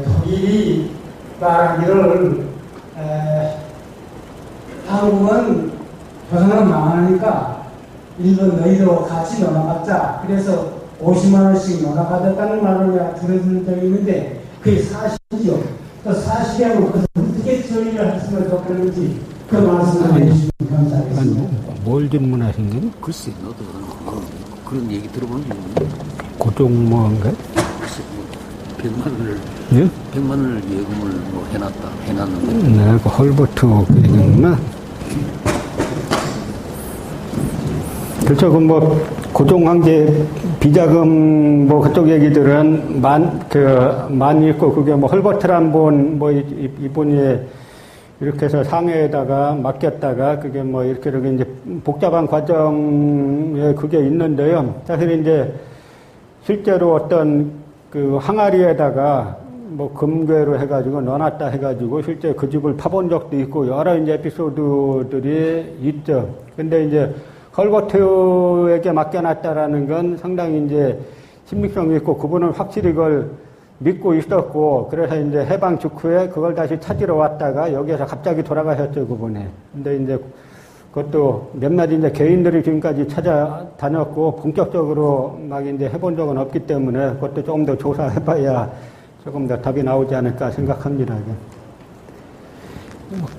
독일이 말하기를 한국은 조선은 망하니까 일본 너희도 같이 넘어갔자, 그래서 50만 원씩 넘어가졌다는 말을 내가 들은 적이 있는데, 그게 사실이죠. 또 사실이라고 그것을 어떻게 처리를 했으면 좋겠는지 그 말씀을 해주시면 감사하겠습니다. 뭘 질문하신 거니? 글쎄, 너도 그런 얘기 들어본 적 없나? 고종뭐인가? 글쎄, 100만 원을, 예? 100만 원을 예금을 뭐 해놨는데. 네, 그 헐버트 얘기구나. 그렇죠. 고종 황제 비자금 그쪽 얘기들은 많이 있고, 그게 헐버트란 이분이 이렇게 해서 상해에다가 맡겼다가 그게 이렇게 이제 복잡한 과정에 그게 있는데요. 사실 이제 실제로 어떤 그 항아리에다가 금괴로 해가지고 넣어놨다 해가지고 실제 그 집을 파본 적도 있고 여러 이제 에피소드들이 있죠. 근데 이제 헐버트에게 맡겨놨다라는 건 상당히 이제 신빙성이 있고, 그분은 확실히 그걸 믿고 있었고, 그래서 이제 해방 직후에 그걸 다시 찾으러 왔다가 여기에서 갑자기 돌아가셨죠, 그분이. 근데 이제 그것도 몇몇 이제 개인들이 지금까지 찾아다녔고, 본격적으로 막 이제 해본 적은 없기 때문에 그것도 조금 더 조사해봐야 조금 더 답이 나오지 않을까 생각합니다.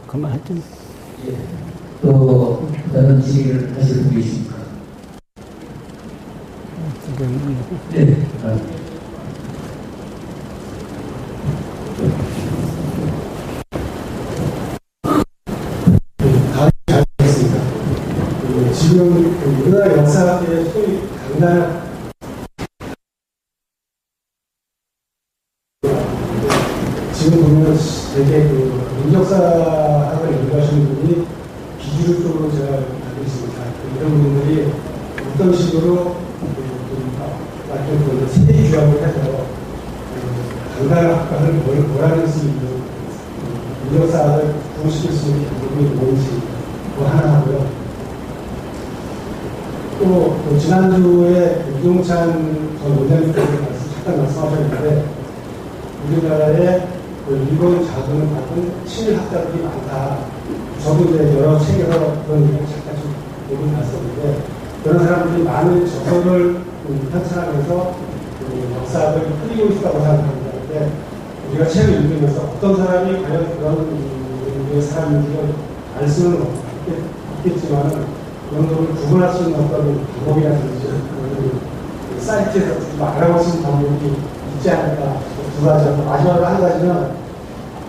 그만했죠. 또 다른 질의를 하실 분 계십니까? 네. 잘했습니다. 지금 우리나라 역사학계의 소위 강단 지금 보면 되게 민족사학을 연구하시는 분이 기술적으로 제가 알고 있습니다. 이런 분들이 어떤 식으로 세대 규합을 해서 강단학과를 몰아낼 수 있는 민족사학을 구성시킬 수 있는 방법이 뭔지 하나 하고요. 또 지난주에 이동찬 전 원장님께서 잠깐 말씀하셨는데, 우리나라에 일본 자본을 받은 친일학자들이 많다. 저도 이제 여러 책에서 그런 얘기를 잠깐씩 얘기를 났었는데, 그런 사람들이 많은 저서를 편찬하면서 역사학을 흐리고 있다고 생각합니다. 근데 우리가 책을 읽으면서 어떤 사람이 과연 그런 사람인지를 알 수는 없기 있겠지만 그런 거를 구분할 수 있는 어떤 방법이라든지 사이트에서 좀 알아볼 수 있는 방법이 있지 않을까. 두 가지하고 마지막으로 한 가지는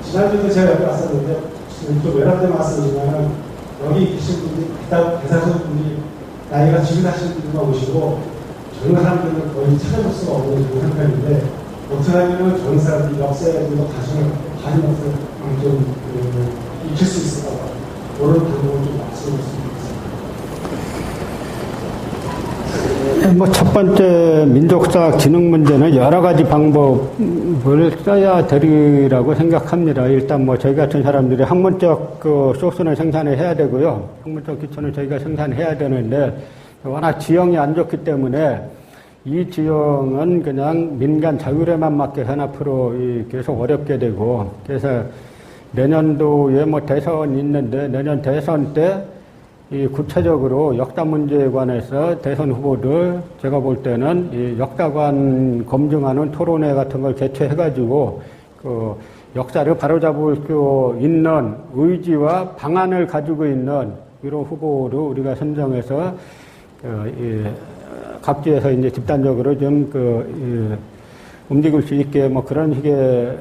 지난주도 제가 여기 왔었는데 또 외람 때 왔었지만 여기 계신 분들이 대사선 분들이 나이가 지긋하신 분들만 오시고 젊은 사람들은 거의 찾아볼 수가 없는 그런 형편인데 어떻게 하면 젊은 사람들이 역사에 좀 더 관심을 갖고 많은 것을 좀 익힐 수 있을까 봐 그런 방법을 좀 말씀해 주시면 첫 번째 민족사학 진흥 문제는 여러 가지 방법을 써야 되리라고 생각합니다. 일단 저희 같은 사람들이 학문적 소스는 생산해야 되고요. 학문적 기초는 저희가 생산해야 되는데 워낙 지형이 안 좋기 때문에 이 지형은 그냥 민간 자율에만 맡겨서 앞으로 계속 어렵게 되고, 그래서 내년도에 대선이 있는데 내년 대선 때 이 구체적으로 역사 문제에 관해서 대선 후보들 제가 볼 때는 이 역사관 검증하는 토론회 같은 걸 개최해가지고 그 역사를 바로잡을 수 있는 의지와 방안을 가지고 있는 이런 후보를 우리가 선정해서 각지에서 이제 집단적으로 좀 움직일 수 있게 그런 식의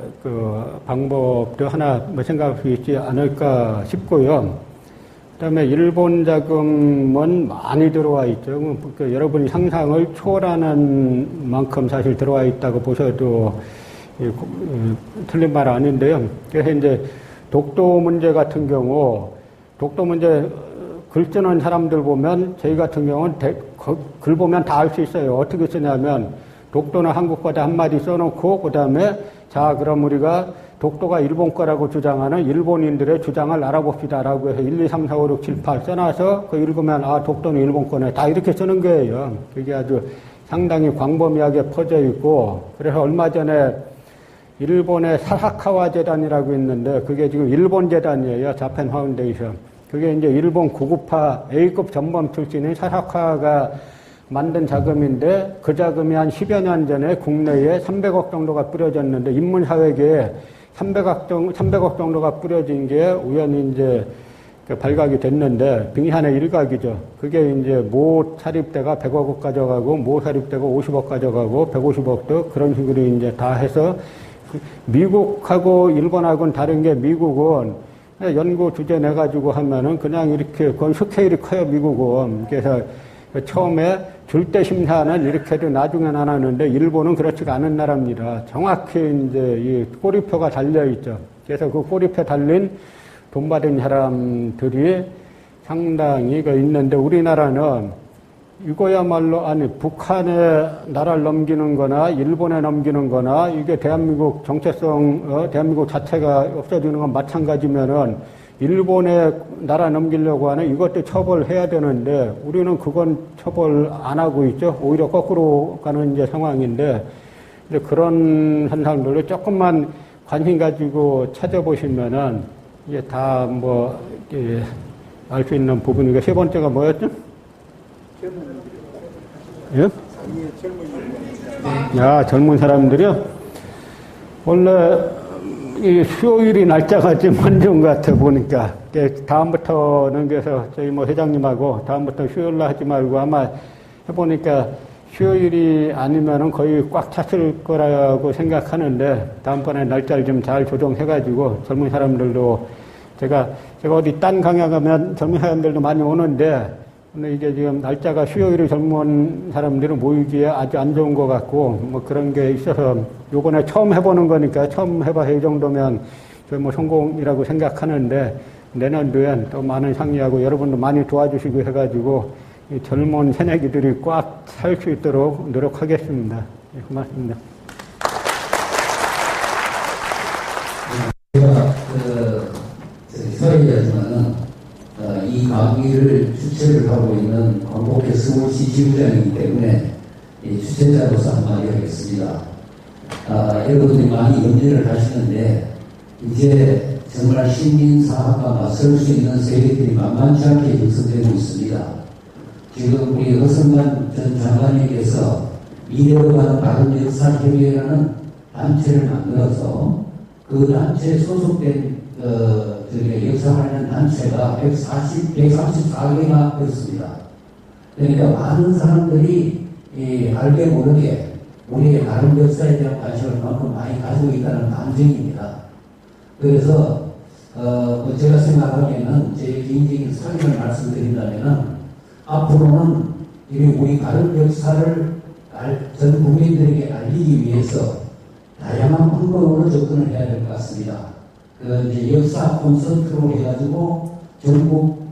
방법도 하나 생각할 수 있지 않을까 싶고요. 그다음에 일본 자금은 많이 들어와 있죠. 여러분이 상상을 초월하는 만큼 사실 들어와 있다고 보셔도 틀린 말 아닌데요. 그래서 이제 독도 문제 같은 경우, 독도 문제 글 쓰는 사람들 보면 저희 같은 경우는 글 보면 다 알 수 있어요. 어떻게 쓰냐면 독도는 한국 거다 한마디 써놓고 그다음에 자 그럼 우리가 독도가 일본 거라고 주장하는 일본인들의 주장을 알아봅시다라고 해서 1, 2, 3, 4, 5, 6, 7, 8 써놔서 읽으면 독도는 일본 거네. 다 이렇게 쓰는 거예요. 그게 아주 상당히 광범위하게 퍼져 있고, 그래서 얼마 전에 일본의 사사카와 재단이라고 있는데 그게 지금 일본 재단이에요. 자펜 파운데이션. 그게 이제 일본 고급화 A급 전범 출신인 사사카가 만든 자금인데 그 자금이 한 10여 년 전에 국내에 300억 정도가 뿌려졌는데 인문사회계에 300억 정도가 뿌려진 게 우연히 이제 발각이 됐는데 빙산의 일각이죠. 그게 이제 모 사립대가 100억 가져가고 모 사립대가 50억 가져가고 150억도 그런 식으로 이제 다 해서 미국하고 일본하고는 다른 게 미국은 연구 주제 내가지고 하면은 그냥 이렇게 그건 스케일이 커요, 미국은. 그래서 처음에 줄대 심사는 이렇게 해도 나중에는 안 하는데 일본은 그렇지가 않은 나라입니다. 정확히 이제 이 꼬리표가 달려있죠. 그래서 그 꼬리표 달린 돈 받은 사람들이 상당히 있는데 우리나라는 이거야말로 북한에 나라를 넘기는 거나 일본에 넘기는 거나 이게 대한민국 정체성, 대한민국 자체가 없어지는 건 마찬가지면은 일본에 나라 넘기려고 하는 이것도 처벌해야 되는데 우리는 그건 처벌 안 하고 있죠. 오히려 거꾸로 가는 이제 상황인데 이제 그런 현상들을 조금만 관심 가지고 찾아보시면은 이게 다 알 수 있는 부분이고 세 번째가 뭐였죠? 예? 젊은 사람들이요? 원래 이 수요일이 날짜가 좀 안 좋은 것 같아 보니까 다음부터는 그래서 저희 회장님하고 다음부터 수요일 날 하지 말고 아마 해보니까 수요일이 아니면은 거의 꽉 찼을 거라고 생각하는데 다음번에 날짜를 좀 잘 조정해가지고 젊은 사람들도 제가 어디 딴 강연 가면 젊은 사람들도 많이 오는데 근데 이게 지금 날짜가 수요일에 젊은 사람들이 모이기에 아주 안 좋은 것 같고 그런 게 있어서 요번에 처음 해보는 거니까 처음 해봐서 이 정도면 저희 성공이라고 생각하는데 내년도엔 또 많은 상의하고 여러분도 많이 도와주시고 해가지고 이 젊은 새내기들이 꽉 살 수 있도록 노력하겠습니다. 네, 고맙습니다. 제가 서해였지만은 이 강의를 주최를 하고 있는 광복회 서울시 지부장이기 때문에 주최자로서 한마디 하겠습니다. 여러분들이 많이 염려를 하시는데 이제 정말 시민사학과 맞설 수 있는 세력들이 만만치 않게 형성되고 있습니다. 지금 우리 허성만 전 장관님께서 미래로 가는 바른 역사협의회라는 단체를 만들어서 그 단체에 소속된 저기 역사하는 단체가 134개가 됐습니다. 그러니까 많은 사람들이 알게 모르게 우리의 다른 역사에 대한 관심을 그만큼 많이 가지고 있다는 감정입니다. 그래서 제가 생각하기에는 제 개인적인 설명을 말씀드린다면 앞으로는 우리 다른 역사를 전 국민들에게 알리기 위해서 다양한 방법으로 접근을 해야 될 것 같습니다. 이제 역사 콘서트로 해가지고 전국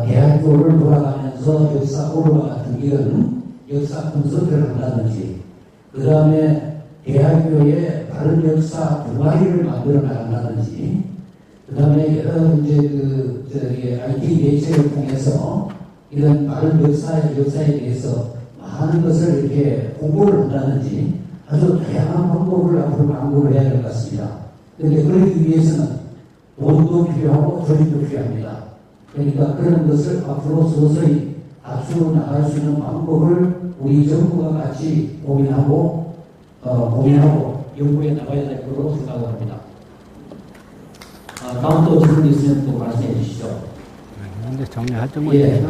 대학교를 돌아가면서 역사 오르와 같은 이런 역사 콘서트를 한다든지, 그 다음에 대학교에 다른 역사 동아리를 만들어 나간다든지, 그 다음에 여러 이제 IT 매체를 통해서 이런 다른 역사에 대해서 많은 것을 이렇게 공부를 한다든지 아주 다양한 방법을 앞으로 강구를 해야 될 것 같습니다. 그런데 그러기 위해서는 돈도 필요하고 조직도 필요합니다. 그러니까 그런 것을 앞으로 서서히 앞으로 나갈 수 있는 방법을 우리 정부가 같이 고민하고 연구해 나가야 될 거라고 생각합니다. 다음 또 질문 있으면 또 말씀해 주시죠. 근데 정리하죠. 예,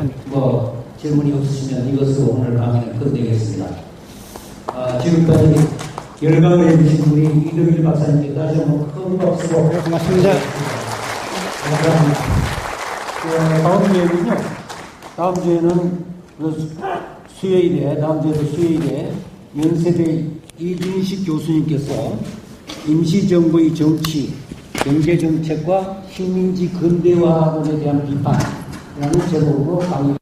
질문이 없으시면 이것으로 오늘 강의를 끝내겠습니다. 지금까지 열강을 해주신 우리 이동일 박사님께 다시 한번 큰 박수로 고맙습니다. 감사합니다. 다음 주에는요, 다음 주에는 다음 주에도 수요일에 연세대 이준식 교수님께서 임시정부의 정치, 경제정책과 식민지 근대화론에 대한 비판이라는 제목으로 강의